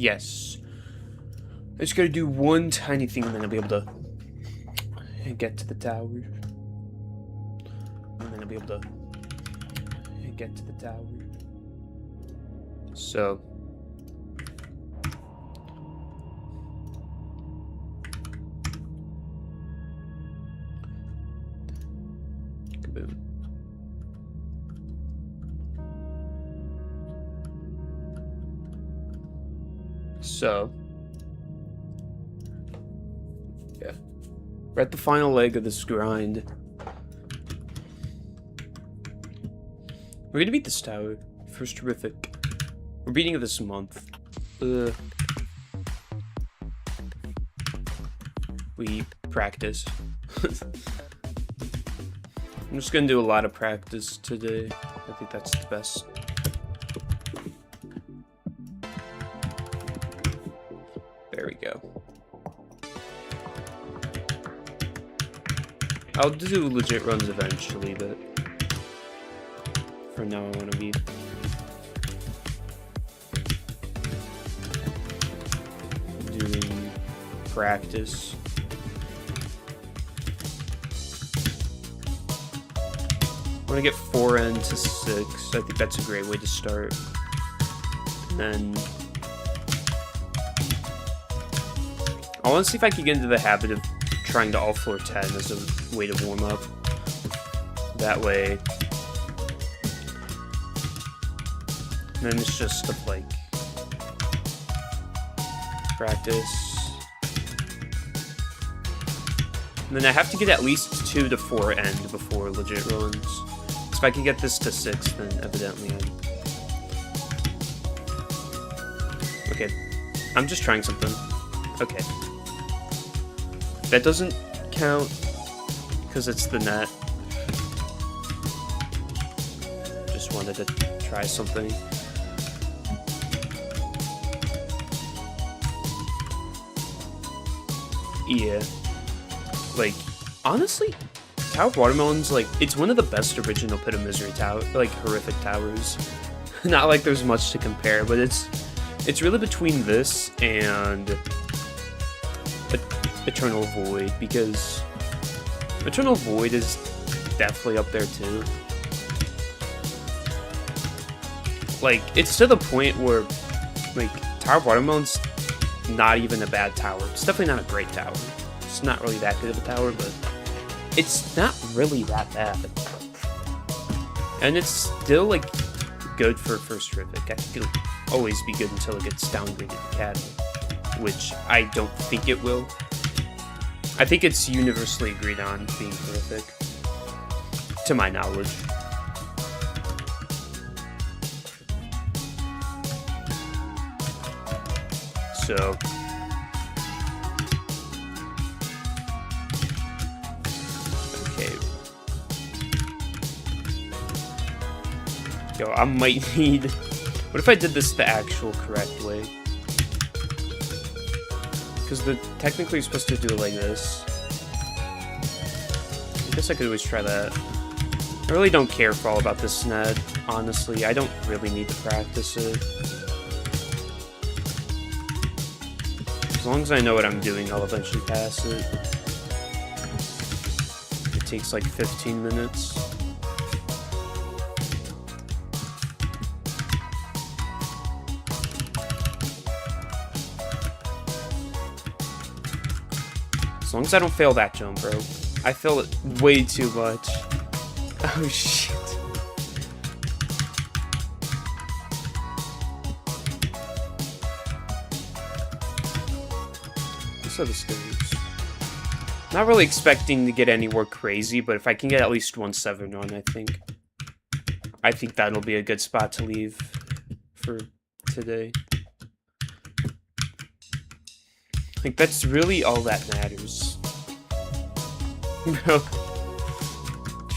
Yes. I just gotta do one tiny thing and then I'll be able to get to the tower. And then I'll be able to get to the tower. So. Kaboom. So. Yeah. We're at the final leg of this grind. We're gonna beat this tower. First terrific. We're beating it this month. We practice. I'm just gonna do a lot of practice today. I think that's the best. There we go. I'll do legit runs eventually, but for now I want to be doing practice. I want to get 4N to 6. I think that's a great way to start. And then I want to see if I can get into the habit of trying to all floor 10 as a way to warm up. That way. And then it's just stuff like practice. And then I have to get at least 2 to 4 end before legit runs. So if I can get this to 6, then evidently okay, I'm just trying something. Okay. That doesn't count because it's the net. Just wanted to try something. Yeah. Like, honestly, Tower of Water Melon's, like, it's one of the best original Pit of Misery tower, like, horrific towers. Not like there's much to compare, but it's really between this and Eternal Void, because Eternal Void is definitely up there too. Like, it's to the point where, like, Tower of Water Melon's not even a bad tower. It's definitely not a great tower. It's not really that good of a tower, but it's not really that bad. And it's still, like, good for first terrific. I think it'll always be good until it gets downgraded to Academy, which I don't think it will. I think it's universally agreed on being horrific, to my knowledge. So, okay. Yo, I might need... What if I did this the actual correct way? Because technically you're supposed to do it like this. I guess I could always try that. I really don't care for all about this net, honestly. I don't really need to practice it. As long as I know what I'm doing, I'll eventually pass it. It takes like 15 minutes. As long as I don't fail that jump, bro. I fail it way too much. Oh, shit. So the stage. Not really expecting to get anywhere crazy, but if I can get at least 1-7 on, I think that'll be a good spot to leave for today. Like, that's really all that matters. No.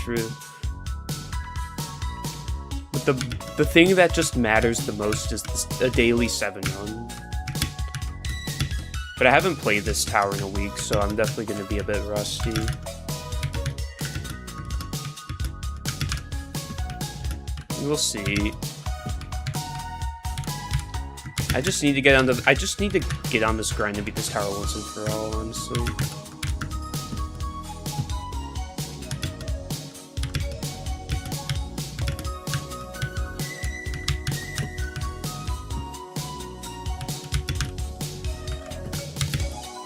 True. But the thing that just matters the most is a daily 7 run. But I haven't played this tower in a week, so I'm definitely going to be a bit rusty. We'll see. I just need to get on this grind and beat this tower once and for all, honestly.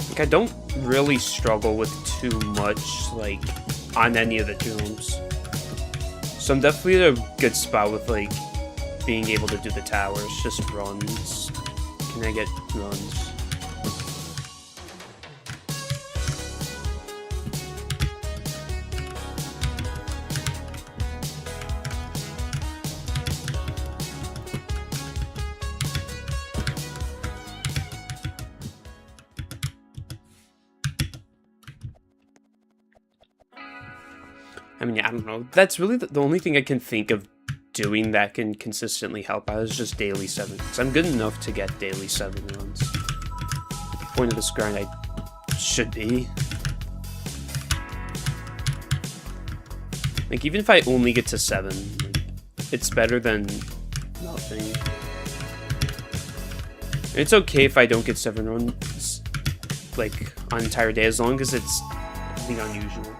Like, I don't really struggle with too much, like, on any of the tombs. So I'm definitely at a good spot with, like, being able to do the towers, just runs. Can I get runs? I mean, I don't know. That's really the only thing I can think of doing that can consistently help out is just daily 7. So I'm good enough to get daily 7 runs. The point of this grind I should be. Like, even if I only get to 7, like, it's better than nothing. And it's okay if I don't get 7 runs, like, on an entire day, as long as it's nothing unusual.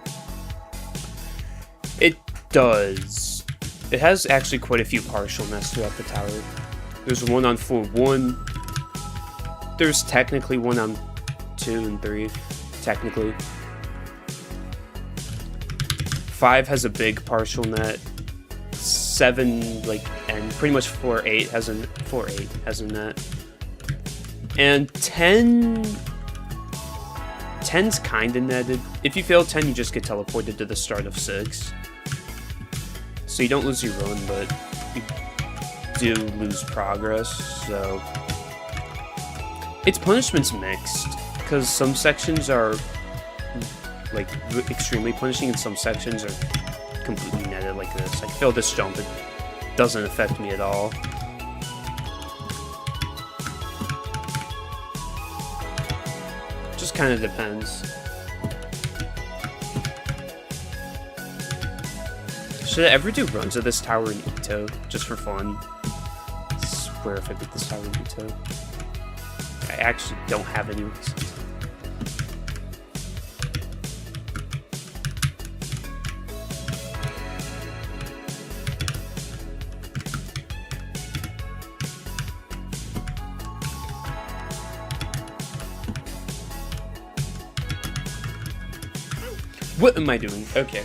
It does. It has actually quite a few partial nests throughout the tower. There's one on floor 1. There's technically one on 2 and 3. Technically. 5 has a big partial net. 7, like, and pretty much floor 8 has a net. And 10's kinda netted. If you fail 10, you just get teleported to the start of 6. So you don't lose your run, but you do lose progress, so... Its punishment's mixed, because some sections are, like, extremely punishing, and some sections are completely netted like this. I fail this jump, it doesn't affect me at all. Just kind of depends. Should I ever do runs of this tower in Ito, just for fun? I swear if I beat this tower in Ito. I actually don't have any reasons. What am I doing? Okay.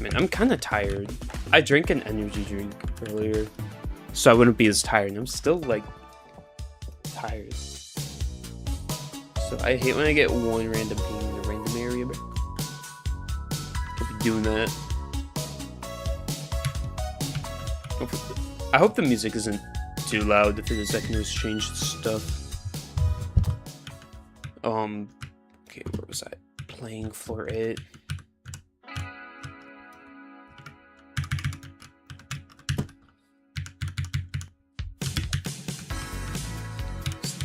Man, I'm kind of tired. I drank an energy drink earlier, so I wouldn't be as tired. And I'm still, like, tired. So I hate when I get one random ping in a random area, but I'll be doing that. I hope the music isn't too loud. If it is, I can always change the stuff. Okay, where was I? Playing floor 8.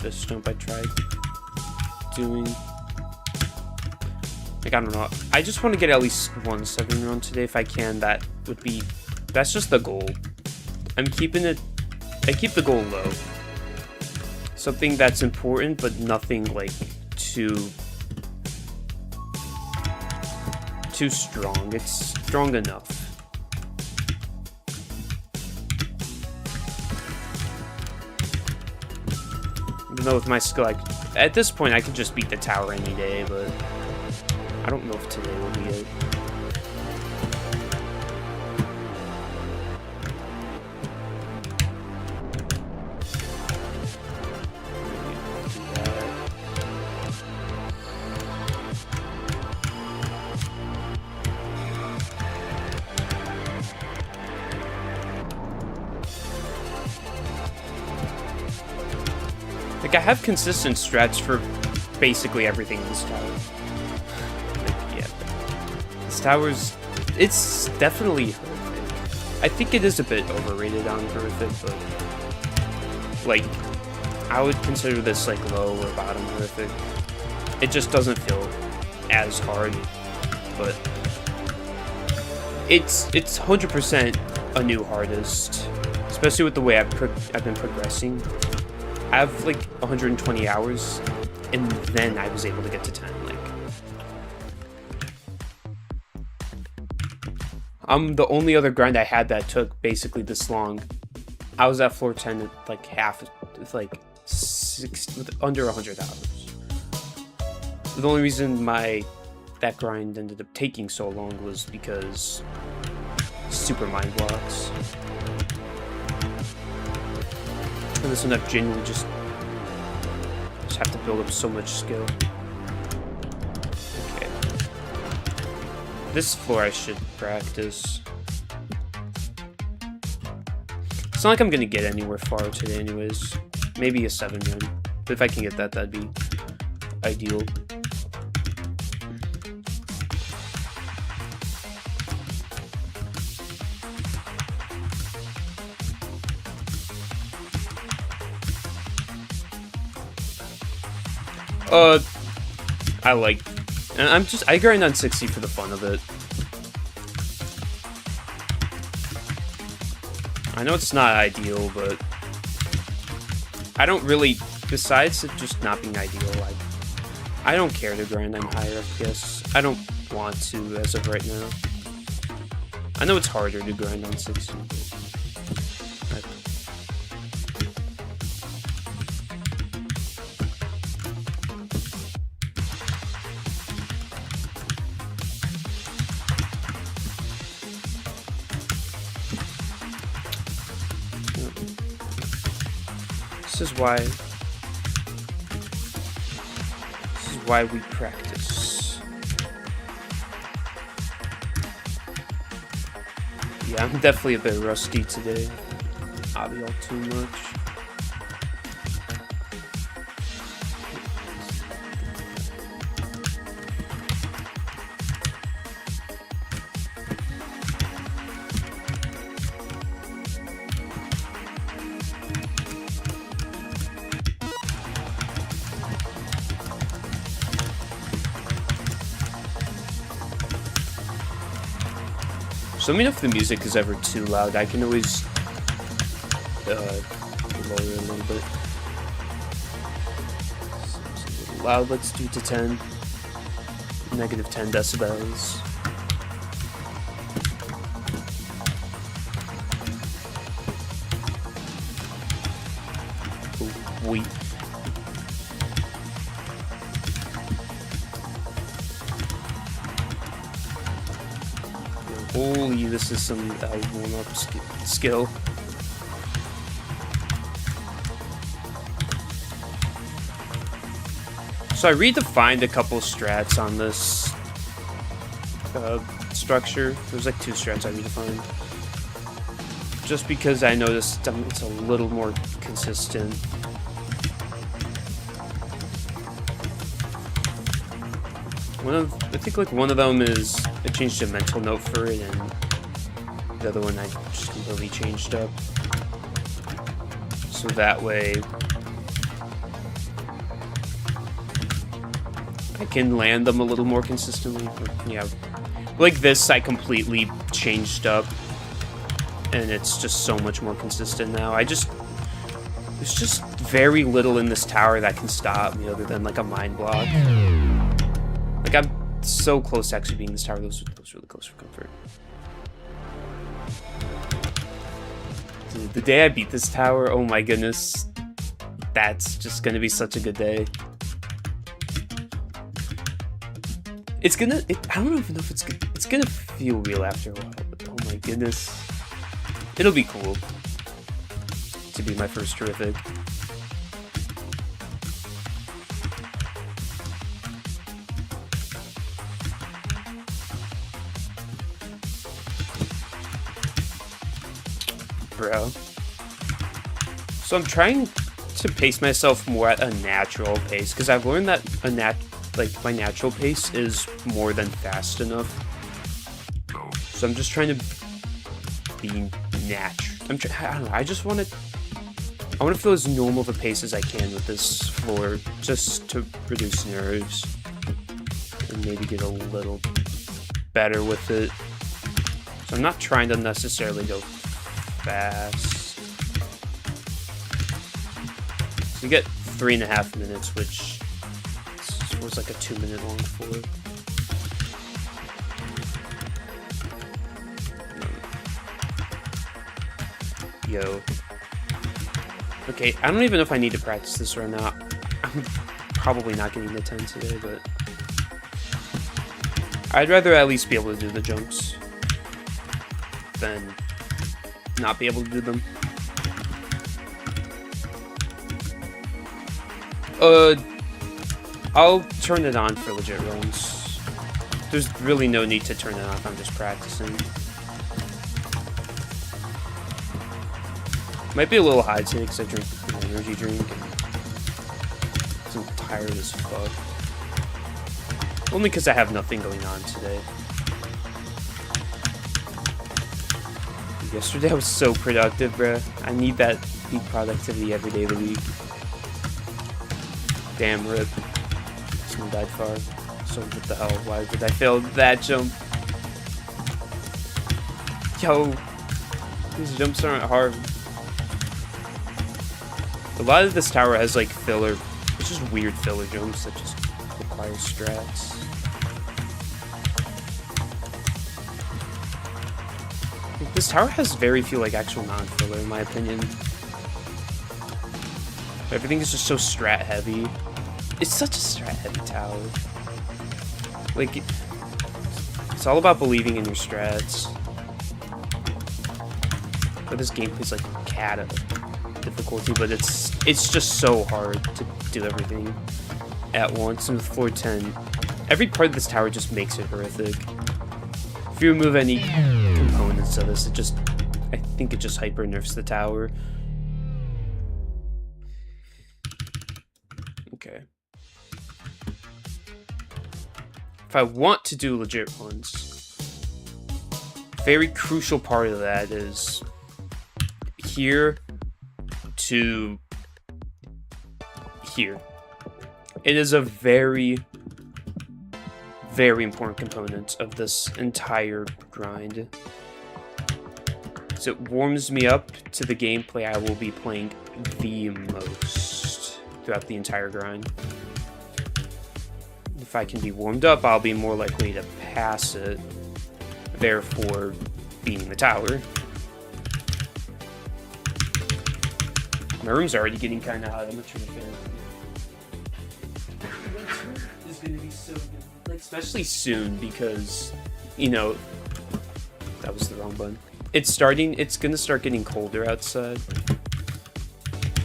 This jump I tried doing. Like, I don't know. I just want to get at least 1 7 run today if I can. That's just the goal. I keep the goal low. Something that's important, but nothing, like, too strong. It's strong enough. Even though with my skill, at this point, I could just beat the tower any day, but I don't know if today will be it. Like, I have consistent strats for basically everything in this tower. Like, yeah. This tower's... It's definitely horrific. I think it is a bit overrated on horrific, but... Like, I would consider this, like, low or bottom horrific. It just doesn't feel as hard, but... It's 100% a new hardest, especially with the way I've been progressing. I have like 120 hours, and then I was able to get to 10. Like, the only other grind I had that took basically this long. I was at floor 10 at like half, with like 60, with under 100 hours. The only reason that grind ended up taking so long was because super mind blocks. And this one I've genuinely just have to build up so much skill. Okay. This floor I should practice. It's not like I'm gonna get anywhere far today anyways. Maybe a 7 run. But if I can get that, that'd be ideal. I grind on 60 for the fun of it. I know it's not ideal, but I don't really, besides it just not being ideal, I don't care to grind on higher FPS. I don't want to as of right now. I know it's harder to grind on 60, but This is why we practice. Yeah, I'm definitely a bit rusty today. I'll be all too much. So let me know if the music is ever too loud. I can always lower it a little bit. It's a little loud. Let's do it to 10. Negative 10 decibels. Oh, wait. Holy, this is some warm-up skill. So I redefined a couple strats on this structure. There's like 2 strats I redefined. Just because I noticed it's a little more consistent. I think like one of them is I changed a mental note for it, and the other one I just completely changed up. So that way I can land them a little more consistently. Yeah, like this I completely changed up, and it's just so much more consistent now. There's just very little in this tower that can stop me other than like a mind block. Like, I'm so close to actually being this tower. Those really close for comfort. Dude, the day I beat this tower, oh my goodness. That's just gonna be such a good day. I don't even know if it's gonna feel real after a while, but oh my goodness. It'll be cool to be my first terrific. Bro. So I'm trying to pace myself more at a natural pace, because I've learned that my natural pace is more than fast enough. So I'm just trying to be natural. I don't know. I want to feel as normal of a pace as I can with this floor, just to reduce nerves and maybe get a little better with it. So I'm not trying to necessarily go fast. So we get 3.5 minutes, which was like a 2-minute long floor. Yo. Okay, I don't even know if I need to practice this or not. I'm probably not getting the 10 today, but I'd rather at least be able to do the jumps than not be able to do them. I'll turn it on for legit runs. There's really no need to turn it on if I'm just practicing. Might be a little high today because I drink an energy drink and I'm tired as fuck. Only because I have nothing going on today. Yesterday I was so productive, bruh. I need that peak productivity every day of the week. Damn, rip. Someone died far. So what the hell? Why did I fail that jump? Yo, these jumps aren't hard. A lot of this tower has like filler, it's just weird filler jumps that just require strats. This tower has very few like actual non-filler in my opinion. Everything is just so strat heavy. It's such a strat heavy tower. Like, it's all about believing in your strats. But this gameplay's like cat difficulty, but it's just so hard to do everything at once. And with floor 10, every part of this tower just makes it horrific. If you remove any components of this, I think it just hyper nerfs the tower. Okay. If I want to do legit ones, very crucial part of that is here to here. It is a very, very important component of this entire grind. So it warms me up to the gameplay I will be playing the most throughout the entire grind. If I can be warmed up, I'll be more likely to pass it, therefore beating the tower. My room's already getting kind of hot. I'm gonna turn the fan on. It's gonna be so good, like especially soon because, you know, that was the wrong button. It's gonna start getting colder outside.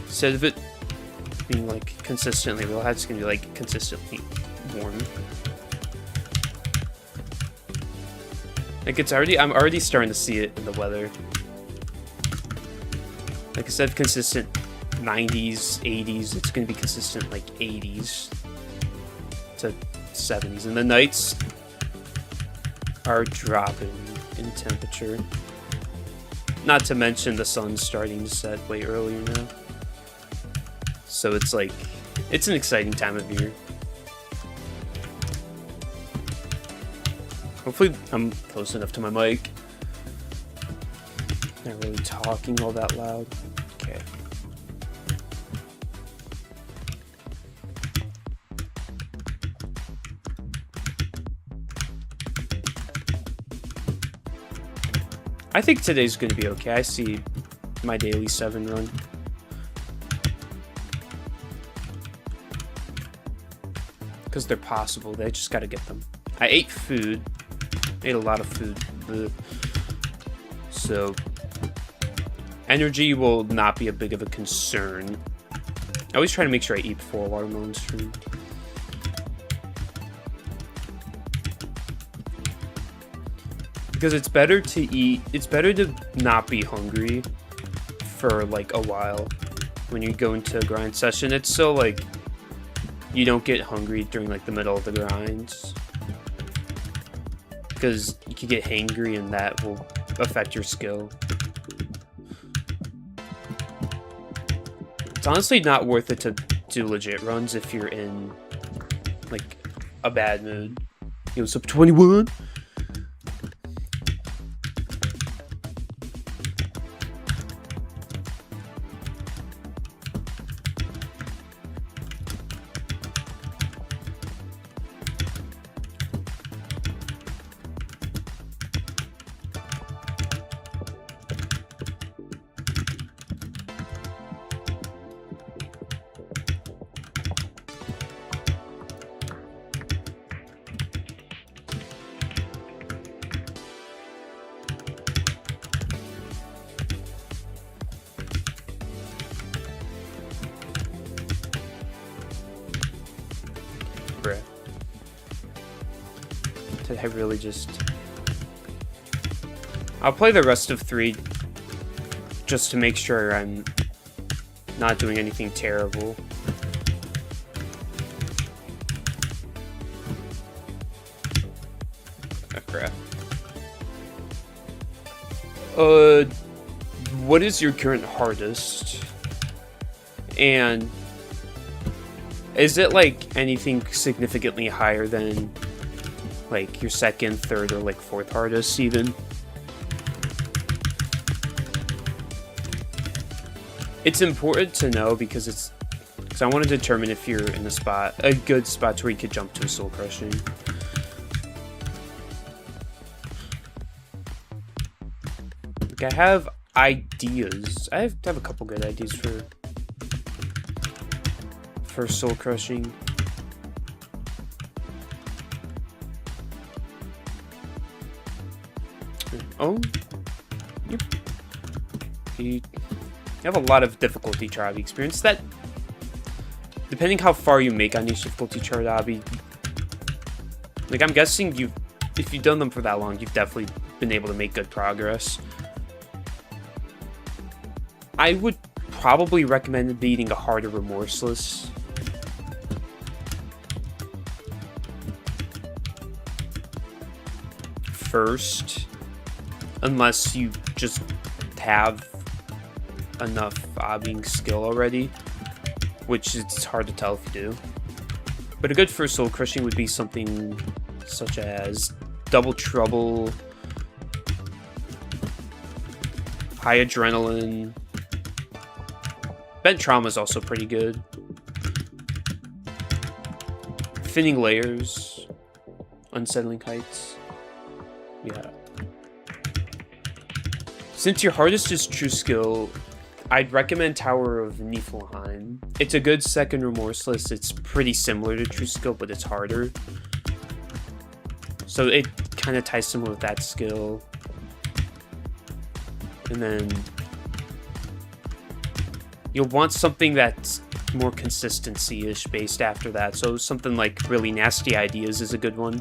Instead of it being like consistently real hot, it's gonna be like consistently warm. Like I'm already starting to see it in the weather. Like instead of consistent 90s, 80s, it's gonna be consistent like 80s to 70s. And the nights are dropping in temperature. Not to mention the sun's starting to set way earlier now. So it's like, it's an exciting time of year. Hopefully I'm close enough to my mic. Not really talking all that loud. Okay. I think today's gonna be okay. I see my daily 7 run. Because they're possible, they just gotta get them. I ate food. Ate a lot of food. Ugh. So energy will not be a big of a concern. I always try to make sure I eat before a watermelon stream. Because it's better to not be hungry for like a while when you go into a grind session. It's so like you don't get hungry during like the middle of the grinds. Because you can get hangry and that will affect your skill. It's honestly not worth it to do legit runs if you're in like a bad mood. Yo, what's up, 21? I really just... I'll play the rest of 3 just to make sure I'm not doing anything terrible. Oh, crap. What is your current hardest? And is it like anything significantly higher than like your second, third, or like fourth hardest even? It's important to know because I want to determine if you're in a good spot where you could jump to a soul crushing. Like, I have ideas. I have a couple good ideas for soul crushing. Oh, you have a lot of difficulty chart experience. That, depending how far you make on each difficulty chart obby, like I'm guessing if you've done them for that long, you've definitely been able to make good progress. I would probably recommend beating a harder Remorseless. First, unless you just have enough obbying skill already, which it's hard to tell if you do. But a good first soul crushing would be something such as Double Trouble, High Adrenaline. Bent Trauma is also pretty good. Thinning Layers, Unsettling Heights. Yeah. Since your hardest is True Skill, I'd recommend Tower of Niflheim. It's a good second Remorseless. It's pretty similar to True Skill, but it's harder. So it kind of ties similar with that skill. And then you'll want something that's more consistency-ish based after that. So something like Really Nasty Ideas is a good one.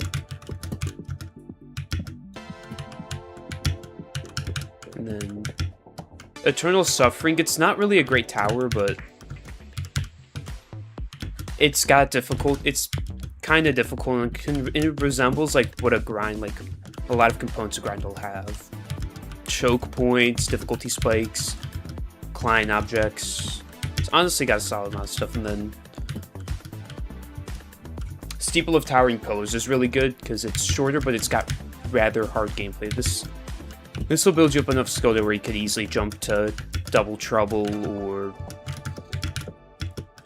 And then Eternal Suffering, it's not really a great tower, but it's got it's kind of difficult, and it resembles like what a grind, like a lot of components a grind will have. Choke points, difficulty spikes, Klein objects. It's honestly got a solid amount of stuff. And then Steeple of Towering Pillars is really good because it's shorter, but it's got rather hard gameplay. This will build you up enough skill to where you could easily jump to Double Trouble or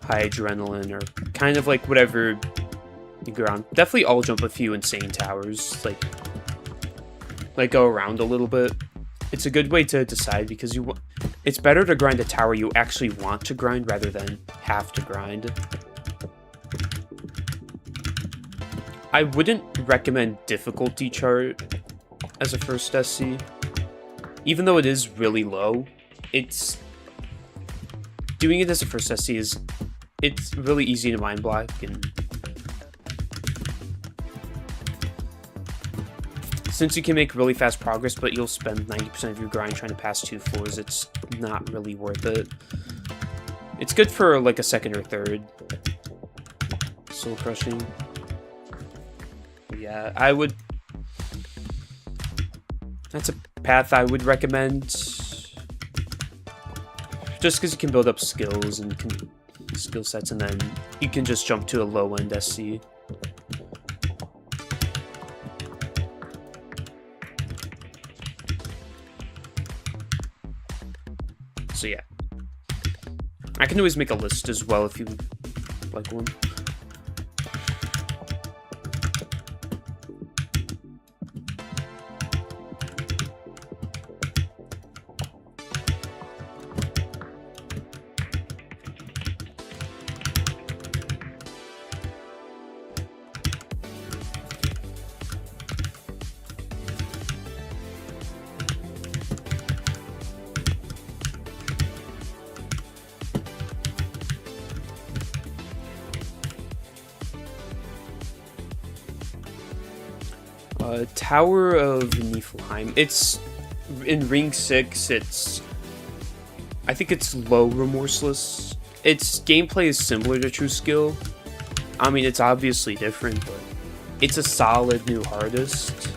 High Adrenaline or kind of like whatever you go around. Definitely all jump a few insane towers, like go around a little bit. It's a good way to decide because it's better to grind a tower you actually want to grind rather than have to grind. I wouldn't recommend difficulty chart as a first SC. Even though it is really low, doing it as a first SC it's really easy to mind block, and since you can make really fast progress, but you'll spend 90% of your grind trying to pass 2 floors, it's not really worth it. It's good for like a second or third soul crushing. Yeah, that's a path I would recommend, just because you can build up skills and skill sets, and then you can just jump to a low-end SC. So yeah, I can always make a list as well if you like one. Tower of Niflheim. It's in Ring 6. I think it's low remorseless. Its gameplay is similar to True Skill. I mean, it's obviously different, but it's a solid new hardest.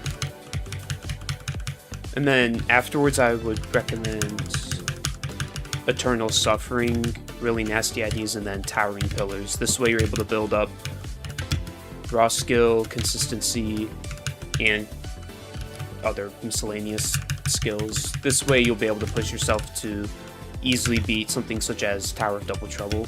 And then afterwards, I would recommend Eternal Suffering, really nasty IDs, and then Towering Pillars. This way you're able to build up raw skill, consistency, and other miscellaneous skills. This way you'll be able to push yourself to easily beat something such as Tower of Double Trouble.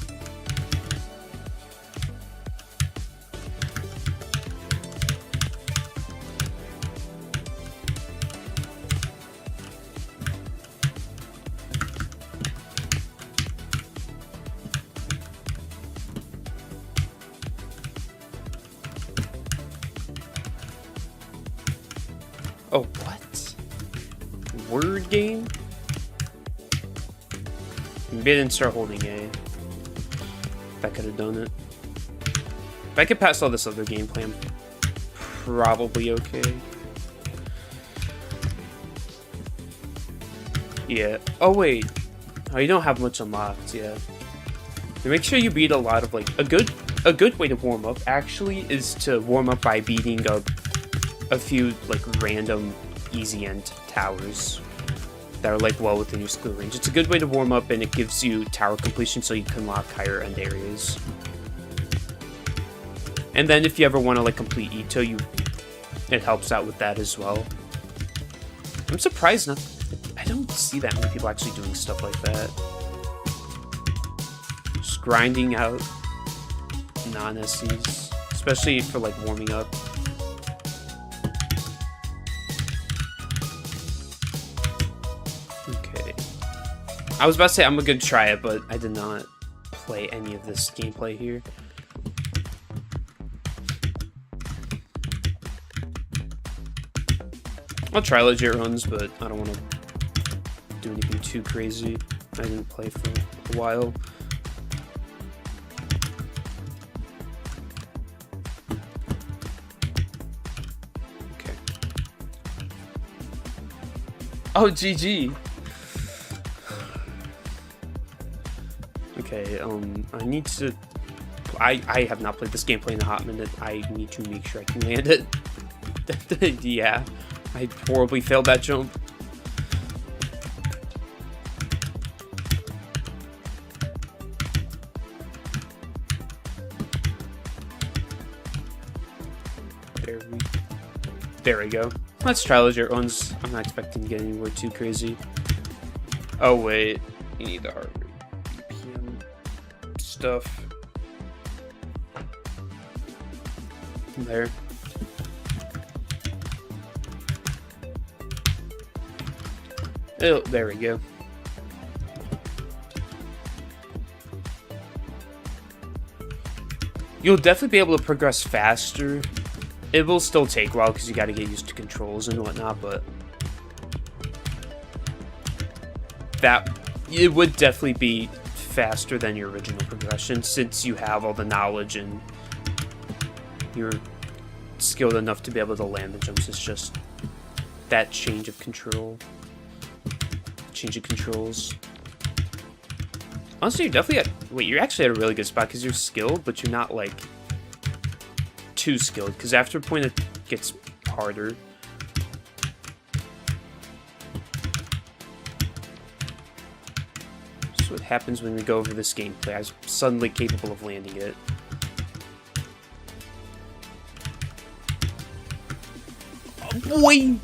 Oh, what? Word game? Maybe I didn't start holding A. That could have done it. If I could pass all this other gameplay, I'm probably okay. Yeah. Oh, wait. Oh, you don't have much unlocked, yeah. And make sure you beat a lot of, like, a good way to warm up, actually, is to warm up by beating a few, like, random easy end towers that are, like, well within your skill range. It's a good way to warm up, and it gives you tower completion so you can lock higher end areas. And then if you ever want to, like, complete Ito, it helps out with that as well. I'm surprised I don't see that many people actually doing stuff like that. Just grinding out non-SCs, especially for, like, warming up. I was about to say I'm gonna try it, but I did not play any of this gameplay here. I'll try legit runs, but I don't want to do anything too crazy. I didn't play for a while. Okay. Oh, GG. Okay, I need to... I have not played this gameplay in a hot minute. I need to make sure I can land it. Yeah, I horribly failed that jump. There we go. Let's try legit runs. I'm not expecting to get anywhere too crazy. Oh, wait. You need the heart rate. Stuff there. Oh, there we go. You'll definitely be able to progress faster. It will still take a while because you got to get used to controls and whatnot, but it would definitely be faster than your original progression since you have all the knowledge and you're skilled enough to be able to land the jumps. It's just that change of controls. Honestly, you're definitely you're actually at a really good spot because you're skilled, but you're not like too skilled because after a point it gets harder. What happens when we go over this gameplay. I was suddenly capable of landing it. Oh, boy!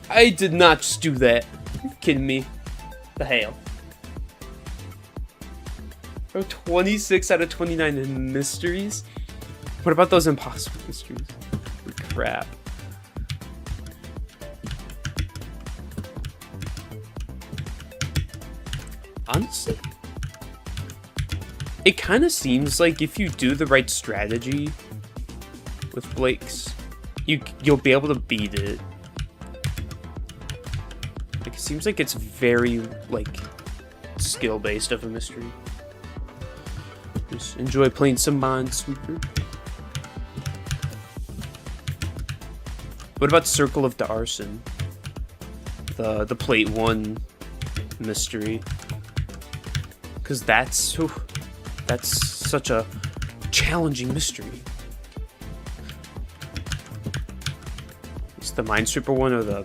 I did not just do that. Are you kidding me? The hell? Oh, 26 out of 29 in mysteries? What about those impossible mysteries? Crap. Honestly, it kind of seems like if you do the right strategy with Blake's, you'll be able to beat it. Like, it seems like it's very, like, skill-based of a mystery. Just enjoy playing some Minesweeper. What about Circle of the Arson? The plate 1 mystery. Because that's such a challenging mystery. It's the Minesweeper one or the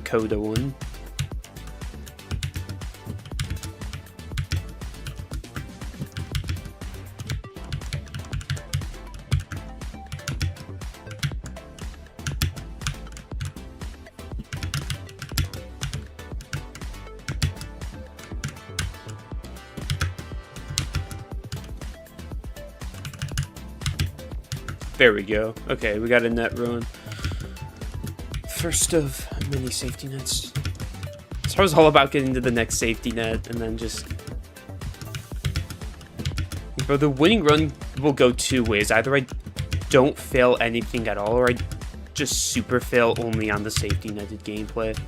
Coda one. There we go. Okay, we got a net run. First of many safety nets. So I was all about getting to the next safety net and then just... Bro, the winning run will go 2 ways. Either I don't fail anything at all, or I just super fail only on the safety netted gameplay.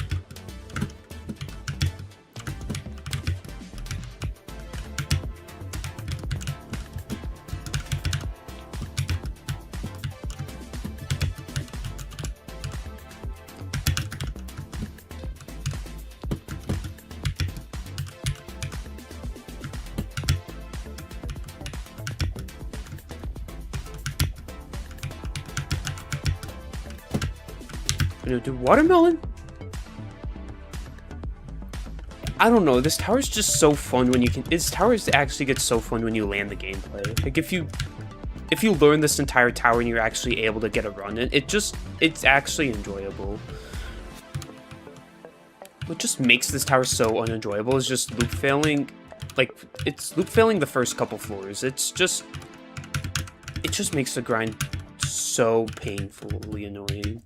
Do Water Melon? I don't know. This tower's just so fun when you can. This tower actually gets so fun when you land the gameplay. Like if you learn this entire tower and you're actually able to get a run in, it's actually enjoyable. What just makes this tower so unenjoyable is just loop failing. Like it's loop failing the first couple floors. It just makes the grind so painfully annoying.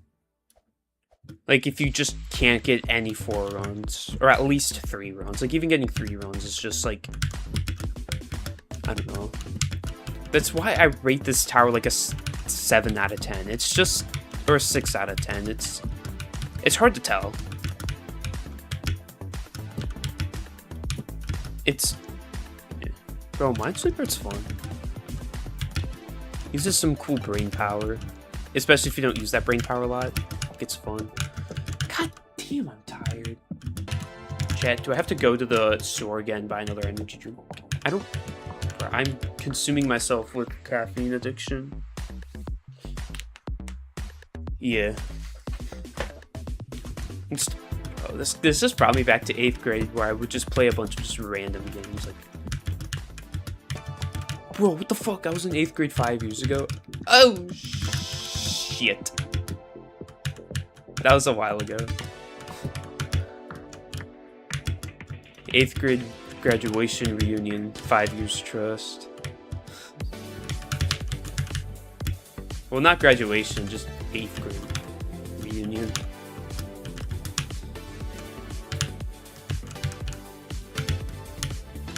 Like, if you just can't get any 4 runs, or at least 3 runs. Like, even getting 3 runs is just, like, I don't know. That's why I rate this tower, like, a 7 out of 10. It's just, or a 6 out of 10. It's hard to tell. Bro, Minesweeper's fun. Uses some cool brain power. Especially if you don't use that brain power a lot. It's fun. God damn, I'm tired. Chat, do I have to go to the store again, buy another energy drink? I don't... I'm consuming myself with caffeine addiction. Yeah. Oh, this is probably back to 8th grade where I would just play a bunch of just random games. Like, bro, what the fuck? I was in 8th grade 5 years ago. Oh, shit. That was a while ago. 8th grade graduation reunion, 5 years trust. Well, not graduation, just 8th grade reunion.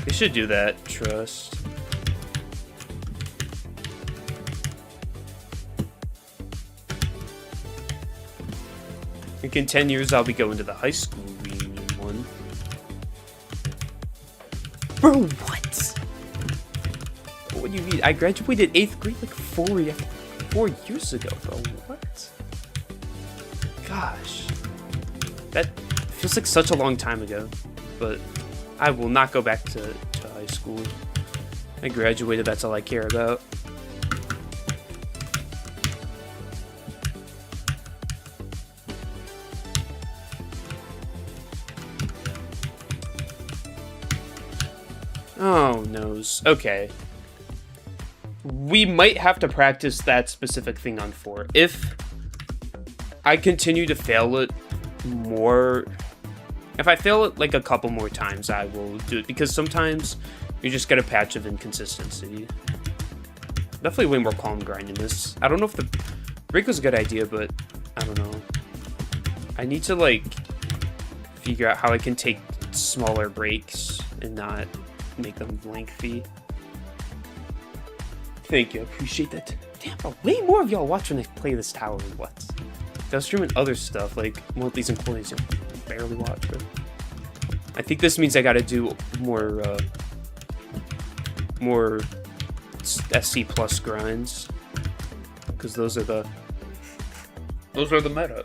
They should do that, trust. In 10 years, I'll be going to the high school reunion one. Bro, what? What do you mean? I graduated 8th grade like 4 years ago, bro. What? Gosh. That feels like such a long time ago. But I will not go back to high school. I graduated, that's all I care about. Oh, noes. Okay. We might have to practice that specific thing on 4. If I continue to fail it more... If I fail it like a couple more times, I will do it. Because sometimes you just get a patch of inconsistency. Definitely way more calm grinding this. I don't know if the break was a good idea, but I don't know. I need to, like, figure out how I can take smaller breaks and not make them lengthy. Thank you, I appreciate that. Damn, bro, way more of y'all watch when I play this tower than what? I was streaming other stuff, like monthlies and quarterlies, you barely watch, bro. I think this means I gotta do more SC plus grinds. Because those are the Those are the meta.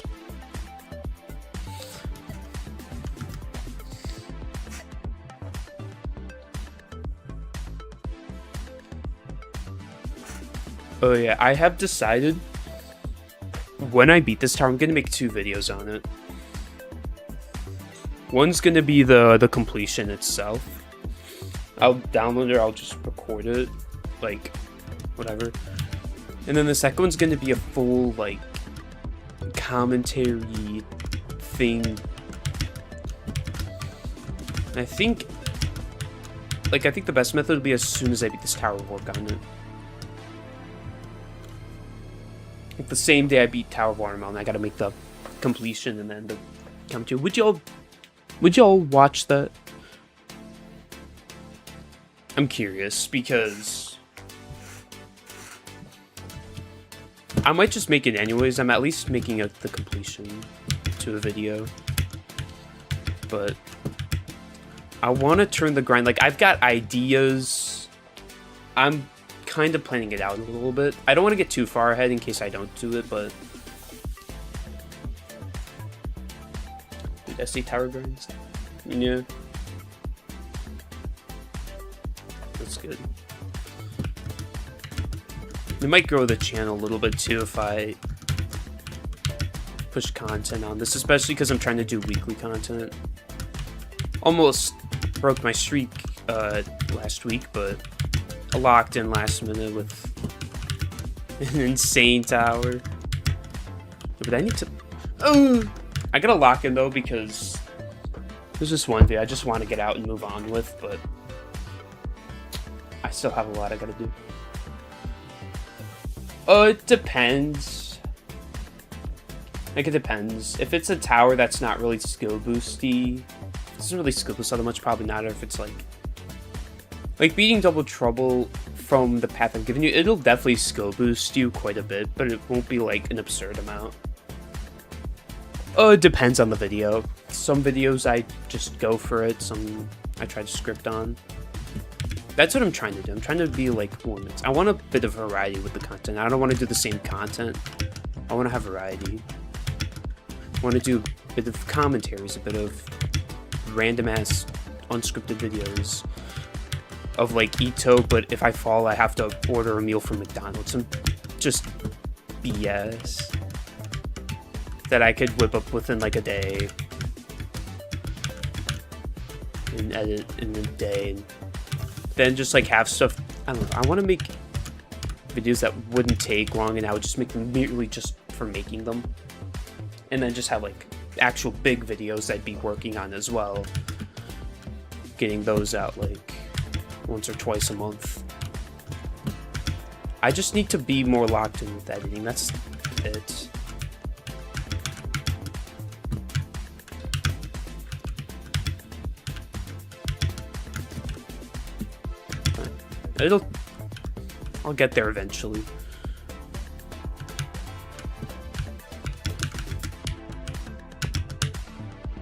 Oh yeah, I have decided when I beat this tower, I'm gonna make 2 videos on it. One's gonna be the completion itself. I'll download it, I'll just record it, like, whatever. And then the second one's gonna be a full, like, commentary thing. I think the best method would be as soon as I beat this tower, work on it. Like the same day I beat Tower of Water Melon, I gotta make the completion and then the commentary. Would y'all watch that? I'm curious because I might just make it anyways. I'm at least making the completion to a video, but I want to turn the grind. Like, I've got ideas. I'm kind of planning it out a little bit. I don't want to get too far ahead in case I don't do it, but dude, SD tower grinds. Yeah. That's good. It might grow the channel a little bit too if I push content on this, especially because I'm trying to do weekly content. Almost broke my streak last week, but I locked in last minute with an insane tower. But I need to... I gotta lock in though because there's just one video I just want to get out and move on with, but I still have a lot I gotta do. It depends. Like, it depends. If it's a tower that's not really skill boosty, it doesn't really skill boost that much, probably not. Or if it's like beating Double Trouble from the path I'm giving you, it'll definitely skill boost you quite a bit, but it won't be like an absurd amount. It depends on the video. Some videos I just go for it, some I try to script on. That's what I'm trying to do. I'm trying to be like more mixed. I want a bit of variety with the content. I don't want to do the same content. I want to have variety. I want to do a bit of commentaries, a bit of random ass unscripted videos of like Ito, but if I fall I have to order a meal from McDonald's. Some just BS that I could whip up within like a day and edit in a day, and then just like have stuff. I don't know, I want to make videos that wouldn't take long and I would just make them merely just for making them, and then just have like actual big videos I'd be working on as well, getting those out like once or twice a month. I just need to be more locked in with editing, that's it. I'll get there eventually.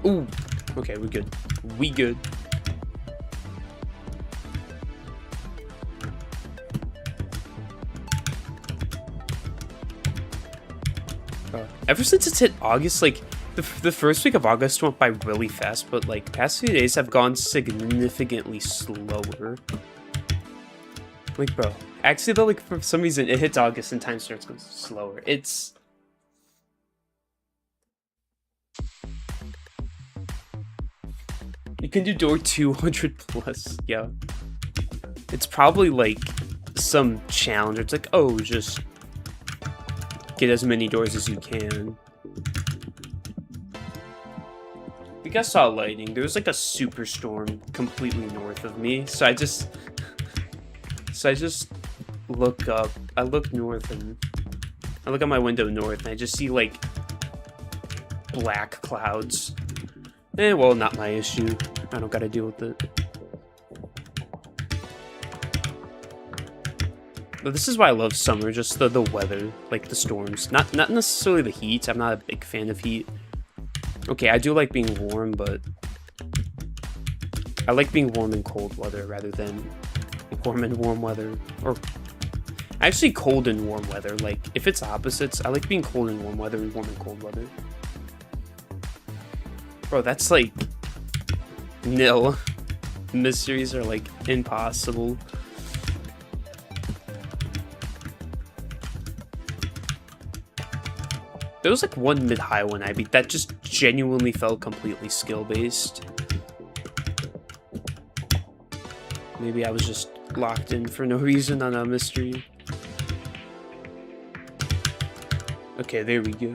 Ooh, okay, we're good. We good. Ever since it's hit August, like the first week of August went by really fast, but like past few days have gone significantly slower. Like, bro, actually though, like for some reason it hits August and time starts going slower. It's you can do door 200 plus, yeah. It's probably like some challenge. It's like, oh, just get as many doors as you can. You guys saw lightning. There was like a superstorm completely north of me, so I just look up. I look north and I look out my window north and I just see like black clouds. Well, not my issue. I don't gotta deal with it. But this is why I love summer, just the weather, like the storms. Not necessarily the heat. I'm not a big fan of heat. Okay, I do like being warm, but I like being warm in cold weather rather than warm in warm weather. Or Actually, cold and warm weather. Like, if it's opposites, I like being cold and warm weather, warm and cold weather. Bro, that's like nil. Mysteries are like impossible. There was like one mid-high one I beat that just genuinely felt completely skill-based. Maybe I was just locked in for no reason on a mystery. Okay, there we go.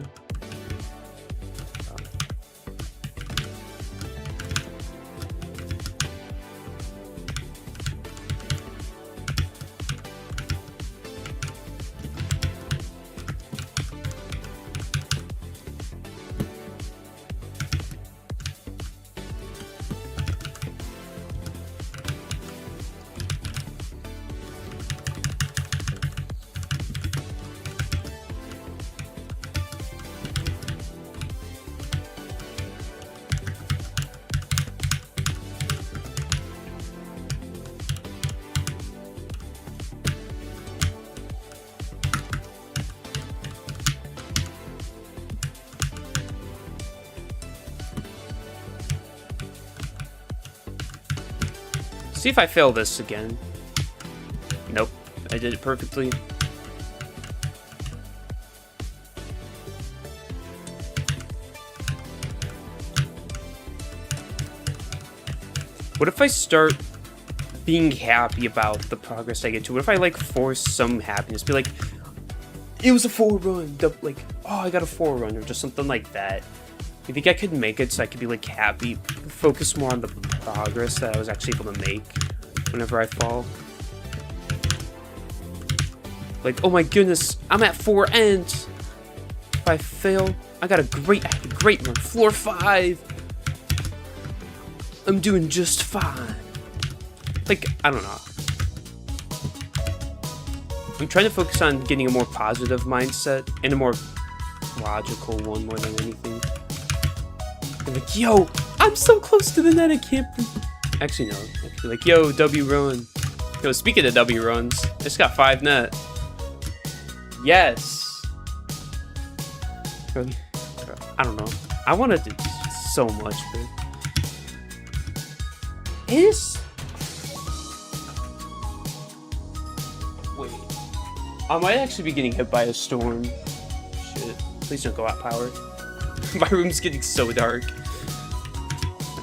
See if I fail this again. Nope, I did it perfectly. What if I start being happy about the progress I get to? What if I like force some happiness? Be like, it was a 4 run. Like, oh, I got a 4 run, or just something like that. You think I could make it so I could be like happy, focus more on the progress that I was actually able to make whenever I fall? Like, oh my goodness, I'm at 4 ends. If I fail, I had a great run, floor 5. I'm doing just fine. Like, I don't know. I'm trying to focus on getting a more positive mindset and a more logical one more than anything. I'm like, yo, I'm so close to the net, I can't believe. Actually, no. Actually, like, yo, W run. Yo, speaking of W runs, I just got 5 net. Yes. I don't know. I want to do so much, but it is. Wait. I might actually be getting hit by a storm. Shit. Please don't go out power. My room's getting so dark.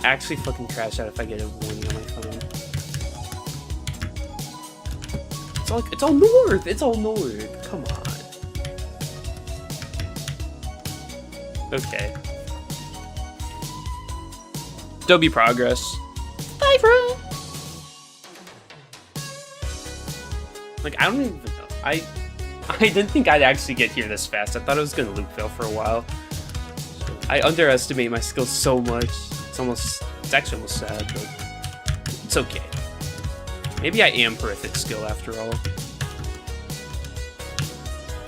I actually fucking crash out if I get a warning on my phone. It's all north. It's all north. Come on. Okay. W progress. Bye, bro. Like, I don't even know. I didn't think I'd actually get here this fast. I thought I was gonna loop fail for a while. I underestimate my skills so much. It's actually almost sad, but it's okay. Maybe I am horrific skill after all.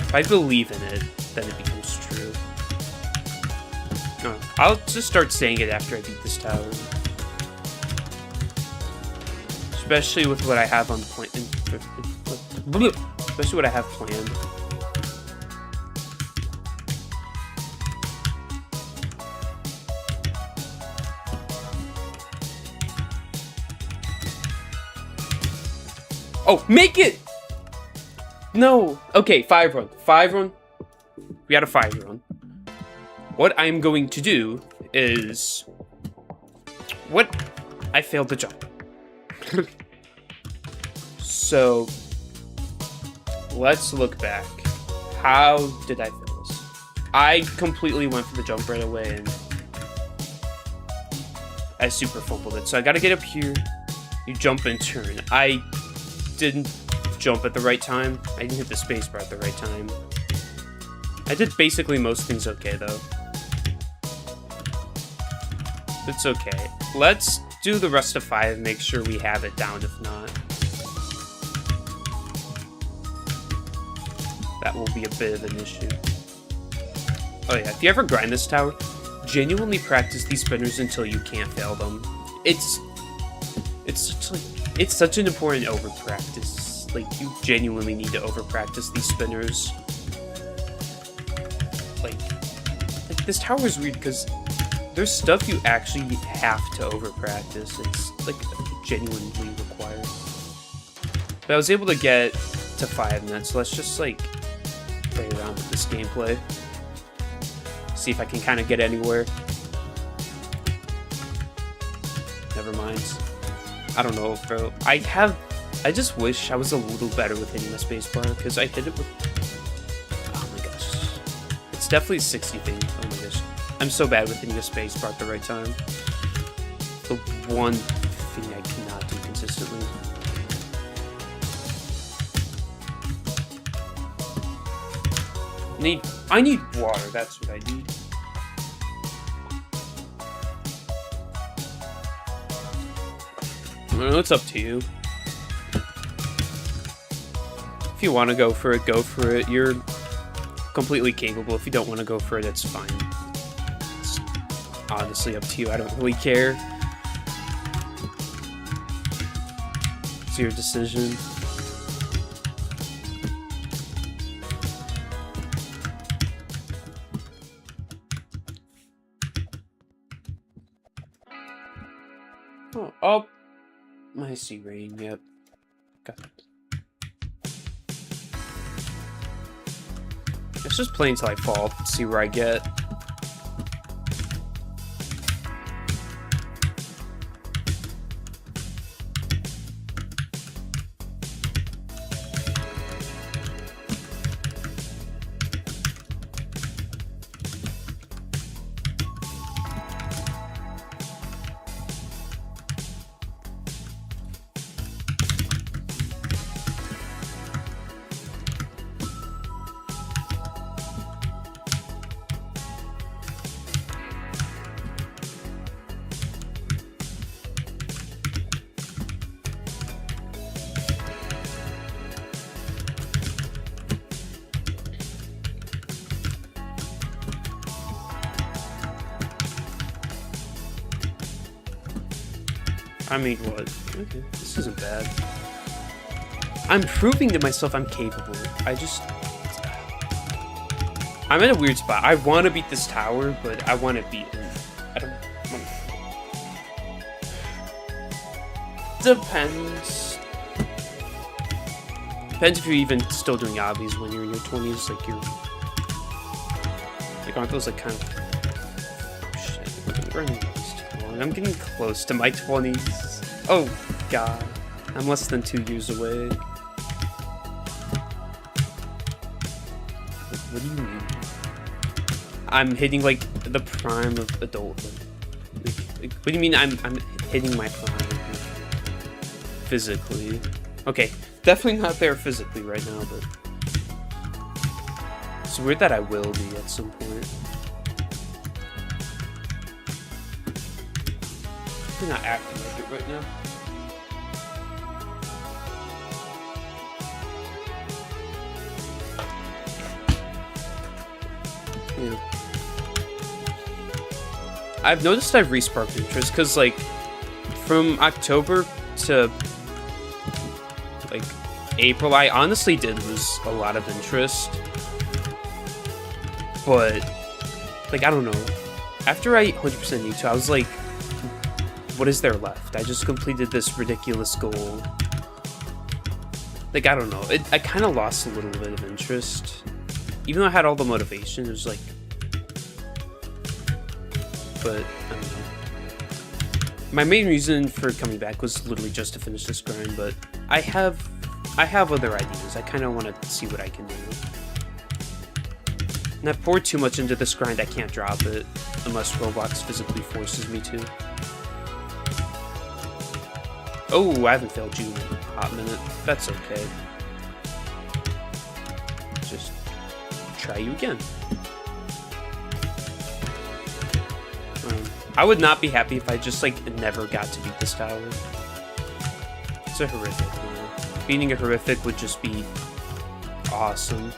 If I believe in it, then it becomes true. No, I'll just start saying it after I beat this tower. Especially with what I have on plan. Especially what I have planned. Oh, make it! No. Okay, 5 run. 5 run. We got a 5 run. What I'm going to do is... What? I failed the jump. So, let's look back. How did I fail this? I completely went for the jump right away and I super fumbled it. So I gotta get up here. You jump and turn. I didn't jump at the right time. I didn't hit the spacebar at the right time. I did basically most things okay, though. It's okay. Let's do the rest of 5, make sure we have it down if not. That will be a bit of an issue. Oh yeah, if you ever grind this tower, genuinely practice these spinners until you can't fail them. It's such an important over practice like, you genuinely need to over-practice these spinners. Like this tower is weird because there's stuff you actually have to over-practice. It's, like, genuinely required. But I was able to get to 5 minutes, so let's just, like, play around with this gameplay. See if I can kind of get anywhere. Never mind. I don't know, bro. I just wish I was a little better with hitting the spacebar, because I hit it with... Oh my gosh. It's definitely 60 thing. Oh my gosh. I'm so bad with hitting the spacebar at the right time. The one thing I cannot do consistently. I need water, that's what I need. I don't know, it's up to you. If you want to go for it, go for it. You're completely capable. If you don't want to go for it, it's fine. It's honestly up to you. I don't really care. It's your decision. Oh, I see rain, yep. Got it. Let's just play until I fall, see where I get. I mean, what? Okay, this isn't bad. I'm proving to myself I'm capable. I'm in a weird spot. I want to beat this tower, but I want to beat him. I don't want to... Depends. Depends if you're even still doing obbies when you're in your 20s. Like, you're... Like, aren't those, like, kind of... Oh, shit. We're in I'm getting close to my 20s. Oh, God. I'm less than 2 years away. What do you mean? I'm hitting, like, the prime of adulthood. Like, what do you mean I'm hitting my prime? Physically. Okay, definitely not there physically right now, but... It's weird that I will be at some point. I'm not acting like it right now. Yeah. I've noticed I've resparked interest because, like, from October to, like, April, I honestly did lose a lot of interest. But, like, I don't know. After I 100% knew to, I was like, what is there left? I just completed this ridiculous goal. Like, I don't know. I kind of lost a little bit of interest. Even though I had all the motivation, it was like... But, I don't know. My main reason for coming back was literally just to finish this grind, but I have other ideas. I kind of want to see what I can do. And I poured too much into this grind, I can't drop it. Unless Roblox physically forces me to. Oh, I haven't failed you in a hot minute. That's okay. Just try you again. I would not be happy if I just, like, never got to beat this tower. It's a horrific, you know? Beating a horrific would just be awesome.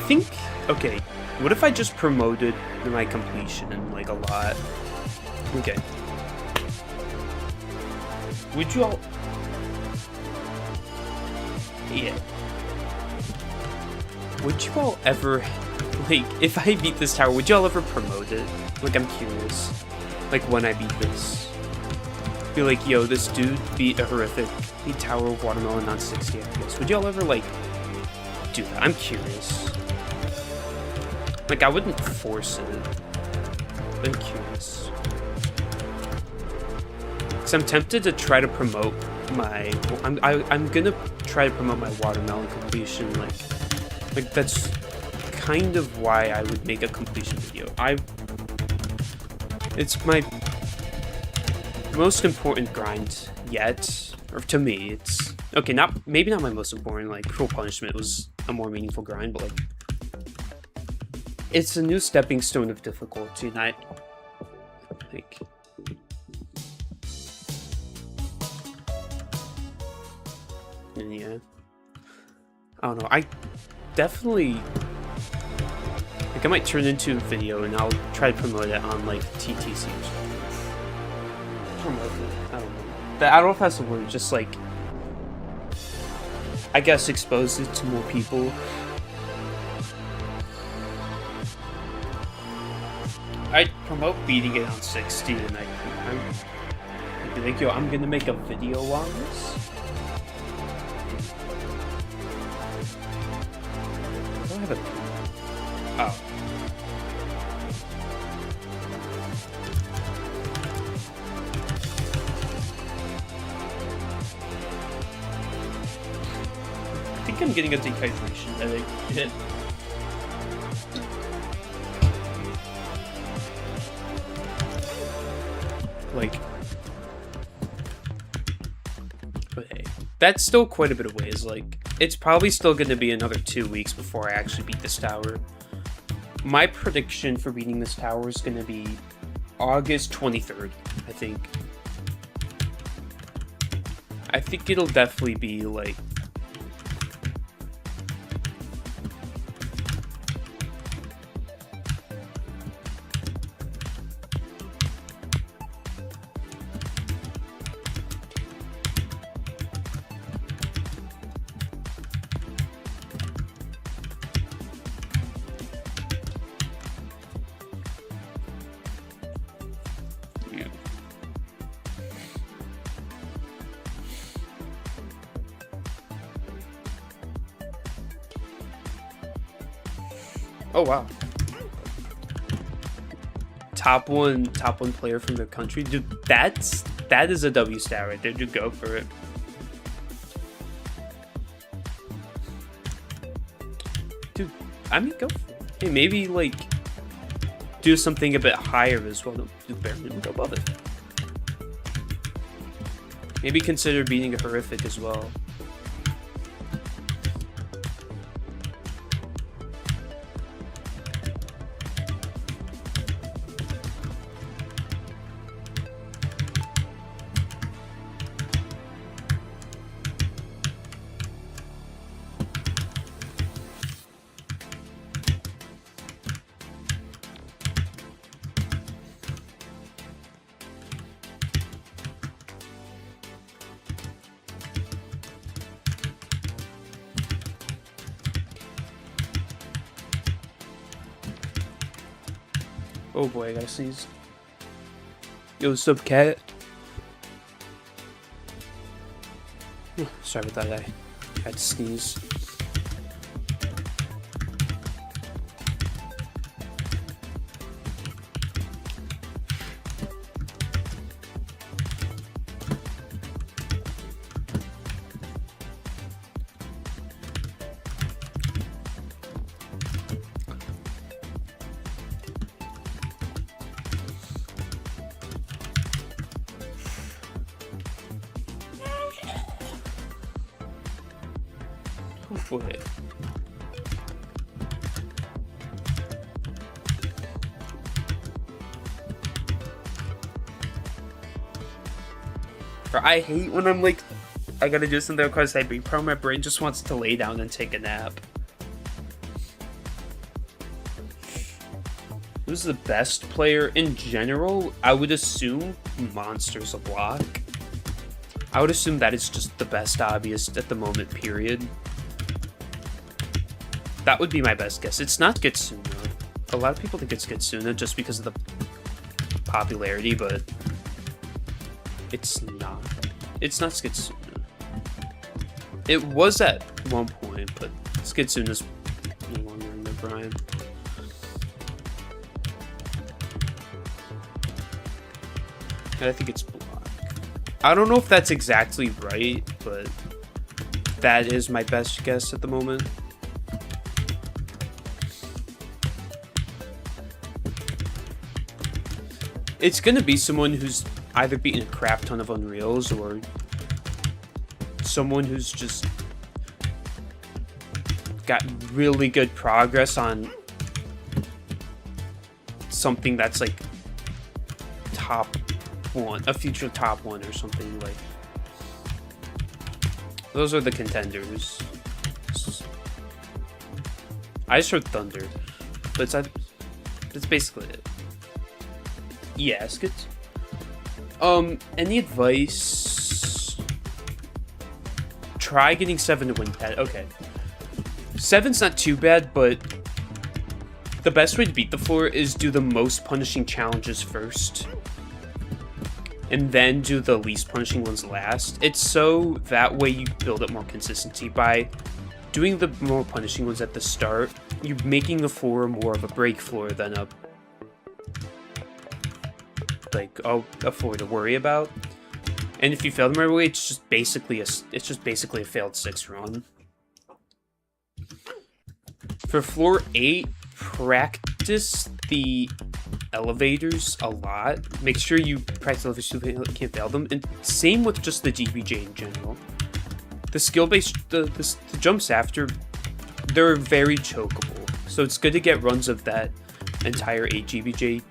think, okay, what if I just promoted my completion, like, a lot? Okay. Would you all... Yeah. Would you all ever, like, if I beat this tower, would you all ever promote it? Like, I'm curious. Like, when I beat this. Be like, yo, this dude beat a horrific, beat Tower of Water Melon on 60 FPS. Would you all ever, like, do that? I'm curious. Like, I wouldn't force it. But I'm curious. Because I'm tempted to try to promote my... I'm gonna try to promote my Water Melon completion, like that's kind of why I would make a completion video. It's my most important grind yet, or to me, it's okay. Maybe not my most important. Like Cruel Punishment was a more meaningful grind, but like it's a new stepping stone of difficulty, and I like. And yeah, I don't know. I definitely like I might turn into a video and I'll try to promote it on like TTC or something. Promote it. I don't know. I don't know if that's the word. Just like I guess expose it to more people. I promote beating it on 60 and I'd be like, yo, I'm gonna make a video on this. Oh. I think I'm getting a dehydration headache. Like, but hey, that's still quite a bit of ways. Like, it's probably still going to be another 2 weeks before I actually beat this tower. My prediction for beating this tower is going to be August 23rd, I think. I think it'll definitely be like... Oh wow. Top one player from their country. Dude, that is a W stat right there. Dude, go for it. Dude, I mean go for it. Hey, maybe like do something a bit higher as well. Do bare minimum, go above it. Maybe consider beating a horrific as well. Oh boy, I gotta sneeze. Yo, what's up, cat? Sorry about that, I had to sneeze. Boy. I hate when I'm like, I gotta do something because I be pro. My brain just wants to lay down and take a nap. who's the best player in general, I would assume Monsters of Block. I would assume that is just the best hobbyist at the moment, period. That would be my best guess. It's not Gitsuna. A lot of people think it's Gitsuna just because of the popularity, but it's not. It's not Skitsuna. It was at one point, but Skitsuna's no longer in the prime. And I think it's Block. I don't know if that's exactly right, but that is my best guess at the moment. It's gonna be someone who's either beaten a crap ton of Unreals or someone who's just got really good progress on something that's like top one, a future top one or something. Like, those are the contenders. I just heard Thunder, but that's basically it. Yeah, skits. Any advice? Try getting 7 to win pad. Okay. 7's not too bad, but the best way to beat the floor is do the most punishing challenges first. And then do the least punishing ones last. It's so that way you build up more consistency. By doing the more punishing ones at the start, you're making the floor more of a break floor than a floor to worry about. And if you fail them right away, it's just basically a failed 6 run. For floor 8, practice the elevators a lot. Make sure you practice elevators so you can't fail them. And same with just the GBJ in general. The skill-based, the jumps after, they're very chokeable. So it's good to get runs of that entire 8 GBJ.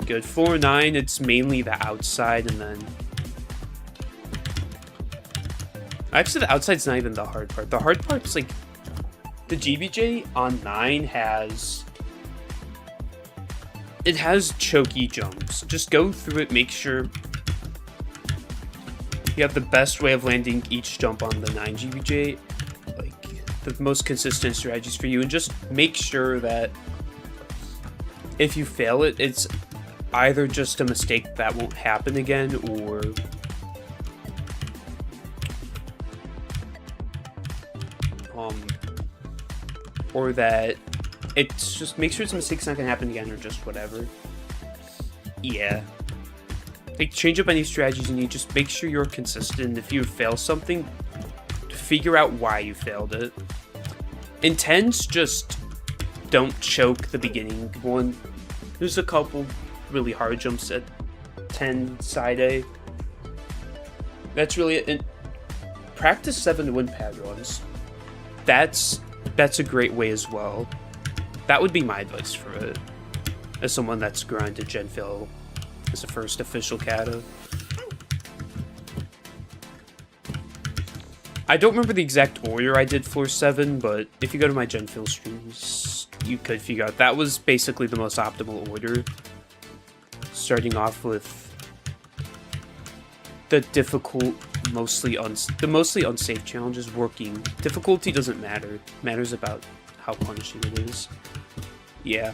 Good. Floor 9, it's mainly the outside, and then actually the outside's not even the hard part. The hard part's like the GBJ on 9 has choky jumps. Just go through it, make sure you have the best way of landing each jump on the 9 GBJ, like the most consistent strategies for you, and just make sure that if you fail it, it's either just a mistake that won't happen again, or that it's just make sure it's a mistake, it's not gonna happen again, or just whatever. Yeah. Like, change up any strategies you need, just make sure you're consistent. If you fail something, figure out why you failed it. In 10s, just don't choke the beginning one. There's a couple really hard jumps at 10 side A. That's really it. And practice 7 to win pad runs. That's a great way as well. That would be my advice for it, as someone that's grinded Gen Phil as the first official kata. I don't remember the exact order I did floor 7, but if you go to my Gen Phil streams, you could figure out that was basically the most optimal order. Starting off with the difficult, mostly unsafe challenges, working. Difficulty doesn't matter. It matters about how punishing it is. Yeah.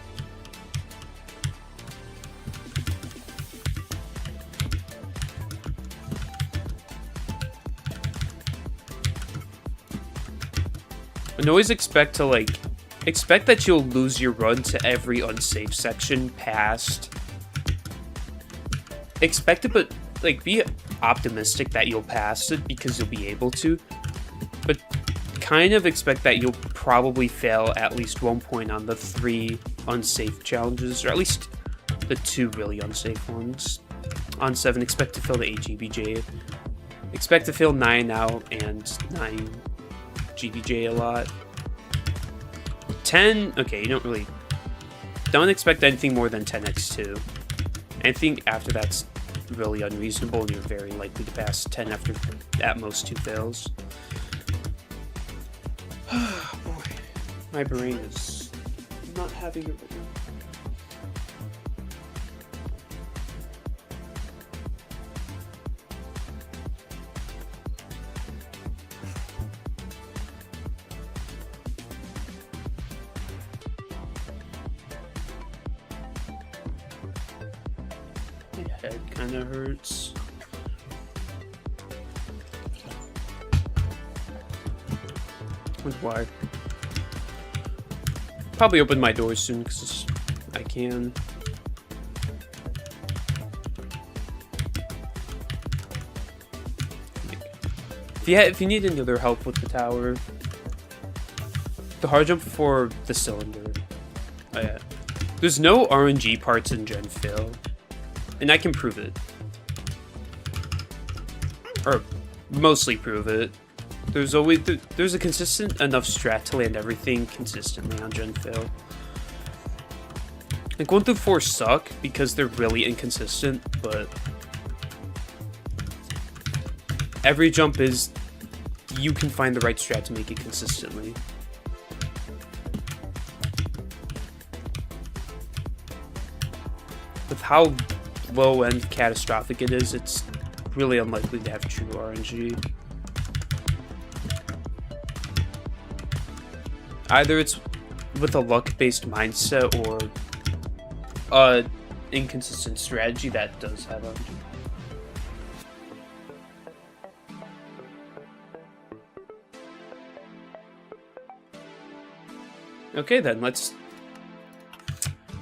And always expect that you'll lose your run to every unsafe section past. Expect it, but be optimistic that you'll pass it because you'll be able to. But kind of expect that you'll probably fail at least 1 point on the 3 unsafe challenges, or at least the 2 really unsafe ones. On 7, expect to fail the 8 GBJ. Expect to fail 9 out and 9 GBJ a lot. 10, okay, you don't expect anything more than 10x2. Anything after that's really unreasonable, and you're very likely to pass 10 after at most 2 fails. Boy, my brain is not having it right now. My head kind of hurts. Why? Probably open my doors soon because I can. If you need any other help with the tower, the hard jump for the cylinder. Oh yeah. There's no RNG parts in Gen Fail, and I can prove it. Or mostly prove it. There's a consistent enough strat to land everything consistently on Gen Fail. Like 1 through 4 suck because they're really inconsistent, but every jump is, you can find the right strat to make it consistently. With how low and catastrophic it is, it's really unlikely to have true RNG. Either it's with a luck-based mindset or inconsistent strategy that does have RNG. Okay then, let's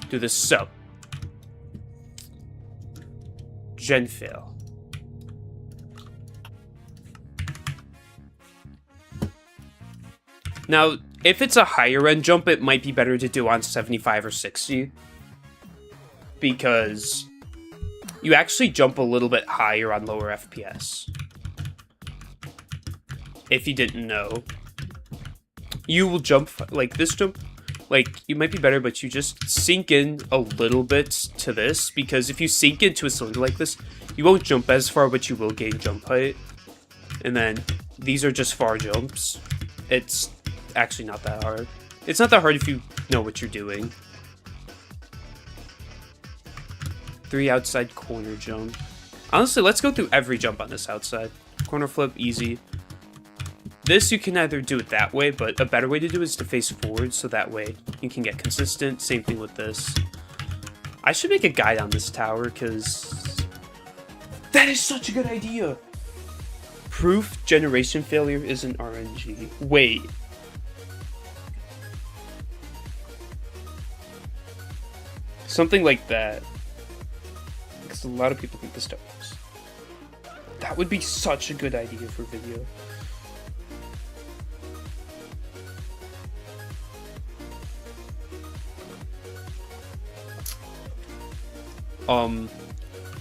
do this. So, Gen Fail. Now, if it's a higher end jump, it might be better to do on 75 or 60. Because you actually jump a little bit higher on lower FPS. If you didn't know. You will jump, like this jump, like you might be better, but you just sink in a little bit to this. Because if you sink into a cylinder like this, you won't jump as far, but you will gain jump height. And then these are just far jumps. It's actually not that hard. It's not that hard if you know what you're doing. 3 outside corner jump. Honestly, let's go through every jump on this outside. Corner flip, easy. This you can either do it that way, but a better way to do it is to face forward, so that way you can get consistent. Same thing with this. I should make a guide on this tower, because that is such a good idea! Proof generation failure isn't RNG. Wait. Something like that. Because a lot of people think this does. That would be such a good idea for video.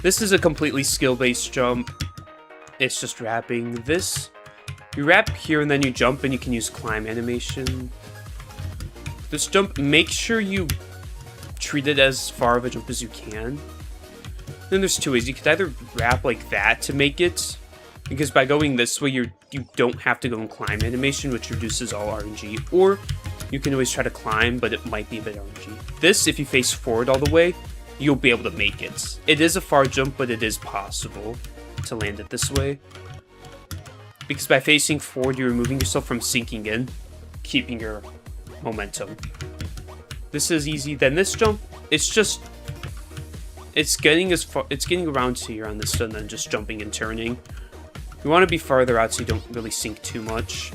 This is a completely skill-based jump. It's just wrapping. This, you wrap here and then you jump and you can use climb animation. This jump, make sure you treat it as far of a jump as you can. Then there's 2 ways. You could either wrap like that to make it, because by going this way, you don't have to go in climb animation, which reduces all RNG, or you can always try to climb, but it might be a bit RNG. This, if you face forward all the way, you'll be able to make it. It is a far jump, but it is possible to land it this way. Because by facing forward, you're removing yourself from sinking in, keeping your momentum. This is easy. Then this jump, it's getting around here on this, and then just jumping and turning. You want to be farther out so you don't really sink too much.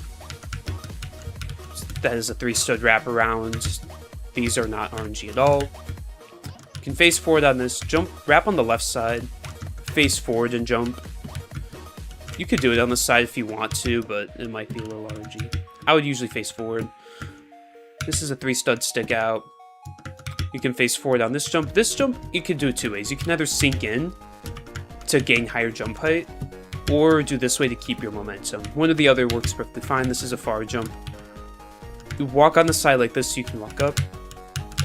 That is a 3-stud wraparound. These are not RNG at all. You can face forward on this, jump, wrap on the left side, face forward and jump. You could do it on the side if you want to, but it might be a little RNG. I would usually face forward. This is a 3-stud stick out. You can face forward on this jump. This jump, you can do it 2 ways. You can either sink in to gain higher jump height, or do this way to keep your momentum. One or the other works perfectly fine. This is a far jump. You walk on the side like this so you can walk up.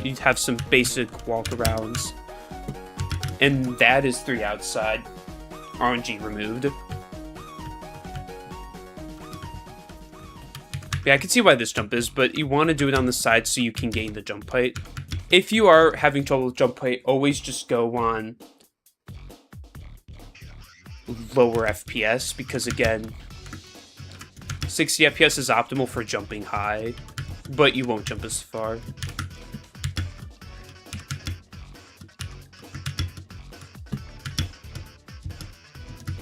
You have some basic walk-arounds. And that is 3 outside. RNG removed. Yeah, I can see why this jump is, but you want to do it on the side so you can gain the jump height. If you are having trouble with jump height, always just go on lower FPS, because again, 60 FPS is optimal for jumping high, but you won't jump as far.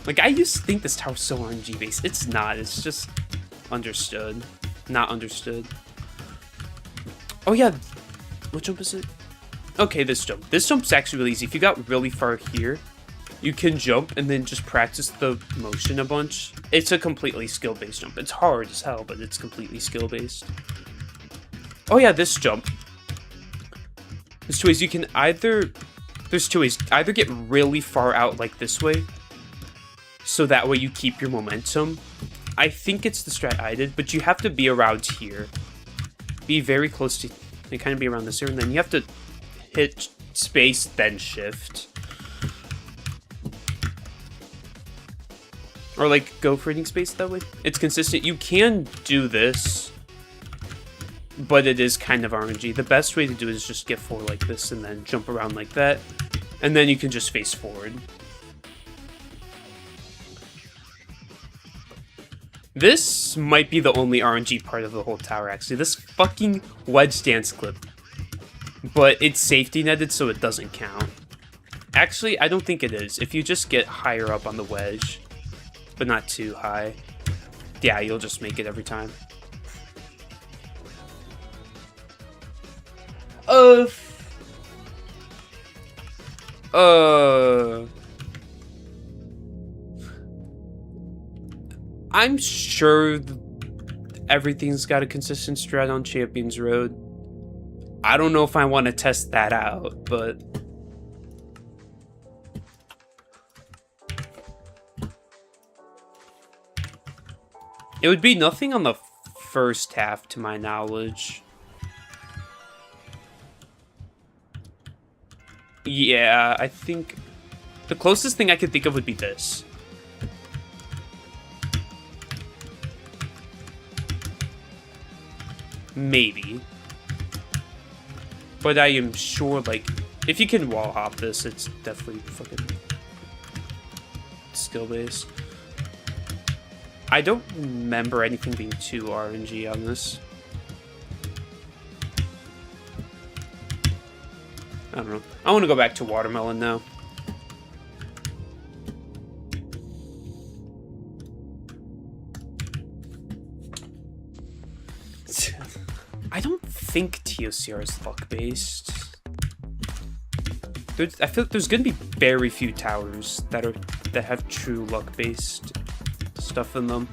Like, I used to think this tower's so RNG based. It's not. It's just understood. Not understood. Oh, yeah. What jump is it? Okay, this jump. This jump's actually really easy. If you got really far here, you can jump and then just practice the motion a bunch. It's a completely skill-based jump. It's hard as hell, but it's completely skill-based. Oh, yeah, this jump. There's two ways. You can either... There's two ways. Either get really far out like this way, so that way you keep your momentum. I think it's the strat I did, but you have to be around here. Be very close to... And kind of be around this here, and then you have to hit space, then shift. Or, like, go for hitting space that way. It's consistent. You can do this, but it is kind of RNG. The best way to do it is just get forward like this, and then jump around like that. And then you can just face forward. This might be the only RNG part of the whole tower, actually. This fucking wedge dance clip. But it's safety netted, so it doesn't count. Actually, I don't think it is. If you just get higher up on the wedge, but not too high, yeah, you'll just make it every time. I'm sure everything's got a consistent strat on Champions Road. I don't know if I want to test that out, but... It would be nothing on the first half, to my knowledge. Yeah, I think... The closest thing I could think of would be this. Maybe. But I am sure, like, if you can wall hop this, it's definitely fucking skill-based. I don't remember anything being too RNG on this. I don't know. I want to go back to Water Melon now. I don't think TOCR is luck-based. I feel like there's gonna be very few towers that have true luck-based stuff in them.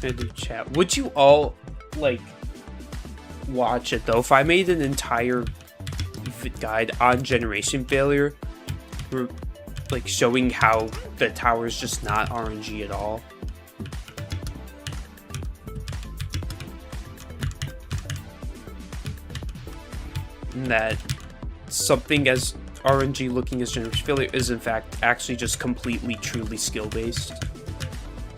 Do chat. Would you all like watch it though? If I made an entire guide on generation failure, like showing how the tower is just not RNG at all. And that something as RNG looking as generation failure is in fact actually just completely truly skill based.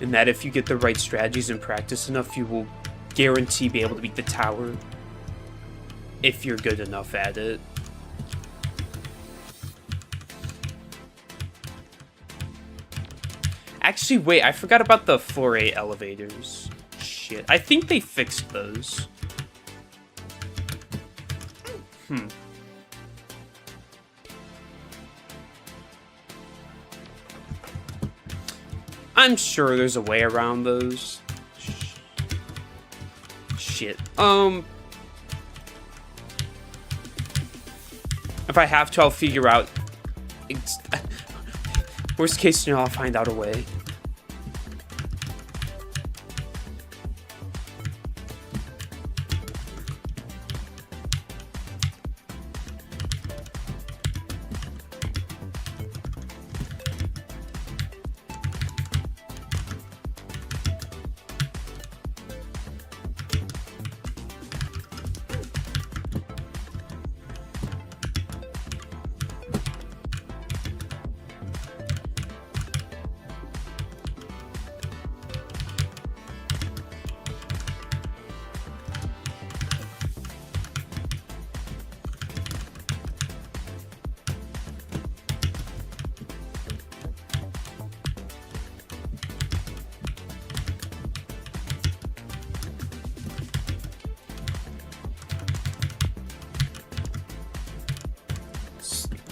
And that if you get the right strategies and practice enough, you will guarantee be able to beat the tower if you're good enough at it. Actually, wait, I forgot about the floor 8 elevators. Shit, I think they fixed those. I'm sure there's a way around those. Shit. If I have to, I'll figure out. Worst case scenario, I'll find out a way.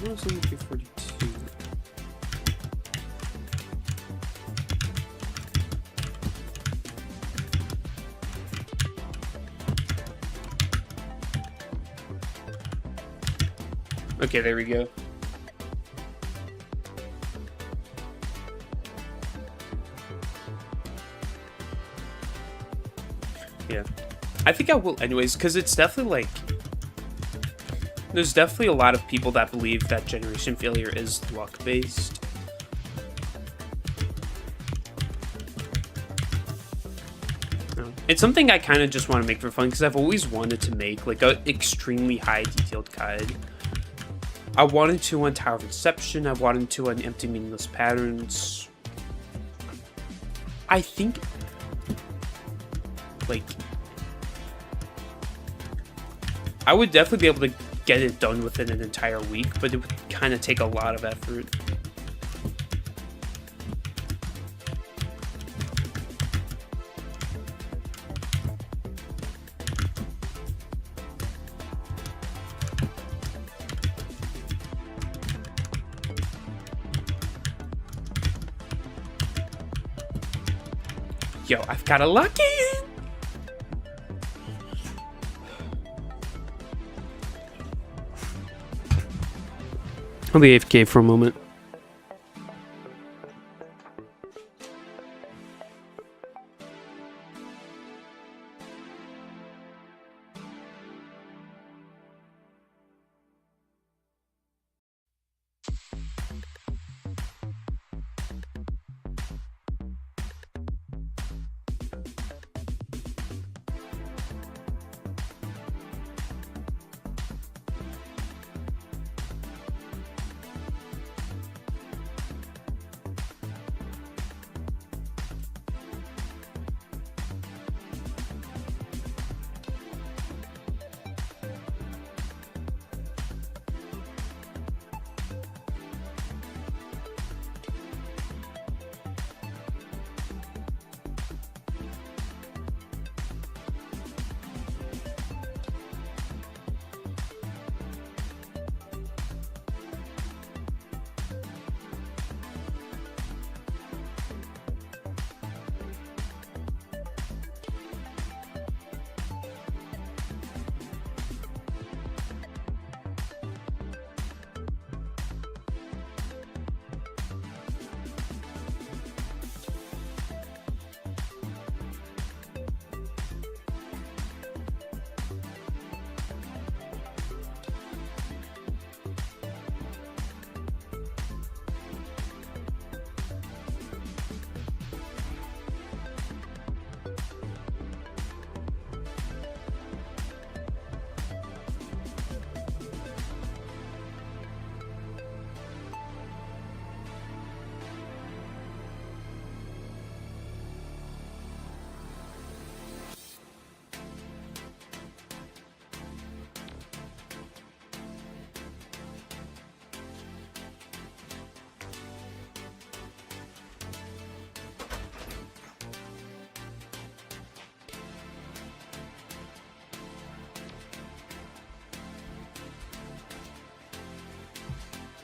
What was only 342? Okay, there we go. Yeah. I think I will anyways, because it's definitely like... There's definitely a lot of people that believe that generation failure is luck-based. It's something I kind of just want to make for fun, because I've always wanted to make like an extremely high detailed guide. I wanted to on Tower of Inception, I wanted to on Empty Meaningless Patterns. I think, like, I would definitely be able to get it done within an entire week, but it would kind of take a lot of effort. Yo, I've got a lucky! I'll be AFK for a moment.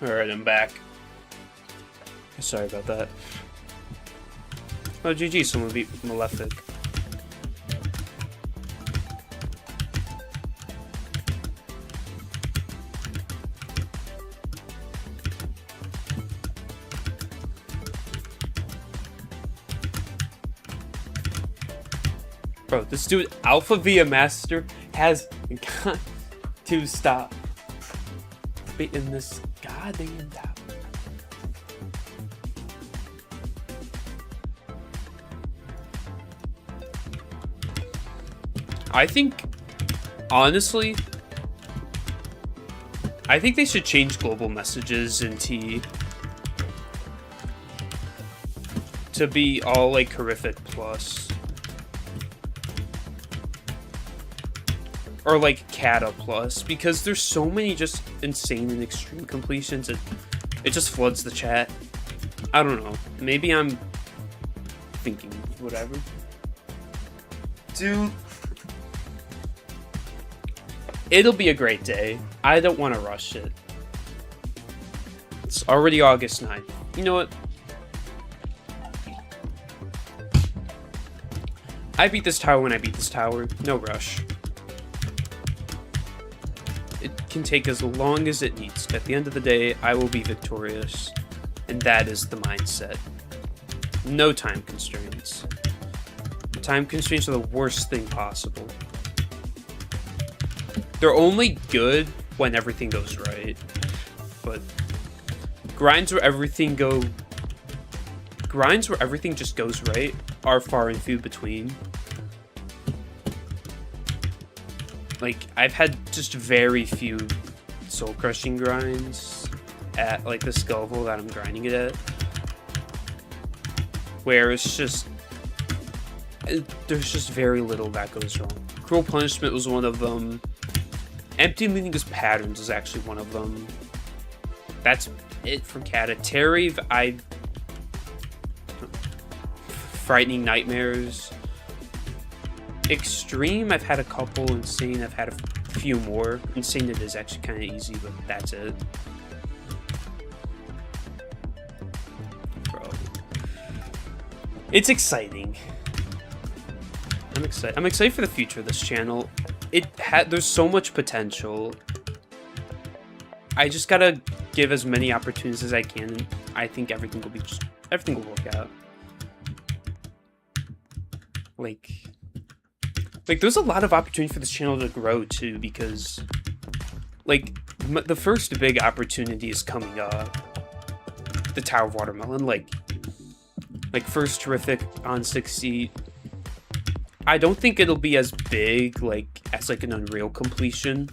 Alright, I'm back. Sorry about that. Oh, GG, someone beat Malefic. Bro, this dude, Alpha Via Master, has got to stop beating this goddamn tower. I think, honestly, I think they should change global messages in T to be all like horrific plus. Or like Kata plus, because there's so many just insane and extreme completions, it just floods the chat. I don't know. Maybe I'm thinking whatever. Dude, it'll be a great day. I don't want to rush it. It's already August 9th. You know what? I beat this tower when I beat this tower. No rush. It can take as long as it needs. At the end of the day, I will be victorious. And that is the mindset. No time constraints. Time constraints are the worst thing possible. They're only good when everything goes right. But grinds where everything just goes right are far and few between. Like, I've had just very few soul-crushing grinds at, like, the skill level that I'm grinding it at. Where it's just... there's just very little that goes wrong. Cruel Punishment was one of them. Empty and Meaningless Patterns is actually one of them. That's it for Kata. Terry, Frightening Nightmares. Extreme, I've had a couple. Insane, I've had a few more. Insane, it is actually kind of easy, but that's it. Bro. It's exciting. I'm excited. I'm excited for the future of this channel. There's so much potential. I just gotta give as many opportunities as I can, and I think everything will work out. Like there's a lot of opportunity for this channel to grow too, because like the first big opportunity is coming up. The Tower of Water Melon, like first terrific on 60. I don't think it'll be as big as an Unreal completion.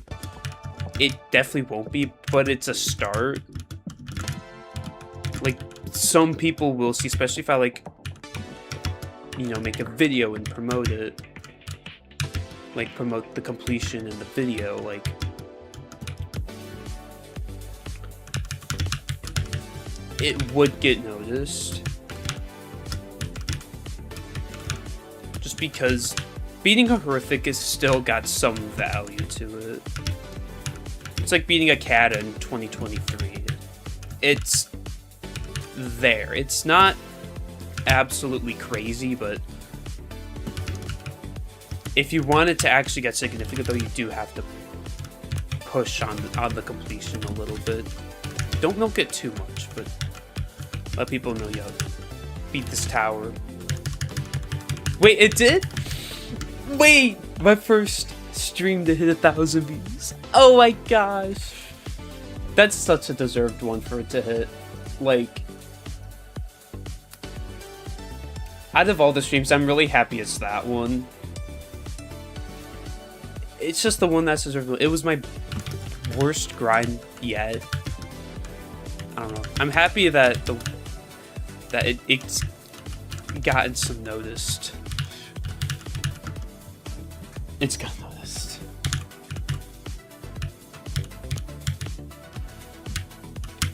It definitely won't be, but it's a start. Like, some people will see, especially if I make a video and promote it. Like, promote the completion in the video, it would get noticed. Just because beating a horrific has still got some value to it. It's like beating a Kata in 2023. It's there. It's not absolutely crazy, but if you want it to actually get significant, though, you do have to push on the completion a little bit. Don't milk it too much, but let people know, yo, beat this tower. Wait, it did? Wait, my first stream to hit 1,000 views. Oh my gosh. That's such a deserved one for it to hit. Like, out of all the streams, I'm really happy it's that one. It's just the one that's deserved. It was my worst grind yet. I don't know. I'm happy that it's gotten some noticed. It's got noticed.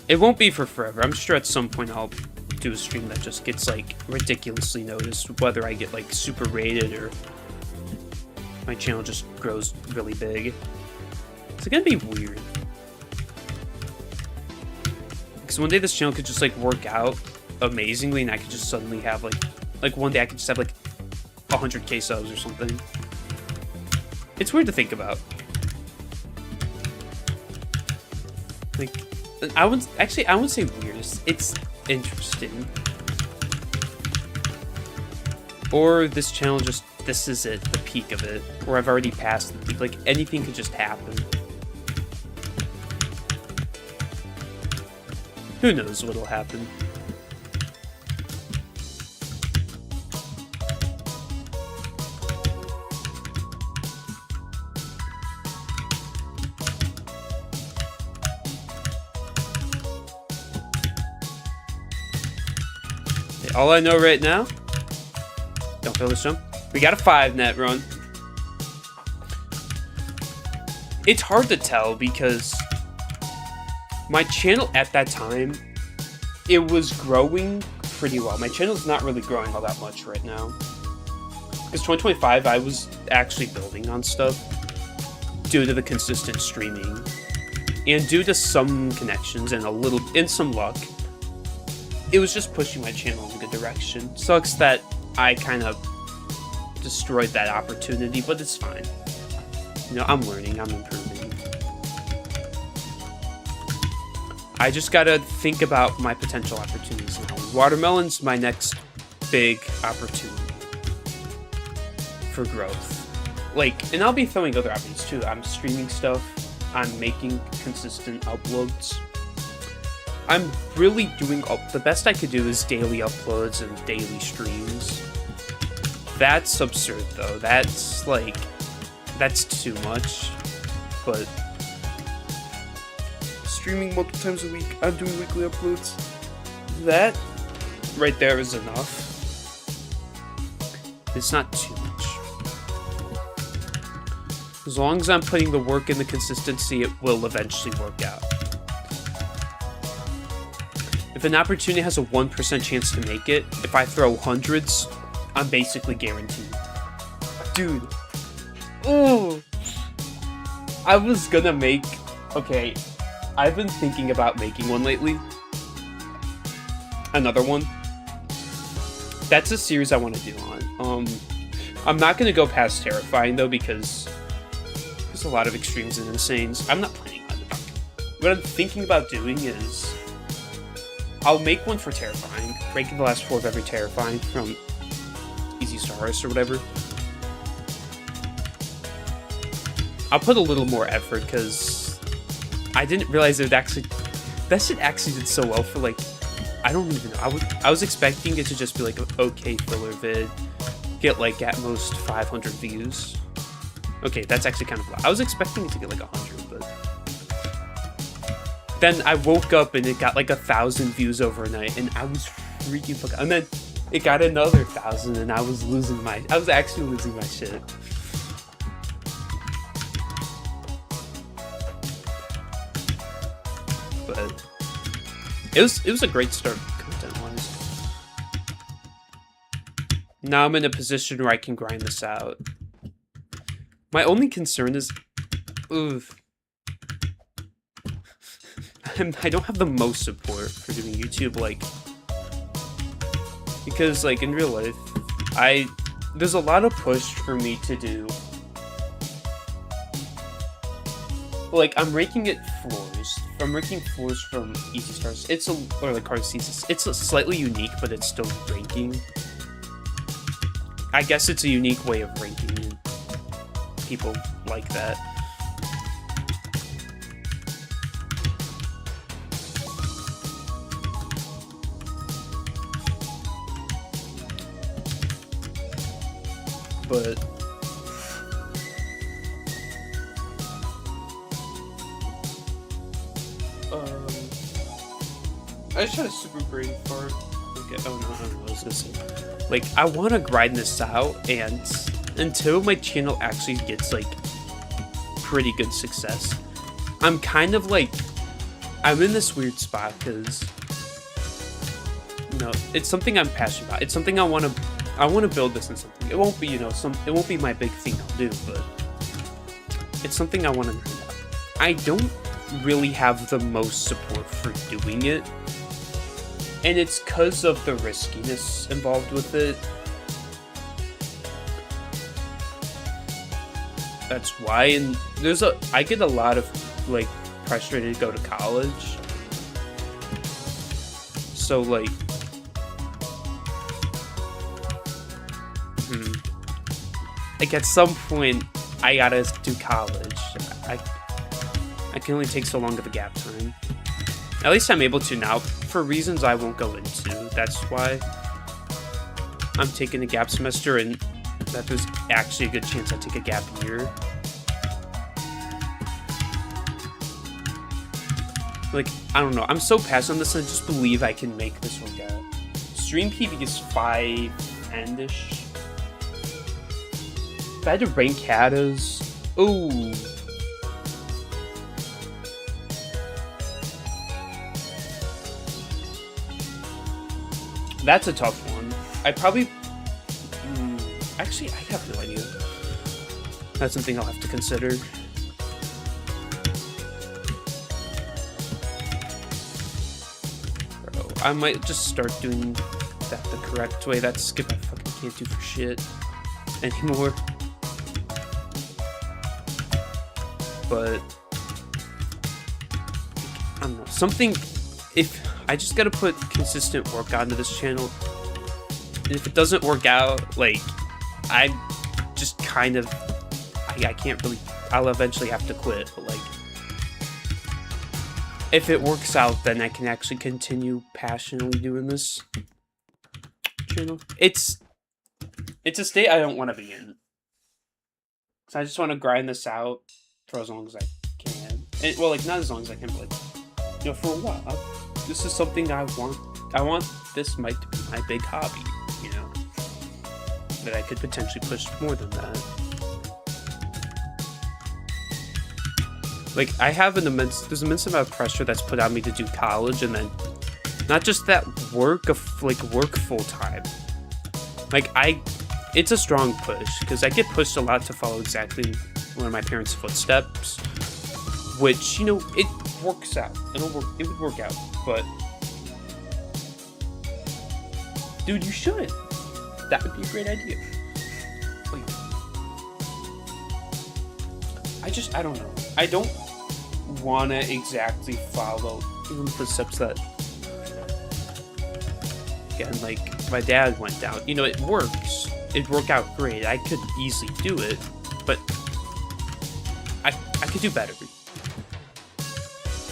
It won't be for forever. I'm sure at some point I'll do a stream that just gets ridiculously noticed, whether I get super rated or my channel just grows really big. It's gonna be weird. Because one day this channel could just work out amazingly, and I could just suddenly have one day I could just have 100k subs or something. It's weird to think about. I wouldn't say weird. It's interesting. Or this channel this is it, the peak of it, or I've already passed the peak. Anything could just happen. Who knows what'll happen? All I know right now, don't feel this jump. We got a 5 net run. It's hard to tell because my channel at that time, it was growing pretty well. My channel's not really growing all that much right now. Because 2025, I was actually building on stuff due to the consistent streaming. And due to some connections and some luck, it was just pushing my channel in a good direction. Sucks that I kind of destroyed that opportunity, but it's fine. You know, I'm learning, I'm improving. I just gotta think about my potential opportunities now. Water Melon's my next big opportunity for growth. Like, and I'll be throwing other options too. I'm streaming stuff. I'm making consistent uploads. I'm really doing the best I could do is daily uploads and daily streams. That's absurd though. That's like, that's too much. But streaming multiple times a week, I'm doing weekly uploads. That right there is enough. It's not too much. As long as I'm putting the work and the consistency, it will eventually work out. If an opportunity has a 1% chance to make it, if I throw hundreds, I'm basically guaranteed. Dude. Ooh. I was gonna make... Okay. I've been thinking about making one lately. Another one. That's a series I want to do on. I'm not gonna go past Terrifying though, because there's a lot of extremes and insanes. I'm not planning on it. What I'm thinking about doing is I'll make one for Terrifying, ranking the last 4 of every Terrifying from Easy Stars or whatever. I'll put a little more effort because I didn't realize it would actually... That shit actually did so well for like... I don't even know. I was expecting it to just be like an okay filler vid. Get like at most 500 views. Okay, that's actually kind of low. I was expecting it to get like 100, but... Then I woke up and it got like 1,000 views overnight, and I was freaking fucking... And then it got another 1,000, and I was actually losing my shit. But it was a great start content-wise. Now I'm in a position where I can grind this out. My only concern is, I don't have the most support for doing YouTube, like, because like in real life, there's a lot of push for me to do, like, I'm ranking it floors. I'm ranking floors from Easy Stars. Or like Card Seasons. It's a slightly unique, but it's still ranking. I guess it's a unique way of ranking. People like that. But I just had a super brain fart. Okay, oh no, I don't know what I was gonna say. Like, I want to grind this out, and until my channel actually gets like pretty good success, I'm kind of like, I'm in this weird spot because, you know, it's something I'm passionate about. It's something I want to build this in something. It won't be, you know, it won't be my big thing I'll do, but it's something I want to grind out. I don't really have the most support for doing it, and it's because of the riskiness involved with it. That's why, and I get a lot of like pressure to go to college, so like like at some point I gotta do college. I can only take so long of a gap time. At least I'm able to now, for reasons I won't go into. That's why I'm taking a gap semester, and that there's actually a good chance I take a gap year. Like, I don't know. I'm so passionate on this, and I just believe I can make this work out. Stream PB is 5-10-ish. If I had to rank Katas, ooh. That's a tough one. I probably... actually, I have no idea. That's something I'll have to consider. I might just start doing that the correct way. That skip I fucking can't do for shit anymore. But I don't know, something, if I just gotta put consistent work onto this channel, and if it doesn't work out, like, I just kind of, I can't really, I'll eventually have to quit, but like, if it works out, then I can actually continue passionately doing this channel. It's a state I don't want to be in. So I just want to grind this out for as long as I can. And, well, like, not as long as I can, but, like, you know, for a while. This is something I want. I want this might be my big hobby, you know, that I could potentially push more than that. Like, I have there's an immense amount of pressure that's put on me to do college, and then not just that, work full time. Like, it's a strong push, because I get pushed a lot to follow exactly one of my parents' footsteps, which, you know, it works out. It would work out, but dude, you should. That would be a great idea. Like, I don't know. I don't want to exactly follow even the steps that, again, like, my dad went down. You know, it works. It'd work out great. I could easily do it, but I could do better.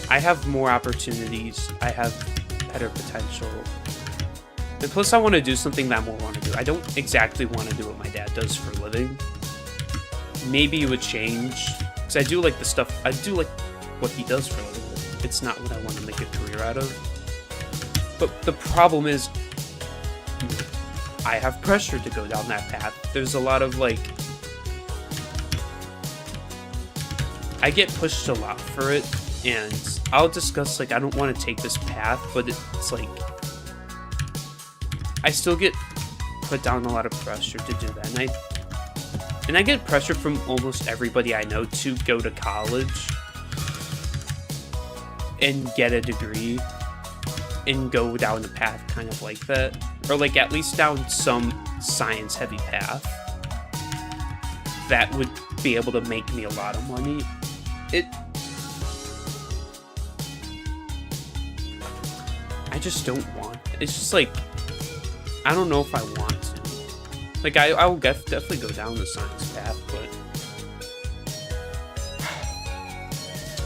I have more opportunities. I have better potential. And plus, I want to do something that I more want to do. I don't exactly want to do what my dad does for a living. Maybe it would change. Because I do like the stuff, I do like what he does for a living. It's not what I want to make a career out of. But the problem is, I have pressure to go down that path. There's a lot of, like, I get pushed a lot for it, and I'll discuss, like, I don't want to take this path, but it's like, I still get put down a lot of pressure to do that, and I get pressure from almost everybody I know to go to college and get a degree and go down the path kind of like that, or like at least down some science heavy path that would be able to make me a lot of money. I just don't want it. It's just like, I don't know if I want to. Like, I will definitely go down the science path, but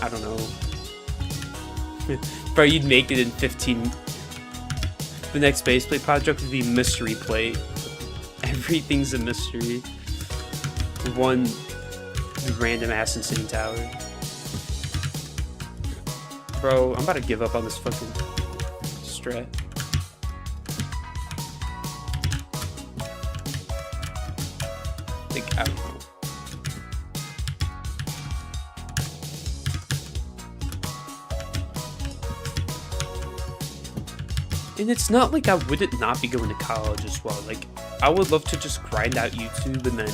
I don't know. Bro, you'd make it in 15. The next baseplate project would be mystery plate. Everything's a mystery. One random ass insane tower. Bro, I'm about to give up on this fucking strat. Like, I don't know. And it's not like I wouldn't not be going to college as well. Like, I would love to just grind out YouTube and then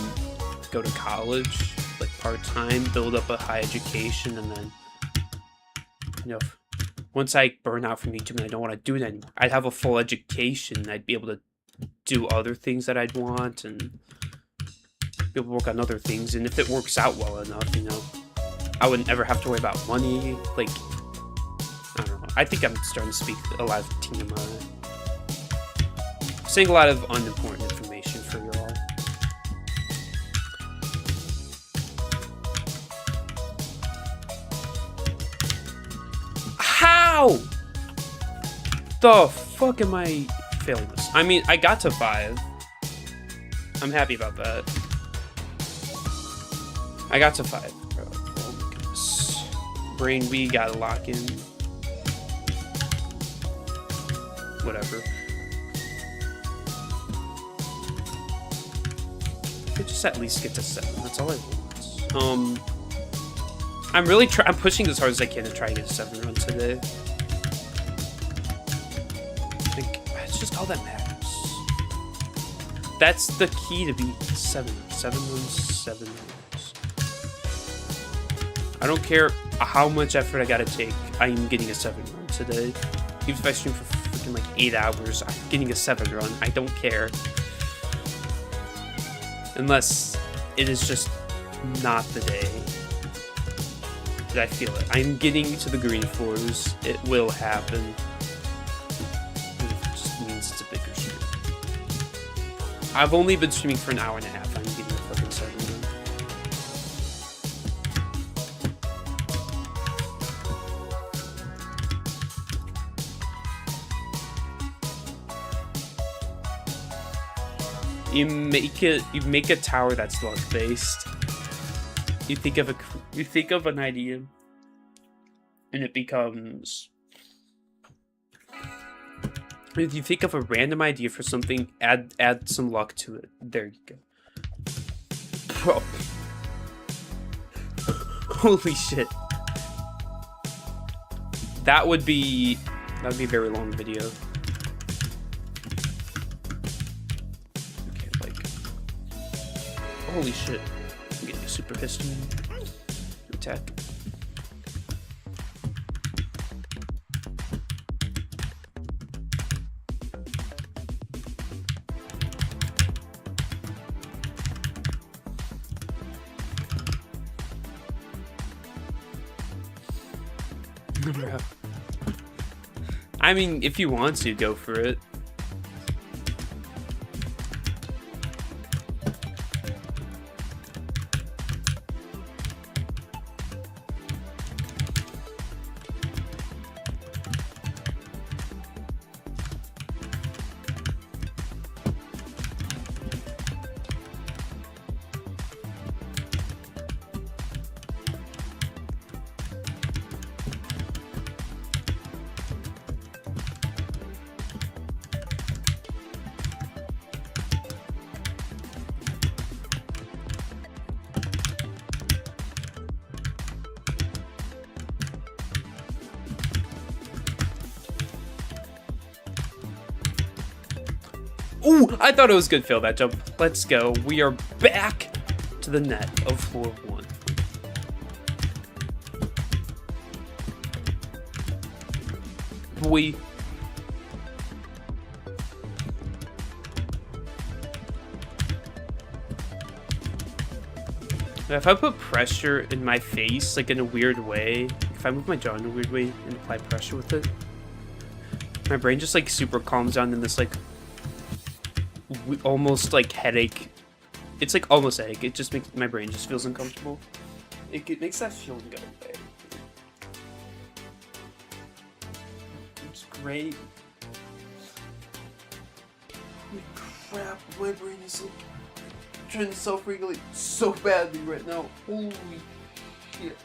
go to college, like, part-time, build up a high education, and then, you know, once I burn out from YouTube and I don't want to do it anymore, I'd have a full education. I'd be able to do other things that I'd want and be able to work on other things. And if it works out well enough, you know, I wouldn't ever have to worry about money. Like, I don't know. I think I'm starting to speak a lot of TMI. Saying a lot of unimportant information for you all. How the fuck am I failing this? I mean, I got to 5. I'm happy about that. I got to 5. Oh my goodness. Brain, we gotta lock in. Whatever. I could just at least get to 7. That's all I want. I'm pushing as hard as I can to try and get a 7 run today. Like, it's just all that matters. That's the key to beat 7. 7 runs, 7 runs. I don't care how much effort I gotta take. I am getting a 7 run today. Even if I stream for freaking like 8 hours, I'm getting a 7 run. I don't care. Unless it is just not the day that I feel it. I'm getting to the green floors. It will happen. It just means it's a bigger stream. I've only been streaming for an hour and a half. I'm getting a fucking 7 run. You make a tower that's luck based. You think of an idea, and it becomes. If you think of a random idea for something, add some luck to it. There you go. Bro. Holy shit. That would be a very long video. Holy shit. I'm getting a super histamine. Attack. I mean, if you want to, go for it. Ooh, I thought it was good, Phil, that jump. Let's go. We are back to the net of floor 1. Boy. If I put pressure in my face, like in a weird way, if I move my jaw in a weird way and apply pressure with it, my brain just like super calms down in this like almost like headache. It's like almost headache. It just makes my brain just feels uncomfortable. It makes that feeling go away. It's great. Holy crap, my brain is like trying to self-regulate so badly right now. Holy shit.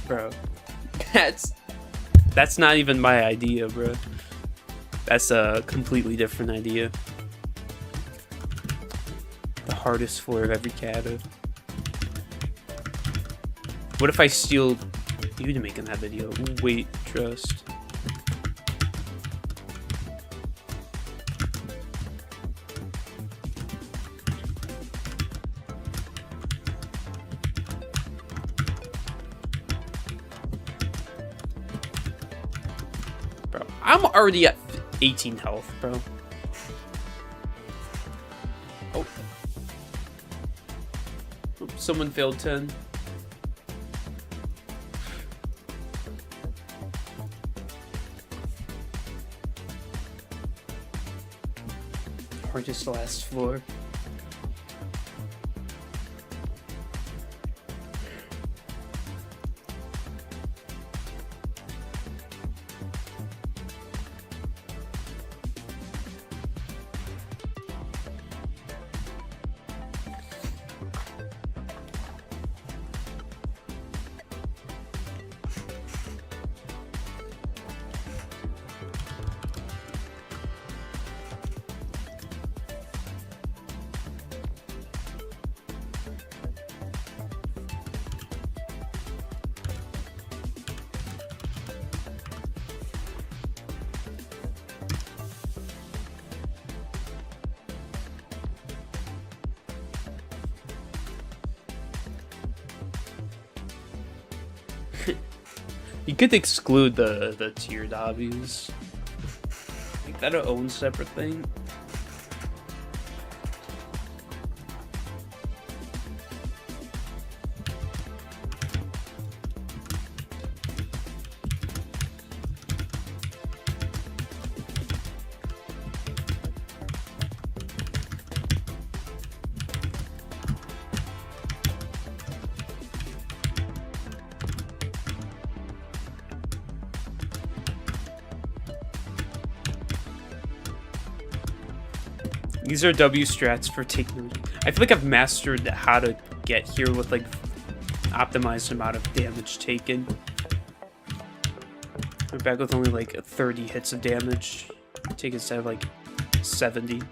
Bro, that's not even my idea, bro. That's a completely different idea. The hardest floor of every kata. What if I steal you to making that video? Wait, trust. I'm already at 18 health, bro. Oh. Oops, someone failed 10. Or just the last floor. You could exclude the tiered obbies. Make that a own separate thing. These are W strats for taking. I feel like I've mastered how to get here with like optimized amount of damage taken. We're back with only like 30 hits of damage. Take instead of like 70.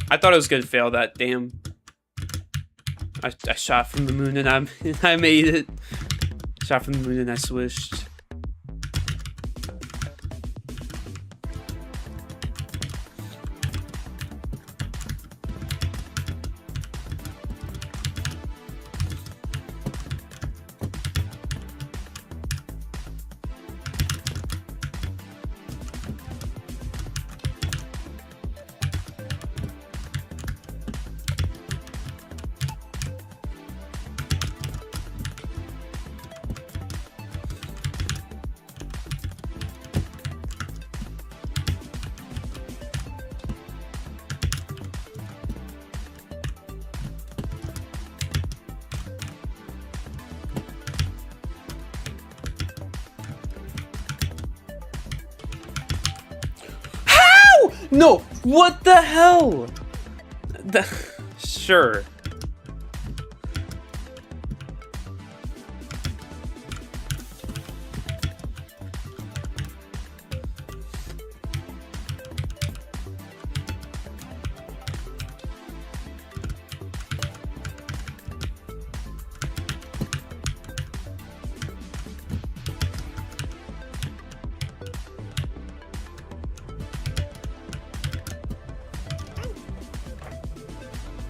I thought I was gonna fail that. Damn. I shot from the moon and I made it. Shot from the moon and I swished. No! What the hell? Sure.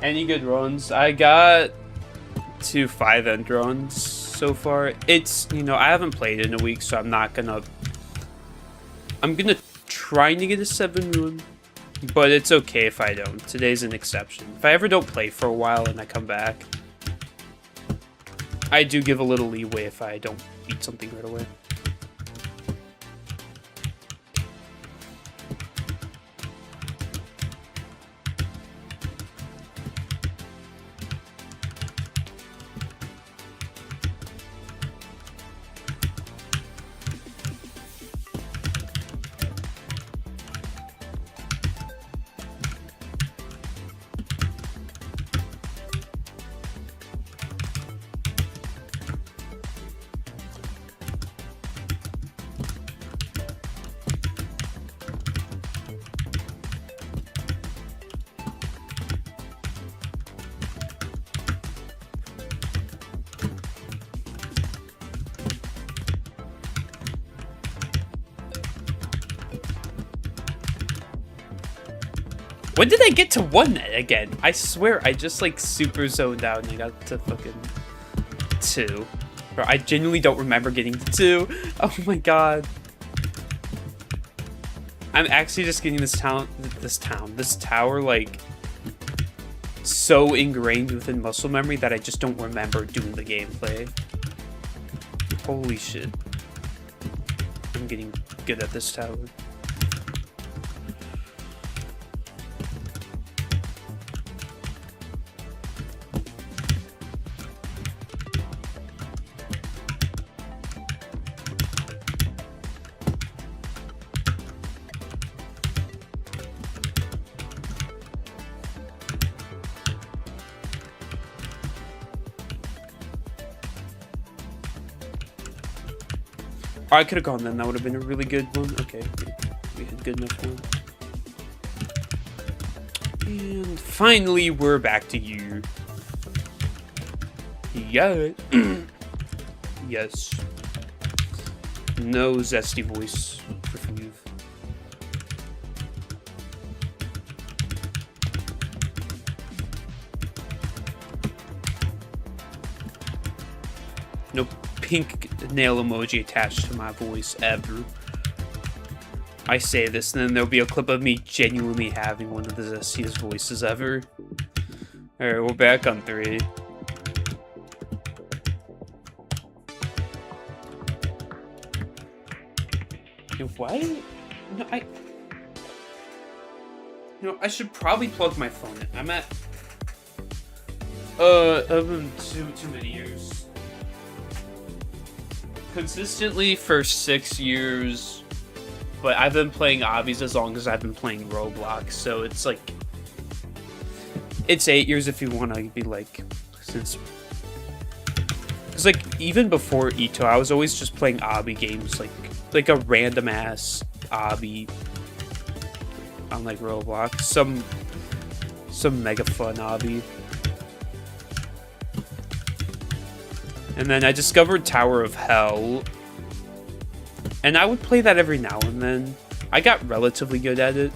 Any good runs? I got to 5 end runs so far. It's, you know, I haven't played in a week, so I'm gonna try to get a 7 run, but it's okay if I don't. Today's an exception. If I ever don't play for a while and I come back, I do give a little leeway if I don't beat something right away. When did I get to 1 again? I swear I just like super zoned out and I got to fucking 2. Bro, I genuinely don't remember getting to 2. Oh my god. I'm actually just getting this tower like so ingrained within muscle memory that I just don't remember doing the gameplay. Holy shit. I'm getting good at this tower. Oh, I could have gone then. That would have been a really good one. Okay, we had good enough one. And finally, we're back to you. Yeah. Yes. No zesty voice for you. No pink nail emoji attached to my voice ever. I say this, and then there'll be a clip of me genuinely having one of the zestiest voices ever. Alright, we're back on 3. Why? No, I should probably plug my phone in. I'm at... too many years. Consistently for 6 years, but I've been playing obbies as long as I've been playing Roblox, so it's like... It's 8 years if you want to be like... Since... Because like, even before Ito, I was always just playing obby games, like a random ass obby on like Roblox, some mega fun obby. And then I discovered Tower of Hell, and I would play that every now and then. I got relatively good at it.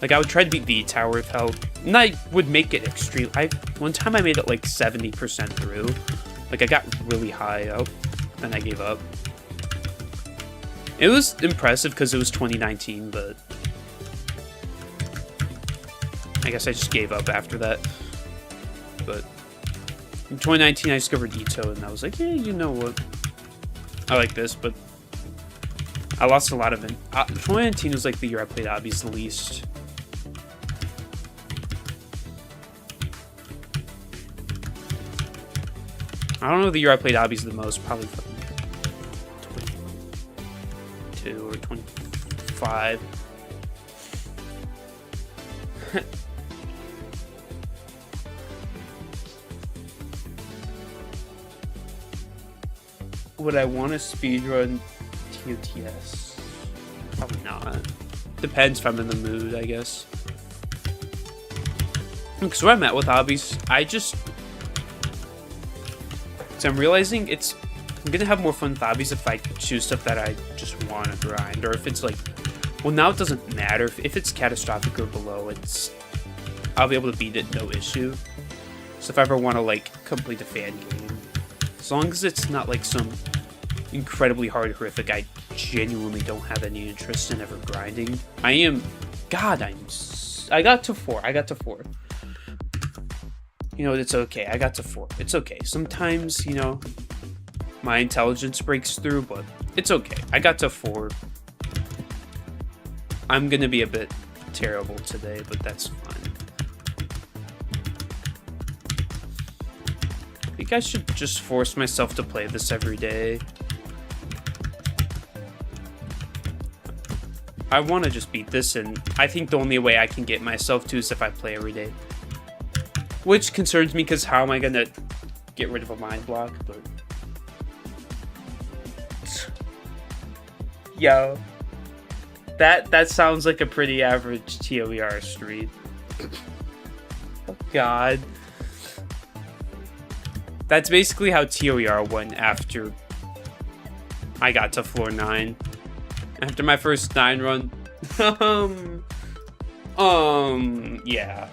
Like, I would try to beat the Tower of Hell, and I would make it extreme. One time I made it like 70% through. Like, I got really high up, and I gave up. It was impressive because it was 2019, but I guess I just gave up after that. But in 2019, I discovered Ito, and I was like, yeah, you know what? I like this, but I lost a lot of it. 2019 was like the year I played obbies the least. I don't know the year I played obbies the most, probably 22 or 25. Would I want to speedrun TOTS? Probably not. Depends if I'm in the mood, I guess. Because where I'm at with hobbies, so I'm realizing I'm gonna have more fun with hobbies if I choose stuff that I just want to grind, or if it's like, well, now it doesn't matter if it's catastrophic or below. I'll be able to beat it no issue. So if I ever want to like complete a fan game, as long as it's not like some incredibly hard horrific, I genuinely don't have any interest in ever grinding. I got to 4. You know, it's okay. I got to 4. It's okay. Sometimes, you know, my intelligence breaks through, but it's okay. I got to 4. I'm gonna be a bit terrible today, but that's fine. I think I should just force myself to play this every day. I want to just beat this, and I think the only way I can get myself to is if I play every day. Which concerns me, because how am I going to get rid of a mind block? But yo, that sounds like a pretty average TOER stream. Oh god. That's basically how TOER went after I got to floor 9. After my first 9 run. Yeah.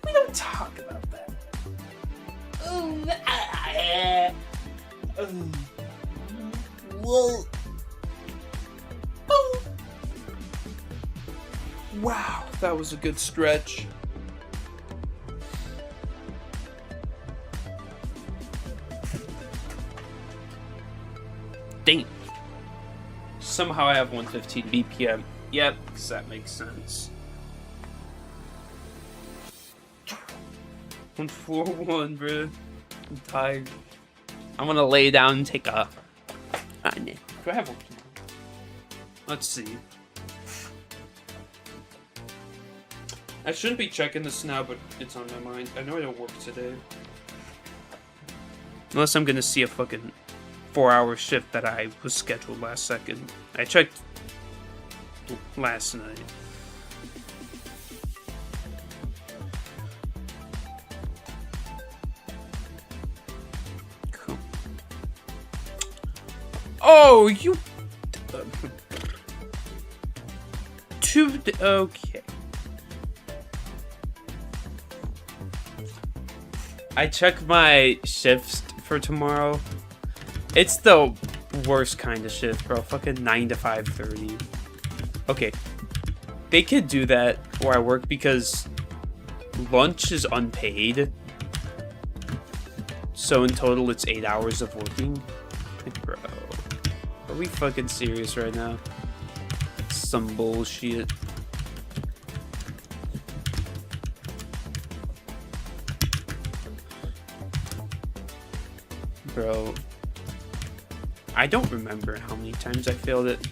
We don't talk about that. Whoa. Wow, that was a good stretch. Dang. Somehow I have 115 BPM. Yep, because that makes sense. 141, bro. I'm tired. I'm gonna lay down and take a... Do I have one? Let's see. I shouldn't be checking this now, but it's on my mind. I know I don't work today. Unless I'm gonna see a fucking 4-hour shift that I was scheduled last second. I checked last night. Cool. Oh, you... Okay. I check my shifts for tomorrow. It's the worst kind of shift, bro. Fucking 9 to 5:30. Okay. They could do that where I work because lunch is unpaid. So in total, it's 8 hours of working. Like, bro, are we fucking serious right now? Some bullshit. Bro, I don't remember how many times I failed it.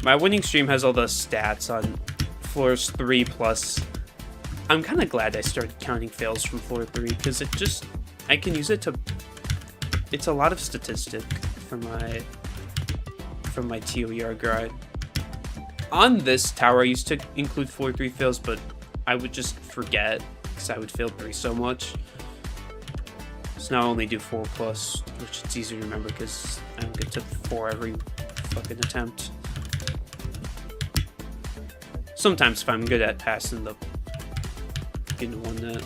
My winning stream has all the stats on floors 3 plus. I'm kind of glad I started counting fails from floor 3 because it just, I can use it to, it's a lot of statistic for my TOER grind. On this tower, I used to include floor 3 fails, but I would just forget because I would fail 3 so much. So now I only do 4 plus, which it's easier to remember because I don't get to 4 every fucking attempt. Sometimes if I'm good at passing the fucking one net.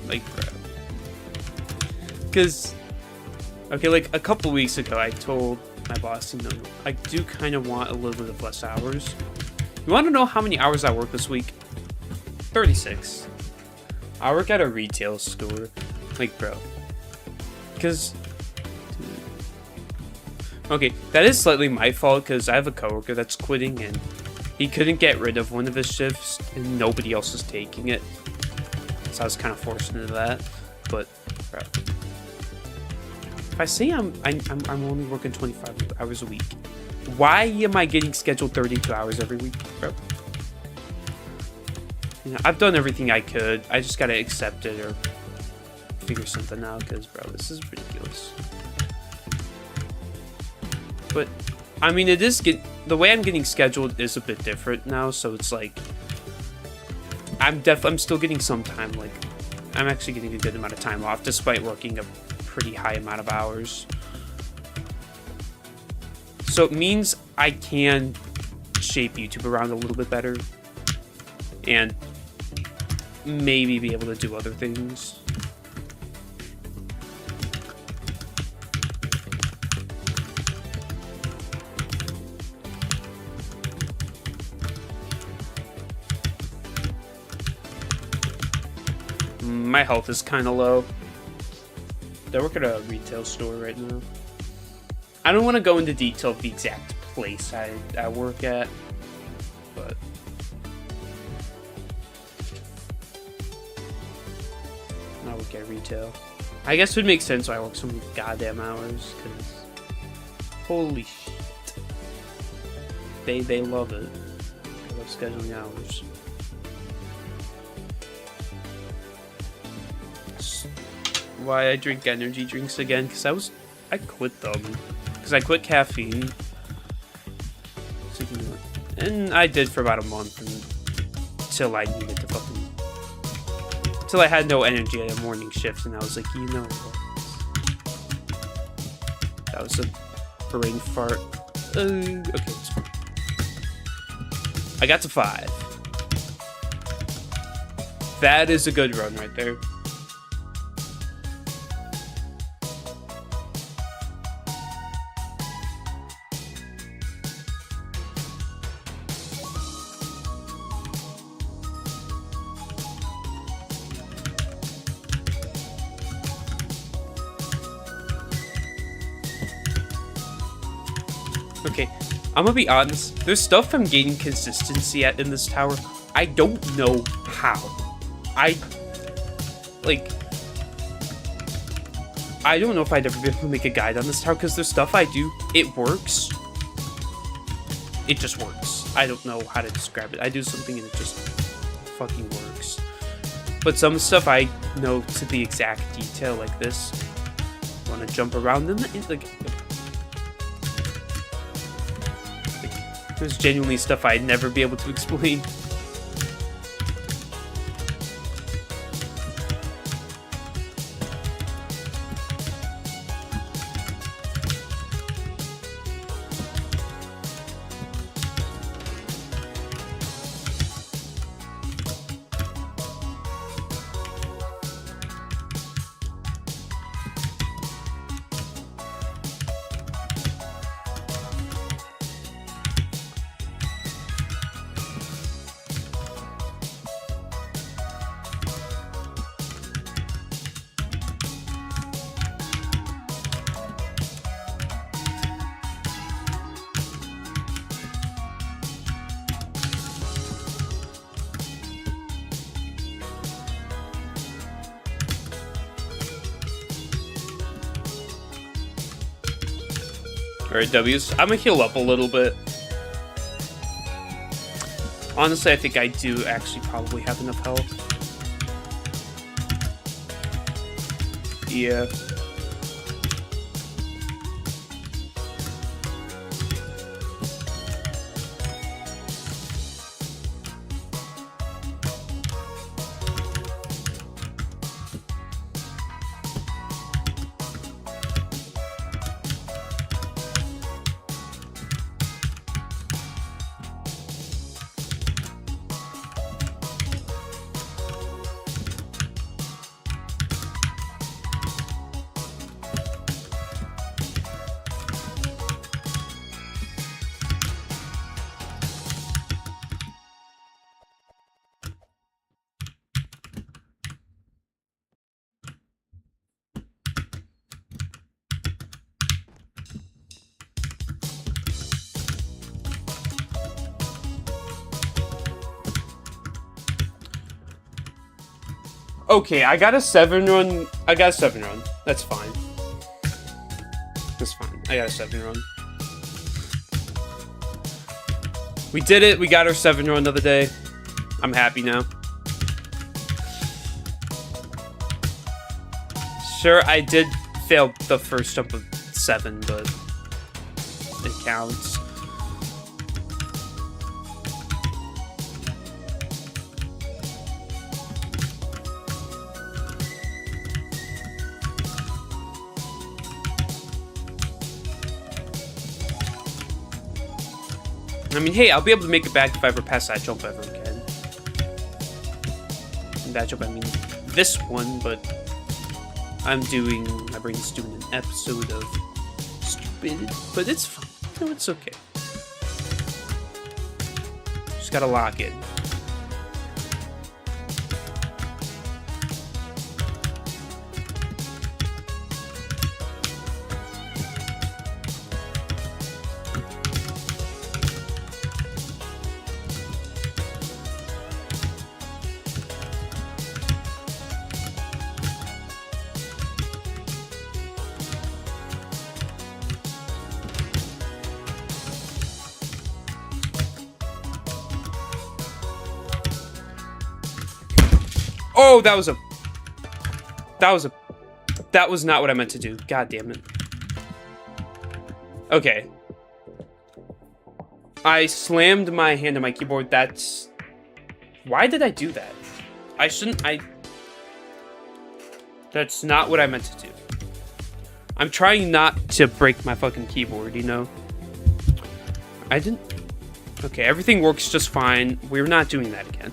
Like, bro. Because, okay, like a couple weeks ago, I told my boss, you know, I do kind of want a little bit of less hours. You want to know how many hours I work this week? 36. I work at a retail store. Like, bro. Because, okay, that is slightly my fault because I have a coworker that's quitting and he couldn't get rid of one of his shifts and nobody else is taking it. So I was kind of forced into that, but bro, if I say I'm only working 25 hours a week, why am I getting scheduled 32 hours every week, bro? You know, I've done everything I could. I just gotta accept it or figure something out, because bro, this is ridiculous. But I mean, it is the way I'm getting scheduled is a bit different now, so it's like. I'm still getting some time, like, I'm actually getting a good amount of time off, despite working a pretty high amount of hours. So it means I can shape YouTube around a little bit better, and maybe be able to do other things. My health is kind of low. I work at a retail store right now. I don't want to go into detail of the exact place I work at, but I work at retail. I guess it would make sense why I work so many goddamn hours, because holy shit. They love it. I love scheduling hours. Why I drink energy drinks again, because I quit them because I quit caffeine, and I did for about a month until I needed to until I had no energy at a morning shift, and I was like, you know what, that was a brain fart. Okay, it's fine. I got to 5. That is a good run right there. Okay, I'm gonna be honest, there's stuff I'm gaining consistency at in this tower. I don't know how. I don't know if I'd ever be able to make a guide on this tower, because there's stuff I do, it works. It just works. I don't know how to describe it. I do something and it just fucking works. But some stuff I know to the exact detail, like this. Want to jump around them? Like, there's genuinely stuff I'd never be able to explain. Alright, W's. I'm gonna heal up a little bit. Honestly, I think I do actually probably have enough health. Yeah. Okay, I got a 7 run. That's fine. That's fine. I got a 7 run. We did it. We got our 7 run the other day. I'm happy now. Sure, I did fail the first jump of 7, but it counts. I mean, hey, I'll be able to make it back if I ever pass that jump ever again. And that jump, I mean this one, but my brain's doing an episode of stupid, but it's fine. No, it's okay. Just gotta lock it. Oh, that was not what I meant to do. God damn it. Okay. I slammed my hand on my keyboard. Why did I do that? That's not what I meant to do. I'm trying not to break my fucking keyboard, you know? Okay, everything works just fine. We're not doing that again.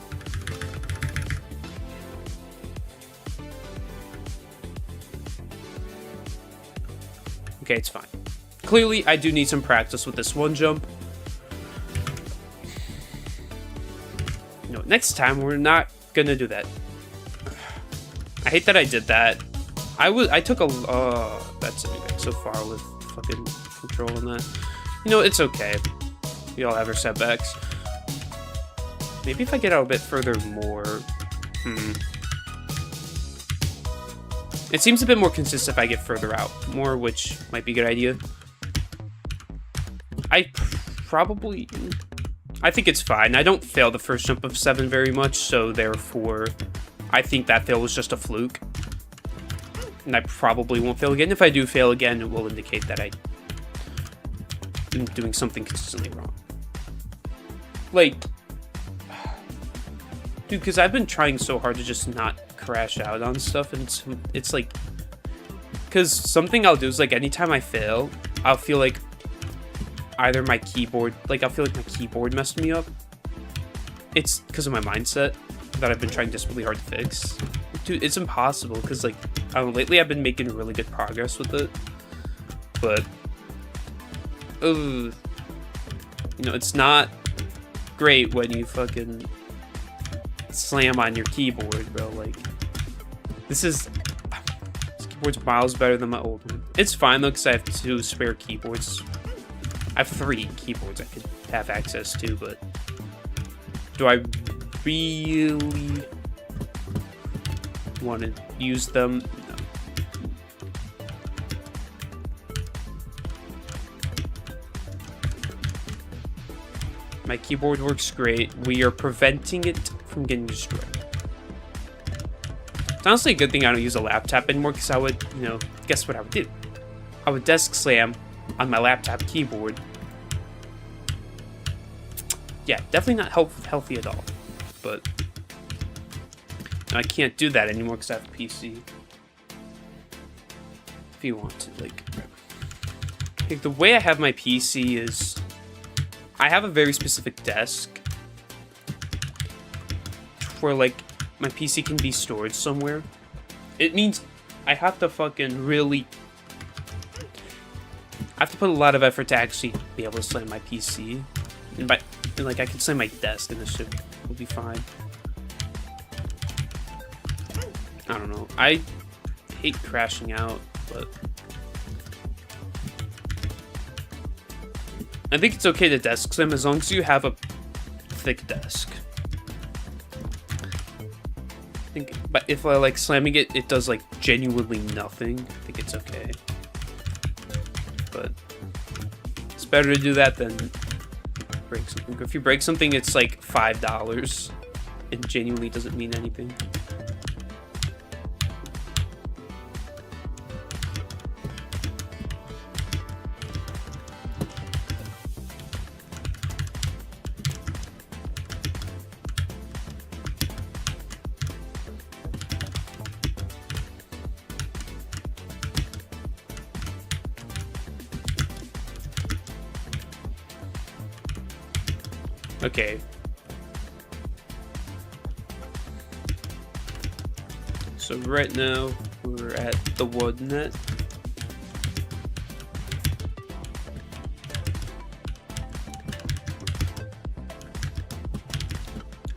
Okay, it's fine. Clearly, I do need some practice with this one jump. No, next time, we're not gonna do that. I hate that I did that. I took a... that's sitting back so far with fucking controlling that. You know, it's okay. We all have our setbacks. Maybe if I get out a bit further more... It seems a bit more consistent if I get further out more, which might be a good idea. I think it's fine. I don't fail the first jump of 7 very much, so therefore I think that fail was just a fluke. And I probably won't fail again. If I do fail again, it will indicate that I'm doing something consistently wrong. Like, dude, because I've been trying so hard to just not crash out on stuff, and it's like, because something I'll do is, like, anytime I fail, I'll feel like either my keyboard, like, I'll feel like my keyboard messed me up. It's because of my mindset that I've been trying desperately hard to fix. Dude, it's impossible, because, like, I don't know, lately I've been making really good progress with it, but, you know, it's not great when you fucking slam on your keyboard, bro. Like, this keyboard's miles better than my old one. It's fine, though, because I have 2 spare keyboards. I have 3 keyboards I could have access to, but do I really want to use them? No. My keyboard works great. We are preventing it from getting destroyed. It's honestly a good thing I don't use a laptop anymore, because I would, you know, guess what I would do? I would desk slam on my laptop keyboard. Yeah, definitely not healthy at all. But I can't do that anymore because I have a PC. If you want to, like the way I have my PC is, I have a very specific desk where, like, my PC can be stored somewhere. It means I have to fucking really, I have to put a lot of effort to actually be able to slam my PC. And like, I can slam my desk and this shit will be fine. I don't know. I hate crashing out, but I think it's okay to desk slam as long as you have a thick desk. But if I like slamming it, it does like genuinely nothing, I think it's okay. But it's better to do that than break something. If you break something, it's like $5. It genuinely doesn't mean anything. Okay. So right now we're at the wood net.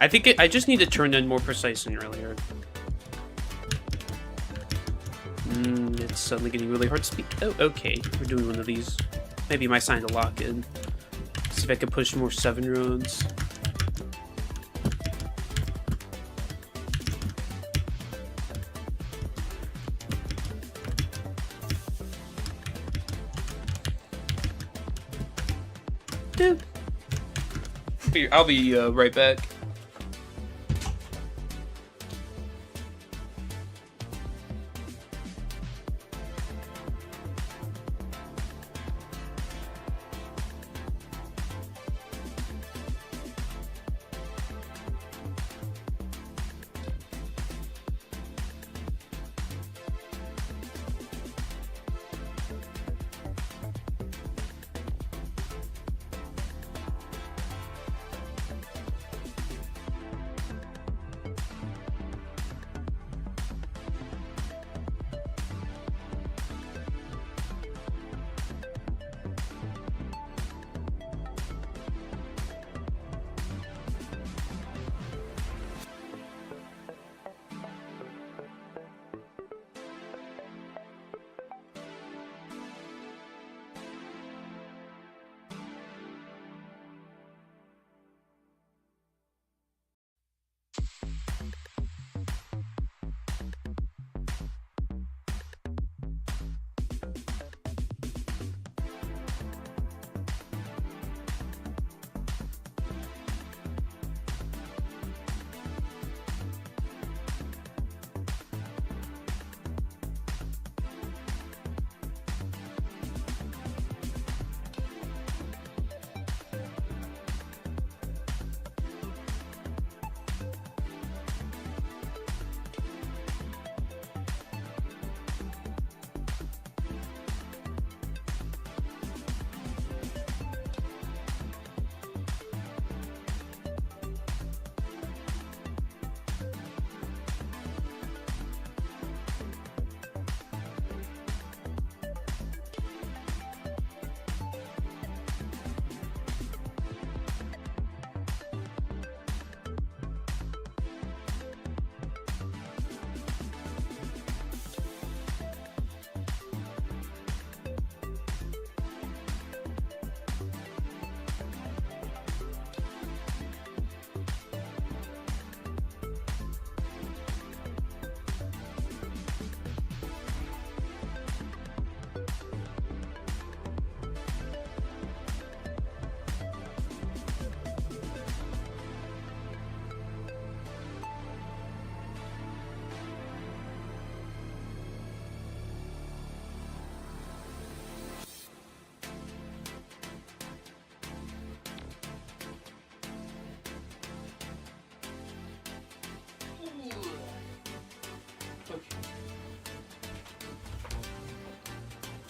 I think I just need to turn in more precise than earlier. It's suddenly getting really hard to speak. Oh, okay. We're doing one of these. Maybe my sign to lock in. See if I can push more 7 runs. I'll be right back.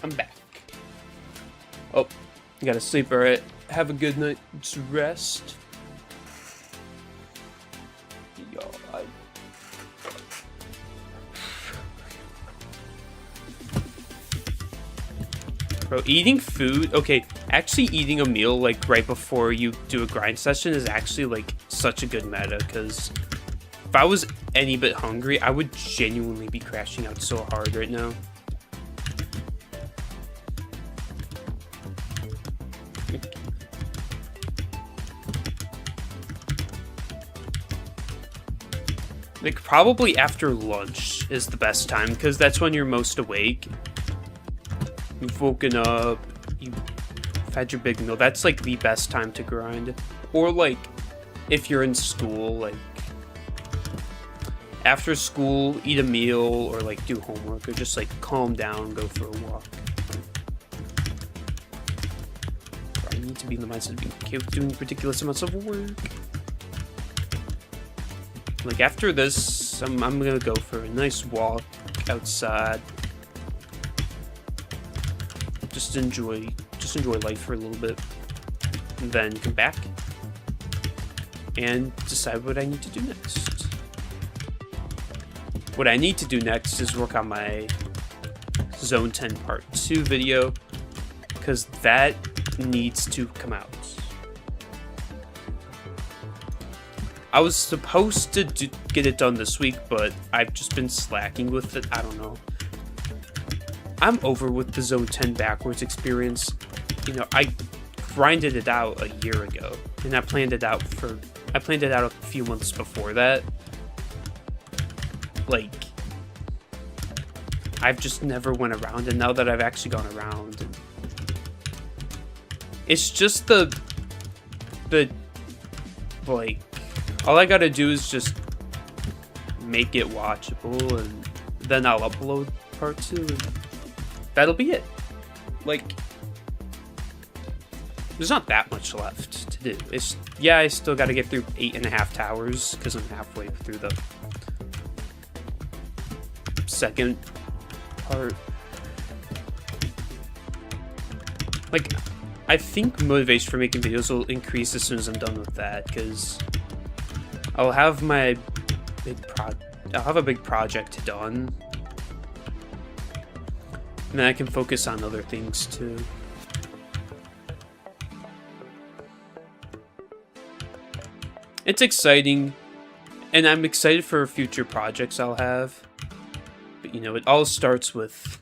I'm back. Oh, you gotta sleep, alright. Have a good night's rest. Yo, Bro, eating food, okay, actually eating a meal like right before you do a grind session is actually like such a good meta, because if I was any bit hungry, I would genuinely be crashing out so hard right now. Like, probably after lunch is the best time, because that's when you're most awake. You've woken up, you've had your big meal. That's, like, the best time to grind. Or, like, if you're in school, like, after school, eat a meal, or, like, do homework, or just, like, calm down, go for a walk. I need to be in the mindset of being okay with doing ridiculous amounts of work. Like, after this, I'm gonna go for a nice walk outside. Just enjoy life for a little bit. And then come back and decide what I need to do next. What I need to do next is work on my Zone 10 Part 2 video, because that needs to come out. I was supposed to get it done this week, but I've just been slacking with it. I don't know. I'm over with the Zone 10 backwards experience. You know, I grinded it out a year ago, and I planned it out a few months before that. Like, I've just never went around, and now that I've actually gone around, it's just the like, all I gotta do is just make it watchable, and then I'll upload part 2, and that'll be it. Like, there's not that much left to do. Yeah, I still gotta get through 8.5 towers, because I'm halfway through the second part. Like, I think motivation for making videos will increase as soon as I'm done with that, because I'll have a big project done, and then I can focus on other things too. It's exciting, and I'm excited for future projects I'll have. But you know, it all starts with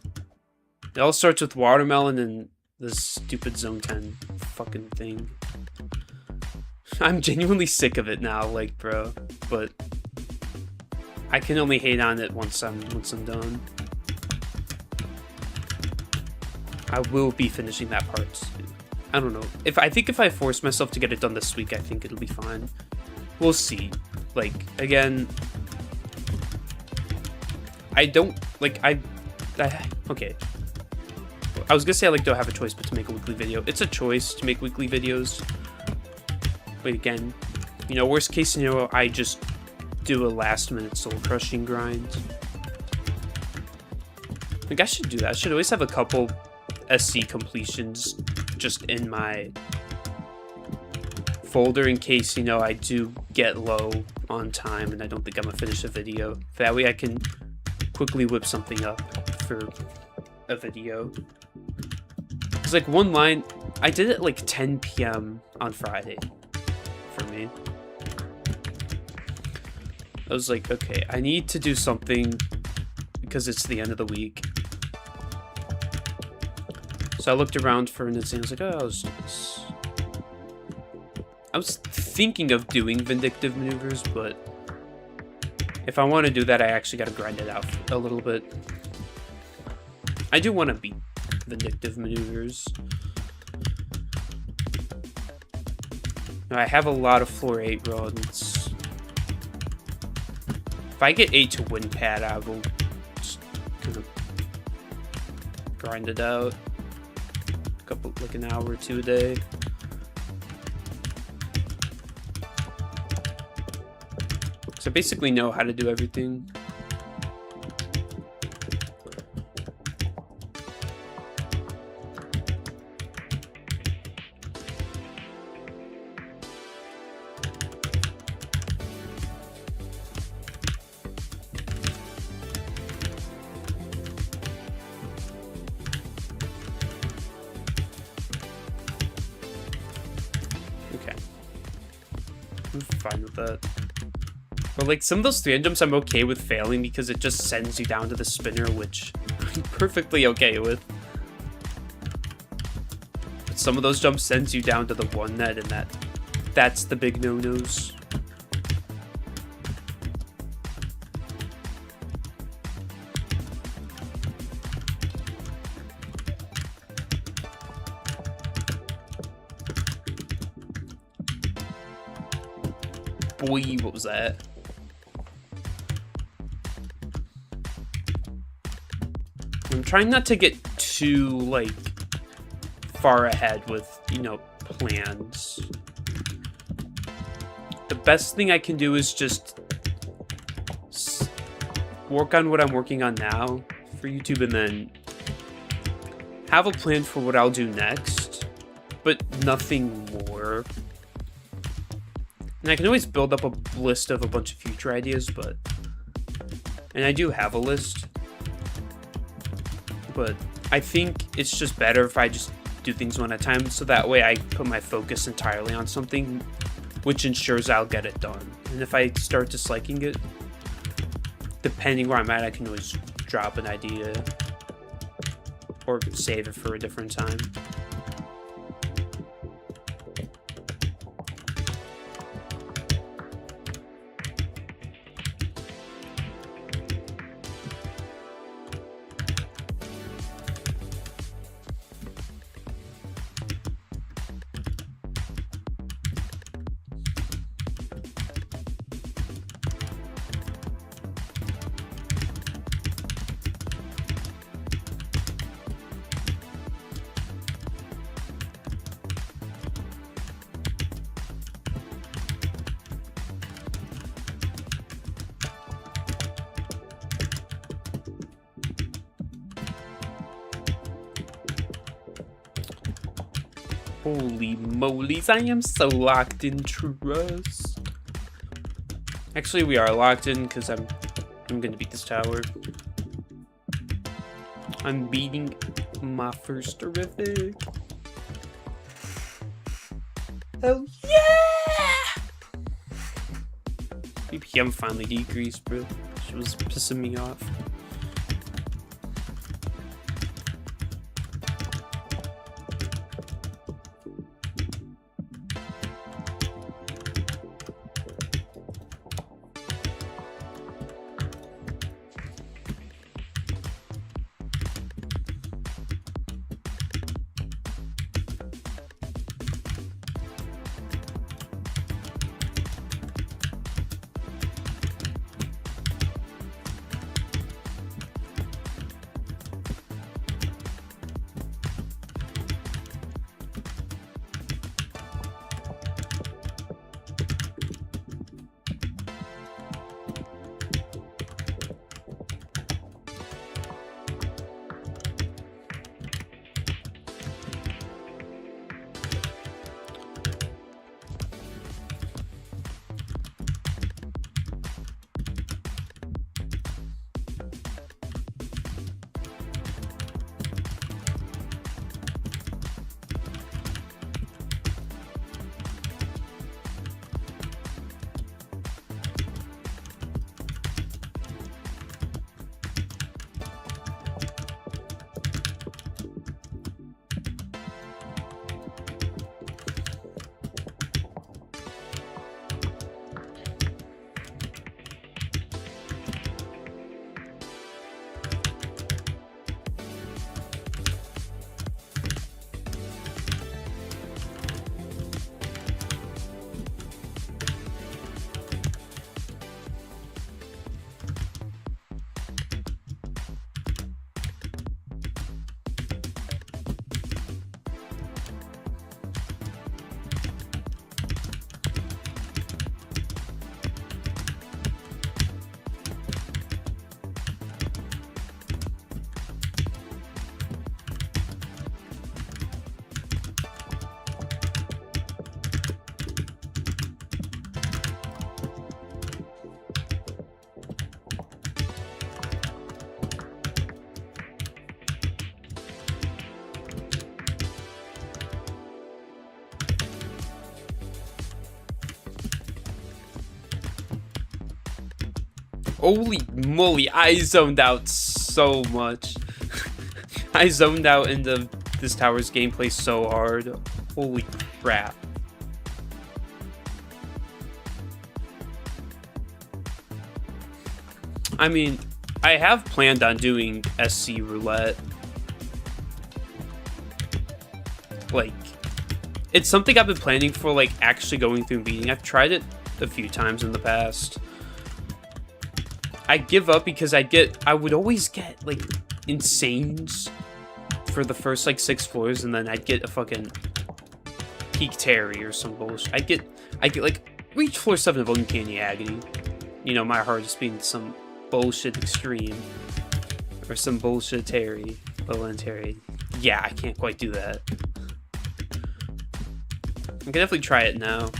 Water Melon and this stupid Zone 10 fucking thing. I'm genuinely sick of it now, like, bro. But I can only hate on it once I'm done. I will be finishing that part soon. I don't know. I think if I force myself to get it done this week, I think it'll be fine. We'll see. Like, again, I don't like okay. I was gonna say I don't have a choice but to make a weekly video. It's a choice to make weekly videos. But again, you know, worst case scenario, I just do a last minute soul crushing grind. Like, I should do that. I should always have a couple SC completions just in my folder in case, you know, I do get low on time and I don't think I'm gonna finish a video. That way I can quickly whip something up for a video. It's like one line, I did it like 10 p.m. on Friday for me. I was like, okay, I need to do something because it's the end of the week. So I looked around for an instant. I was like, oh, I'll just do this. I was thinking of doing vindictive maneuvers, but if I want to do that, I actually got to grind it out a little bit. I do want to beat vindictive maneuvers. Now, I have a lot of floor 8 runs. If I get 8 to win pad, I will just kind of grind it out. Like an hour or two a day. So I basically know how to do everything. I'm fine with that. But like some of those 3-end jumps I'm okay with failing because it just sends you down to the spinner, which I'm perfectly okay with. But some of those jumps sends you down to the 1 net, and that's the big no-nos. Boy, what was that? I'm trying not to get too, like, far ahead with, you know, plans. The best thing I can do is just work on what I'm working on now for YouTube and then have a plan for what I'll do next, but nothing more. And I can always build up a list of a bunch of future ideas, and I do have a list, but I think it's just better if I just do things one at a time, so that way I put my focus entirely on something, which ensures I'll get it done. And if I start disliking it, depending where I'm at, I can always drop an idea or save it for a different time. Holy molies, I am so locked in trust. Actually, we are locked in because I'm gonna beat this tower. I'm beating my first terrific. Oh yeah! BPM finally decreased, bro. She was pissing me off. Holy moly, I zoned out so much. I zoned out into this tower's gameplay so hard. Holy crap. I mean, I have planned on doing SC roulette. Like, it's something I've been planning for, like, actually going through and beating. I've tried it a few times in the past. I give up because I would always get, like, insanes for the first, like, 6 floors, and then I'd get a fucking Peak Terry or some bullshit. I get, like, reach floor 7 of Uncanny Agony. You know, my heart just being some bullshit extreme. Or some bullshit Terry. Low-end Terry. Yeah, I can't quite do that. I can definitely try it now.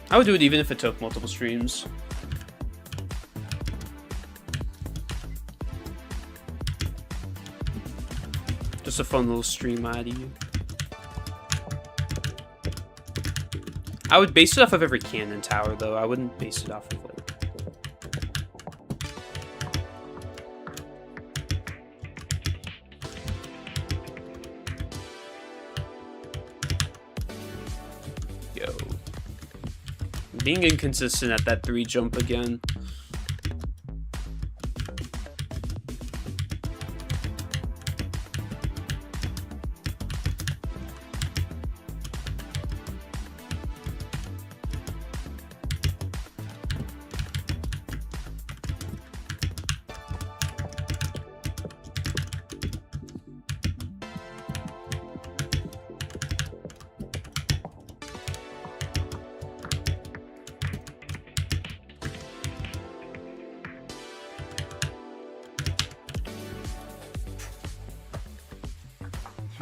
I would do it even if it took multiple streams. Just a fun little stream idea. I would base it off of every cannon tower, though. I wouldn't base it off of, like... Yo. Being inconsistent at that 3 jump again.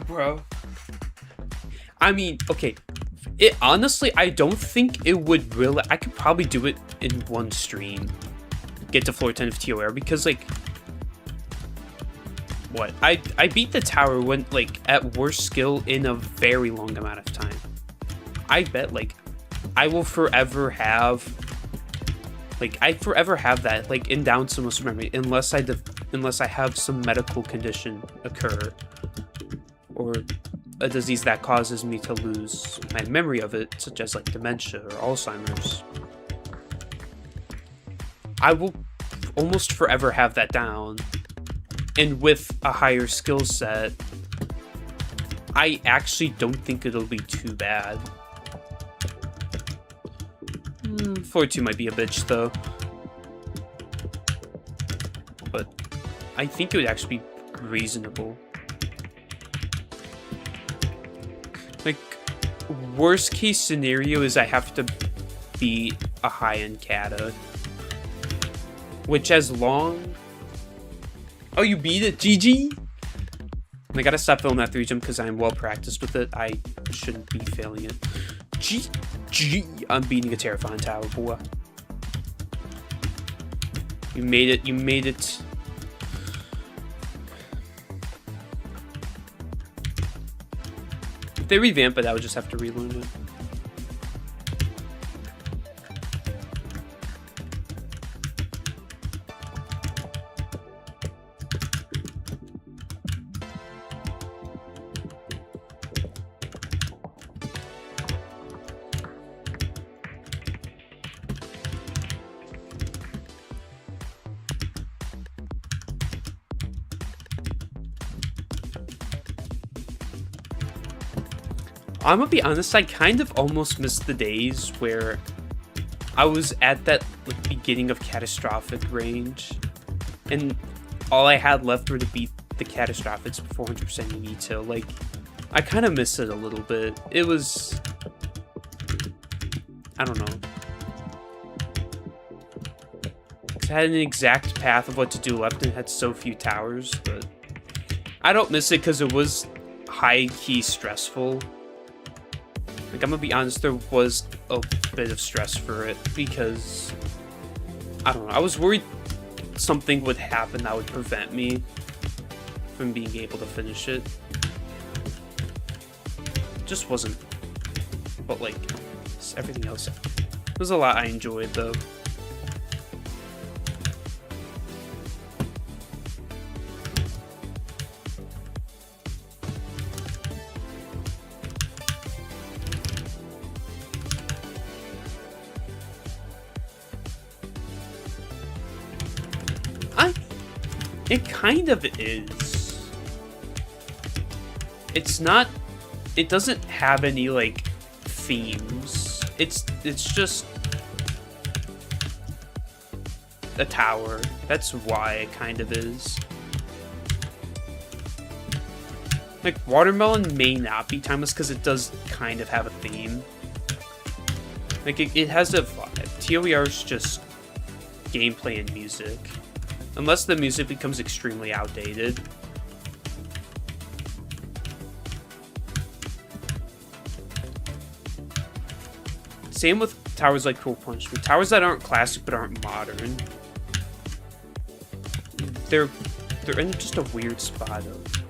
Bro. I mean, okay. It honestly, I don't think it would really... I could probably do it in 1 stream. Get to floor 10 of TOR, because, like... What? I beat the tower when, like, at worst skill in a very long amount of time. I bet, like, I will forever have... Like, I forever have that, like, in down to muscle memory, unless I have some medical condition occur. Or a disease that causes me to lose my memory of it, such as, like, dementia or Alzheimer's. I will almost forever have that down. And with a higher skill set, I actually don't think it'll be too bad. 4-2 might be a bitch, though. But I think it would actually be reasonable. Like, worst case scenario is I have to beat a high-end kata. Which, as long... Oh, you beat it? GG? I gotta stop filming that 3 jump because I'm well practiced with it. I shouldn't be failing it. GG! I'm beating a terrifying tower, boy. You made it. You made it. If they revamp it, I would just have to relearn it. I'm gonna be honest, I kind of almost missed the days where I was at that, like, beginning of catastrophic range, and all I had left were to beat the catastrophics for 400% EV till. Like, I kind of missed it a little bit. It was... I don't know. It had an exact path of what to do left and had so few towers, but I don't miss it because it was high-key stressful. Like, I'm gonna be honest, there was a bit of stress for it because, I don't know, I was worried something would happen that would prevent me from being able to finish it. Just wasn't but like everything else, there's a lot I enjoyed though. It kind of is. It's not. It doesn't have any like themes. It's just a tower. That's why it kind of is. Like Water Melon may not be timeless because it does kind of have a theme. Like it has a vibe. TOER is just gameplay and music. Unless the music becomes extremely outdated. Same with towers like Cool Punishment. Towers that aren't classic but aren't modern. They're in just a weird spot of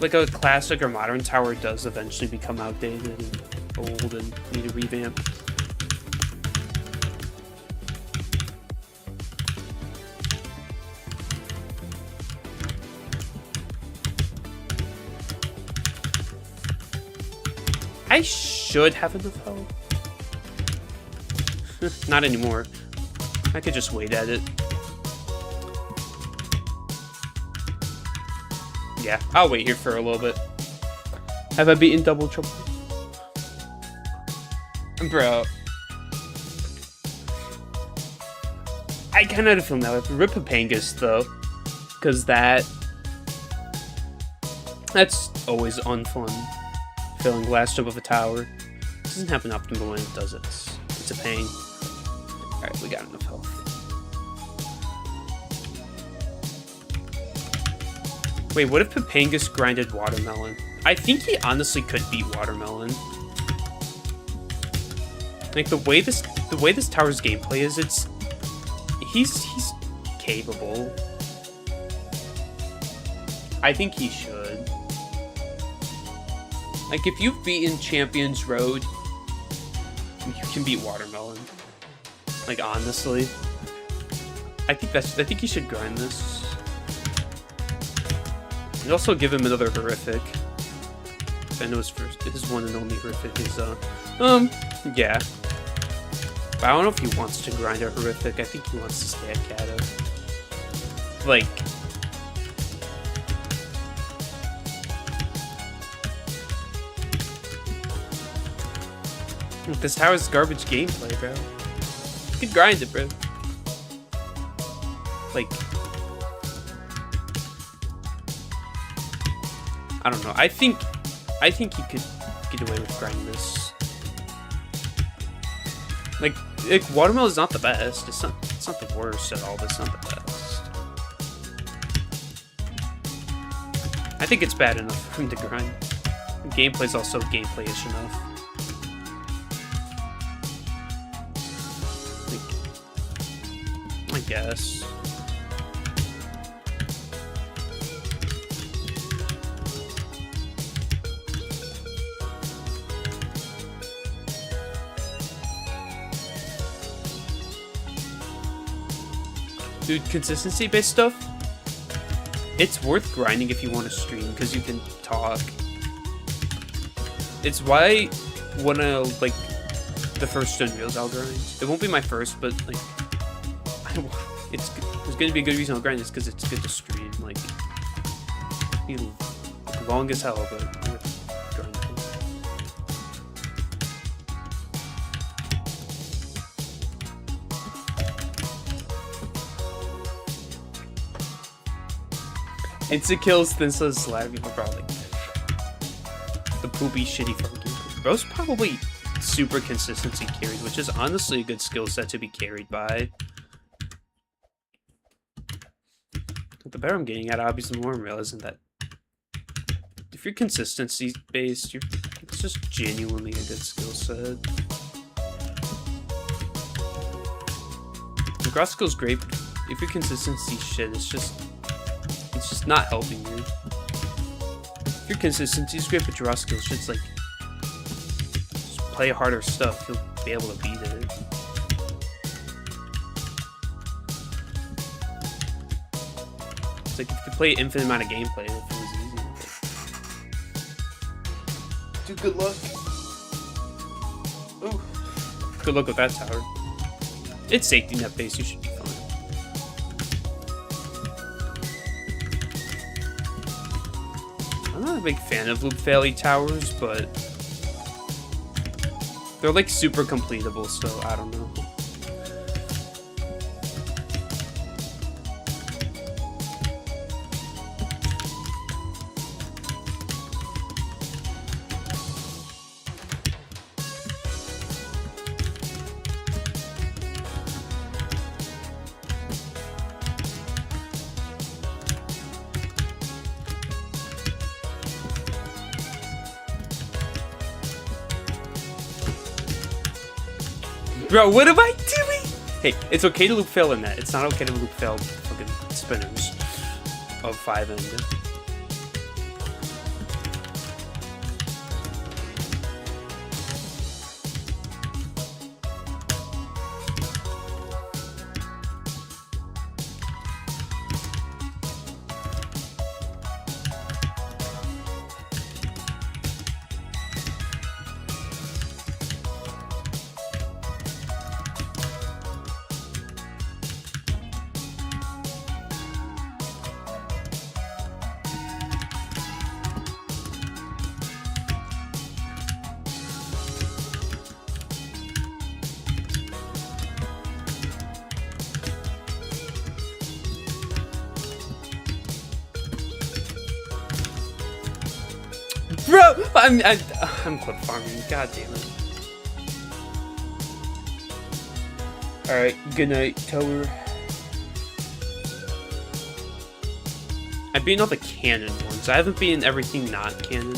like a classic or modern tower does eventually become outdated and old and need a revamp. I should have enough health. Not anymore. I could just wait at it. Yeah, I'll wait here for a little bit. Have I beaten Double Trouble? Bro. I kind of had a feeling that way. Rip Papangus, though. Because that's always unfun. Failing last jump of a tower. It doesn't happen often, but when it does, it's a pain. Alright, we got enough health. Wait, what if Papangus grinded Water Melon? I think he honestly could beat Water Melon. Like the way this tower's gameplay is, he's capable. I think he should. Like, if you've beaten Champions Road, you can beat Water Melon. Like, honestly. I think he should grind this. And also give him another horrific. I know his one and only horrific is, yeah. But I don't know if he wants to grind a horrific. I think he wants to stay at Kata. Like... This tower's garbage gameplay, bro. You can grind it, bro. Like... I don't know. I think he could get away with grinding this. Like Water Melon is not the best. It's not the worst at all, but it's not the best. I think it's bad enough for him to grind. Gameplay's also gameplay-ish enough. I guess. Dude, consistency-based stuff, it's worth grinding if you want to stream, because you can talk. It's why when I, like, the first Unreals I'll grind. It won't be my first, but, like, there's going to be a good reason I'll grind this, because it's good to stream, like, long as hell, but worth grinding. Instant kills, then says slapping, bro, like, the poopy, shitty fucking. Bro's probably super consistency carried, which is honestly a good skill set to be carried by. The better I'm getting at, obviously, the more I'm realizing that if you're consistency based, it's just genuinely a good skill set. The grass skill's great, but if your consistency shit, it's just not helping you. Your consistency's great, but your raw skill shit's like, just play harder stuff. You'll be able to beat it. It's like if you could play infinite amount of gameplay, if it was easy. Dude, good luck. Oh, good luck with that tower. It's safety net base. You should be fine. I'm not a big fan of loop faily towers, but they're like super completable, so I don't know. Bro, what am I doing? Hey, it's okay to loop fail in that. It's not okay to loop fail fucking spinners of 5 and. Bro, I'm clip farming. God damn it. All right, good night, tower. I've beaten all the canon ones. I haven't beaten everything not canon.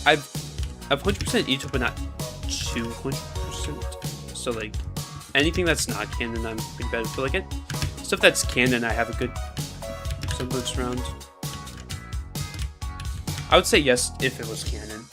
I've 100% each, but not 200%. So like anything that's not canon, I'm pretty bad. But like stuff that's canon, I have a good semblance around. I would say yes if it was canon.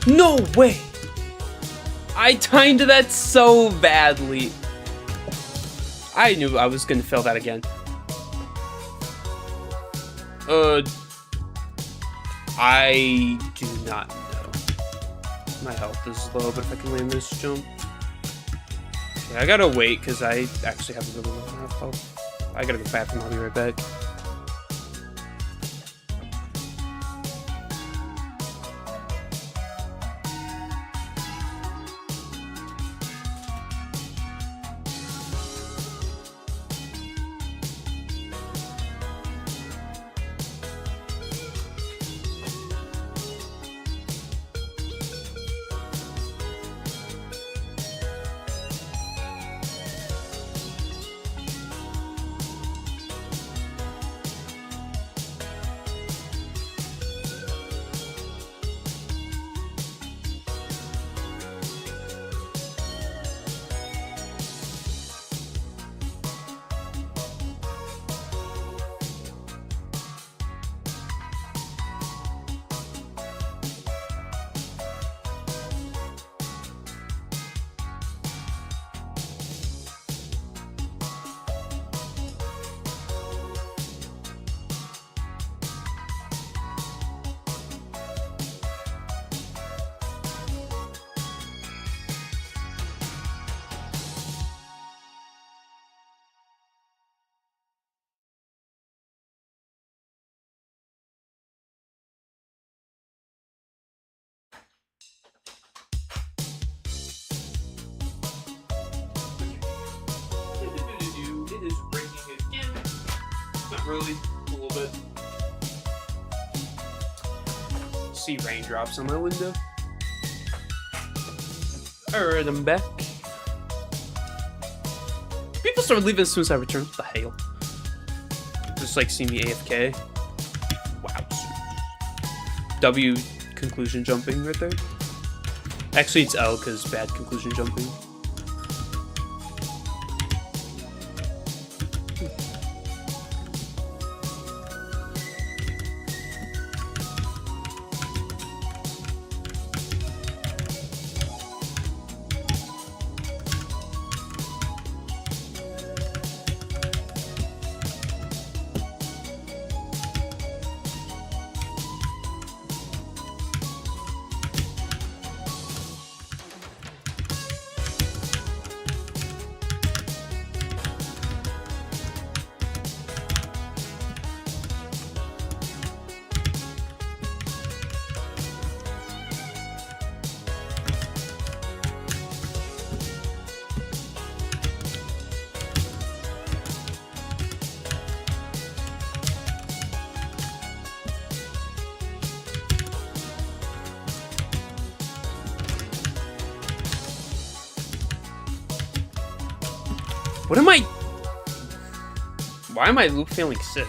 No way! I timed that so badly. I knew I was gonna fail that again. I do not know. My health is low, but if I can land this jump. Okay, I gotta wait because I actually have a really low amount of health. I gotta go bathroom, I'll be right back. not really. A little bit. See raindrops on my window. Alright, I'm back. People start leaving as soon as I return. What the hell? Just like see me AFK. Wow. W conclusion jumping right there. Actually, it's L because bad conclusion jumping. What am I? Why am I loop failing 6?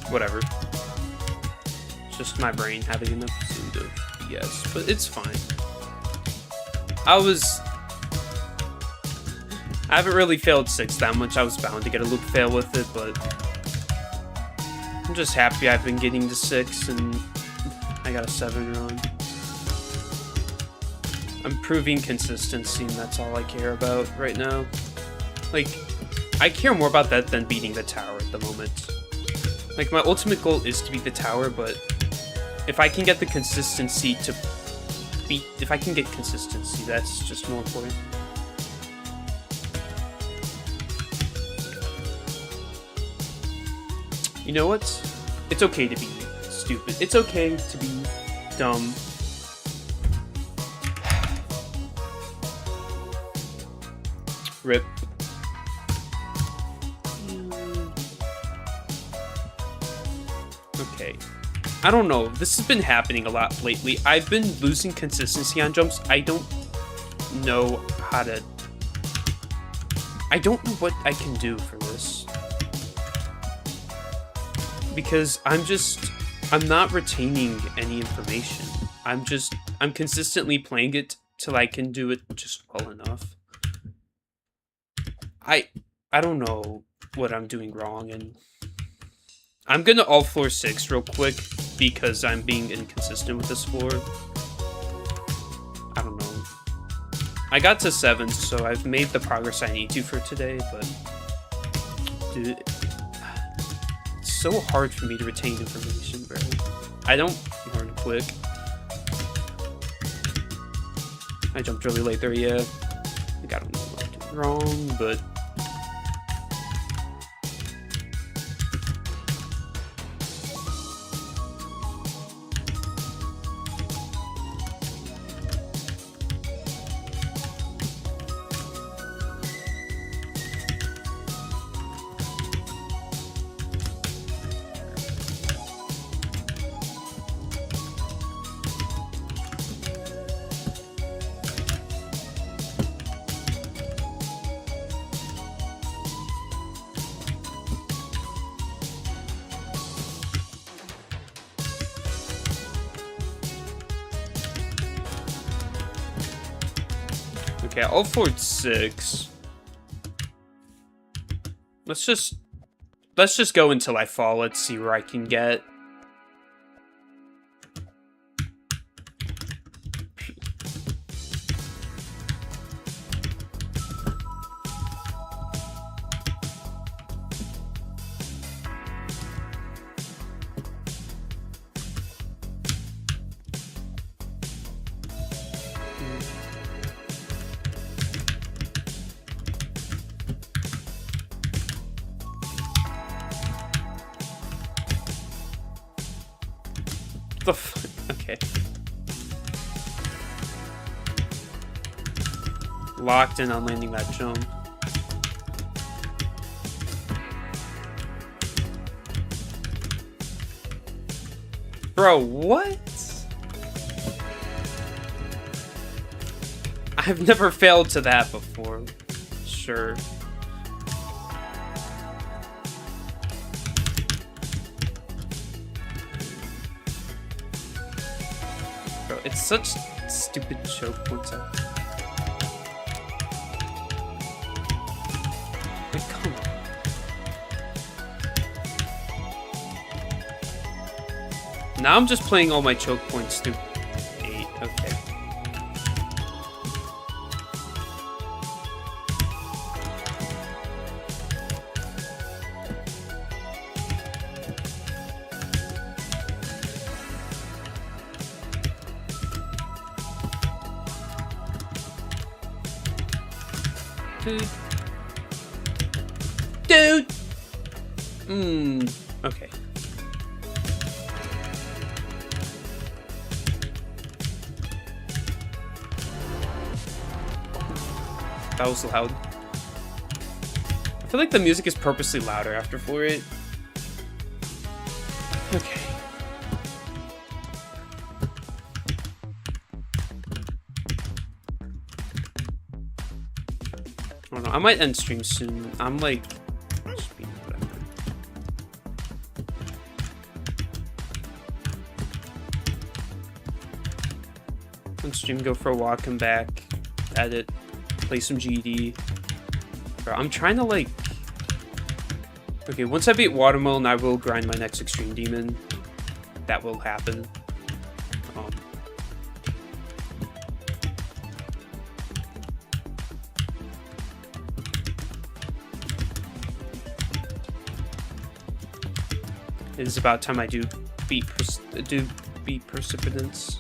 Whatever. It's just my brain having an episode of BS, but it's fine. I haven't really failed 6 that much. I was bound to get a loop fail with it, but I'm just happy I've been getting to 6 and I got a 7 run. I'm proving consistency, and that's all I care about right now. Like, I care more about that than beating the tower at the moment. Like, my ultimate goal is to beat the tower, but if I can get the consistency to beat... If I can get consistency, that's just more important. You know what? It's okay to be stupid. It's okay to be dumb. Rip. Okay. I don't know. This has been happening a lot lately. I've been losing consistency on jumps. I don't know how to... I don't know what I can do for this. Because I'm not retaining any information. I'm consistently playing it till I can do it just well enough. I don't know what I'm doing wrong, and I'm gonna all floor 6 real quick because I'm being inconsistent with this floor. I don't know. I got to 7, so I've made the progress I need to for today, but dude, it's so hard for me to retain information, bro. I don't learn quick. I jumped really late there, yeah. Like, I don't know what I'm doing wrong, but okay, I'll forward 6. Let's just go until I fall. Let's see where I can get. The okay. Locked in on landing that jump. Bro, what? I've never failed to that before. Sure. Bro, it's such stupid choke points. Like, come on. Now I'm just playing all my choke points through 8. Okay. Dude. Okay. That was loud. I feel like the music is purposely louder after floor 8. Okay. I don't know. I might end stream soon. I'm like... End stream, go for a walk, come back, edit, play some GD. Bro, I'm trying to like... Okay, once I beat Water Melon, I will grind my next Extreme Demon. That will happen. It is about time I do beat Precipitance.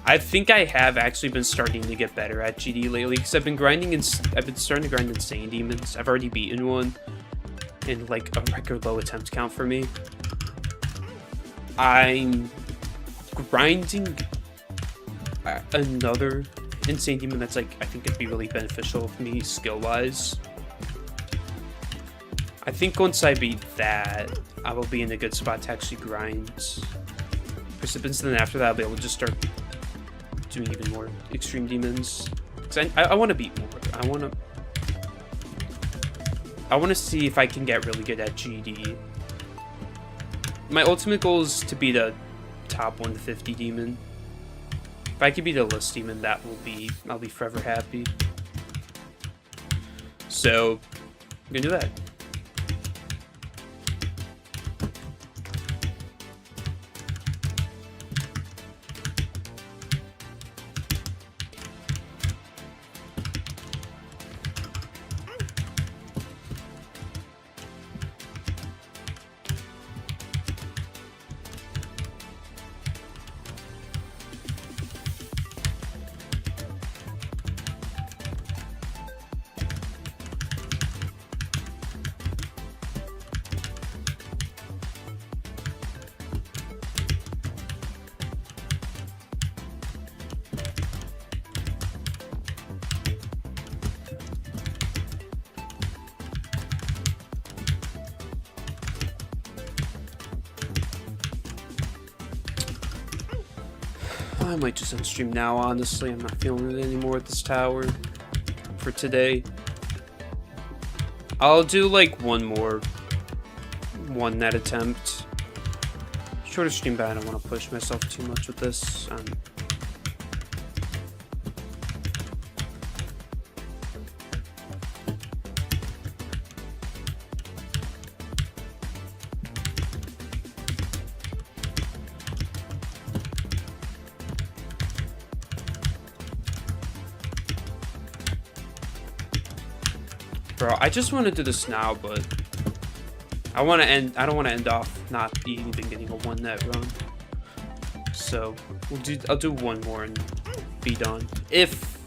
I think I have actually been starting to get better at GD lately because I've been starting to grind Insane Demons. I've already beaten one in like a record low attempt count for me. I'm grinding another Insane Demon that's like, I think it'd be really beneficial for me skill wise. I think once I beat that, I will be in a good spot to actually grind Precipitance, and then after that I'll be able to just start doing even more Extreme Demons. Because I want to beat more. I want to see if I can get really good at GD. My ultimate goal is to be the top 150 demon. If I could beat a list demon, I'll be forever happy. So, I'm gonna do that. I might just end stream now, honestly. I'm not feeling it anymore at this tower for today. I'll do like one net attempt. Shorter stream, but I don't want to push myself too much with this. Bro, I just want to do this now, but I don't want to end off not even getting a one net run. So I'll do one more and be done. If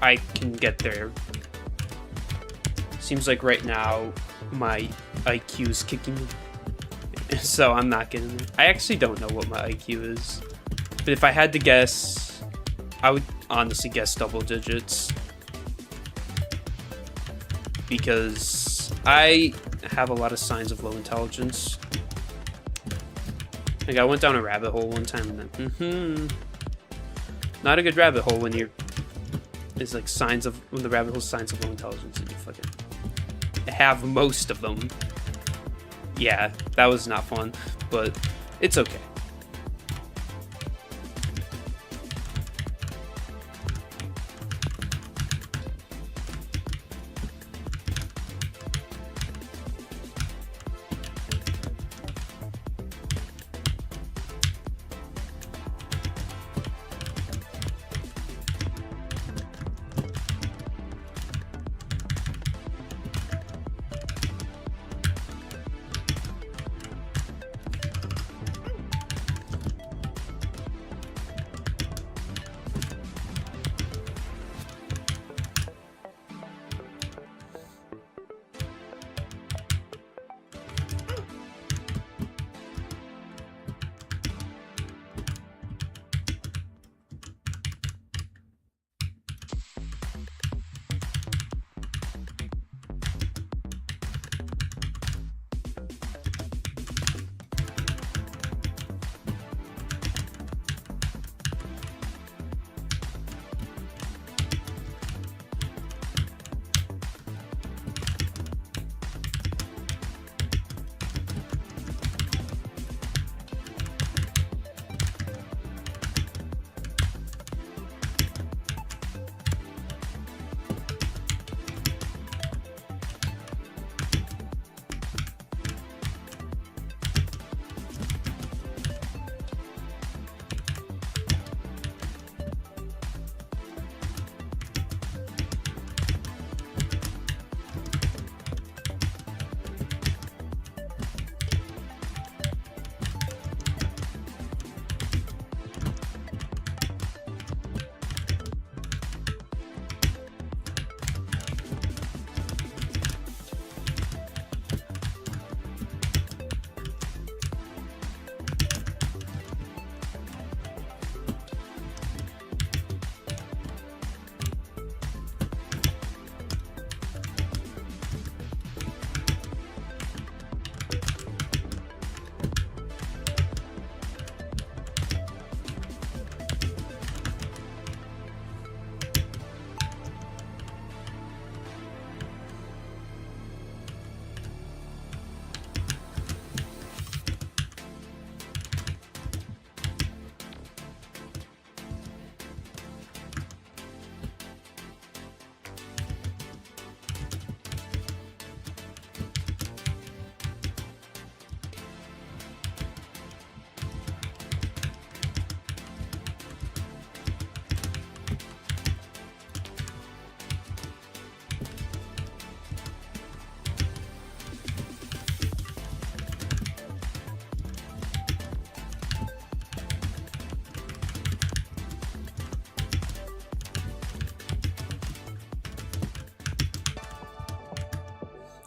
I can get there. Seems like right now my IQ is kicking me. So I'm not getting there. I actually don't know what my IQ is. But if I had to guess, I would honestly guess double digits. Because I have a lot of signs of low intelligence. Like, I went down a rabbit hole one time and then, not a good rabbit hole when you're, it's like signs of, when the rabbit hole's signs of low intelligence and you fucking have most of them. Yeah, that was not fun, but it's okay.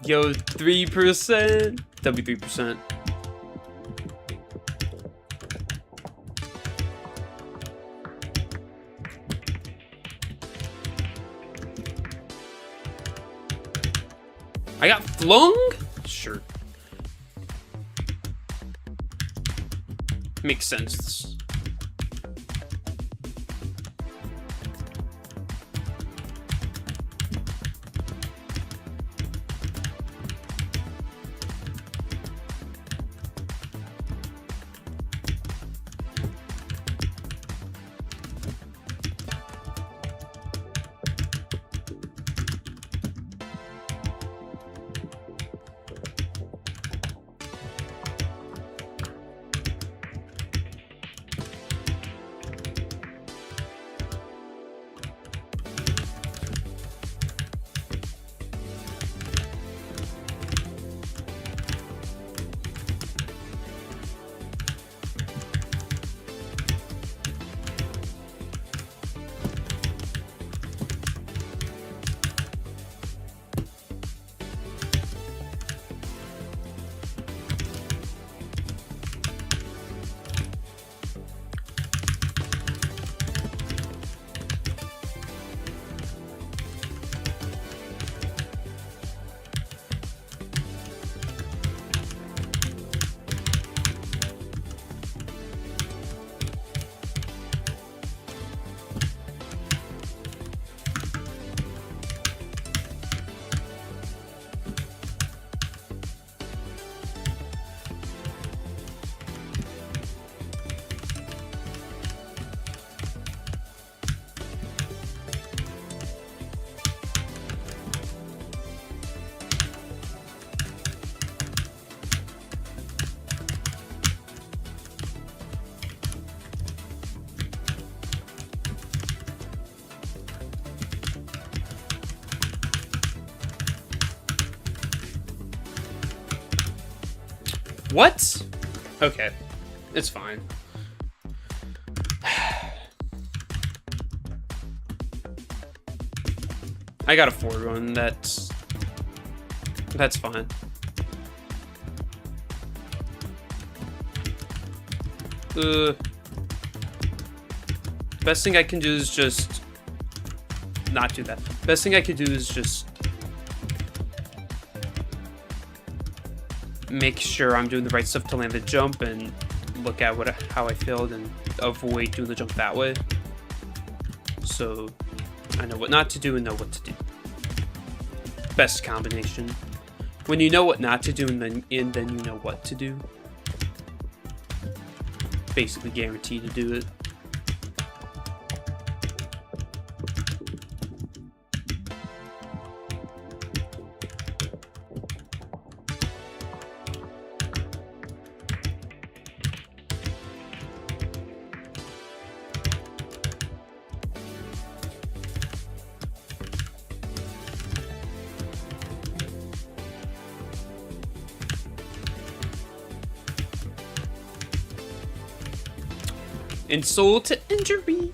Yo, 3%. That'd be 3%. I got flung? Sure. Makes sense. What? Okay. It's fine. I got a forward run. That's fine. Best thing I can do is just not do that. Best thing I could do is just make sure I'm doing the right stuff to land the jump and look at how I failed and avoid doing the jump that way. So I know what not to do and know what to do. Best combination. When you know what not to do and then you know what to do. Basically guaranteed to do it. Insult to injury.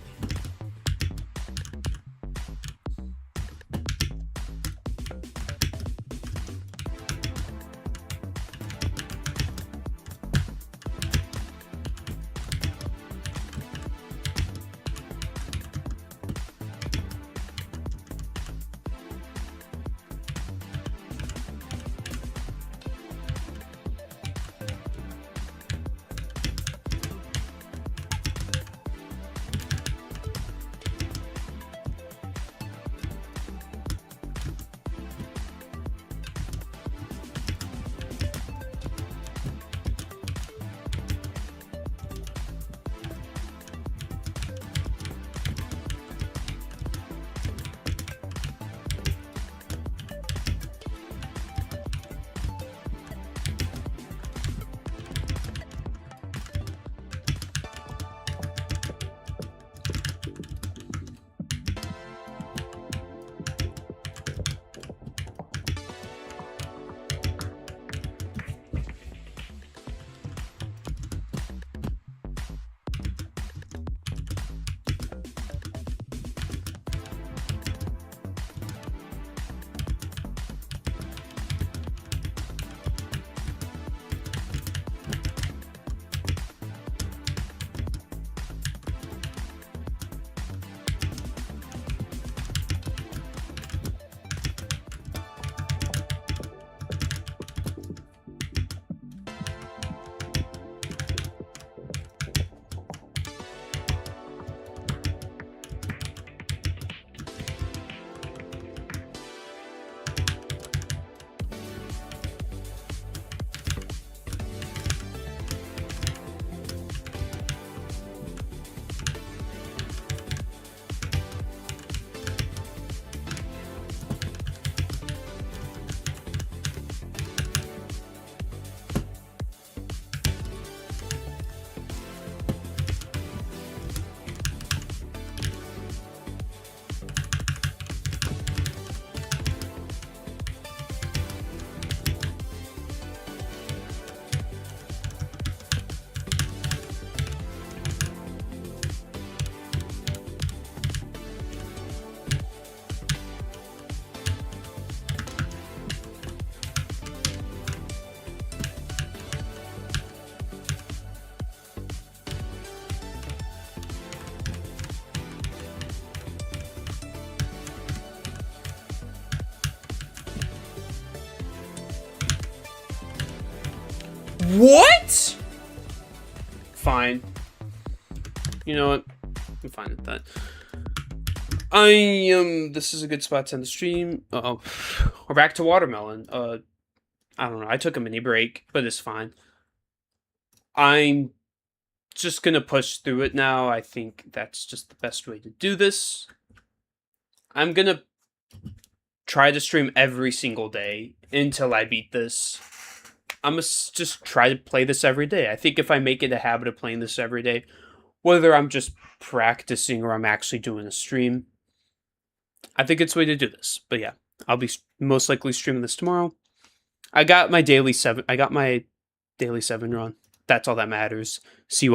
What? Fine. You know what? I'm fine with that. This is a good spot to end the stream. We're back to Water Melon. I don't know. I took a mini break, but it's fine. I'm just gonna push through it now. I think that's just the best way to do this. I'm gonna try to stream every single day until I beat this. I'm gonna just try to play this every day. I think if I make it a habit of playing this every day, whether I'm just practicing or I'm actually doing a stream, I think it's the way to do this. But yeah, I'll be most likely streaming this tomorrow. I got my daily 7. I got my daily 7 run. That's all that matters. See you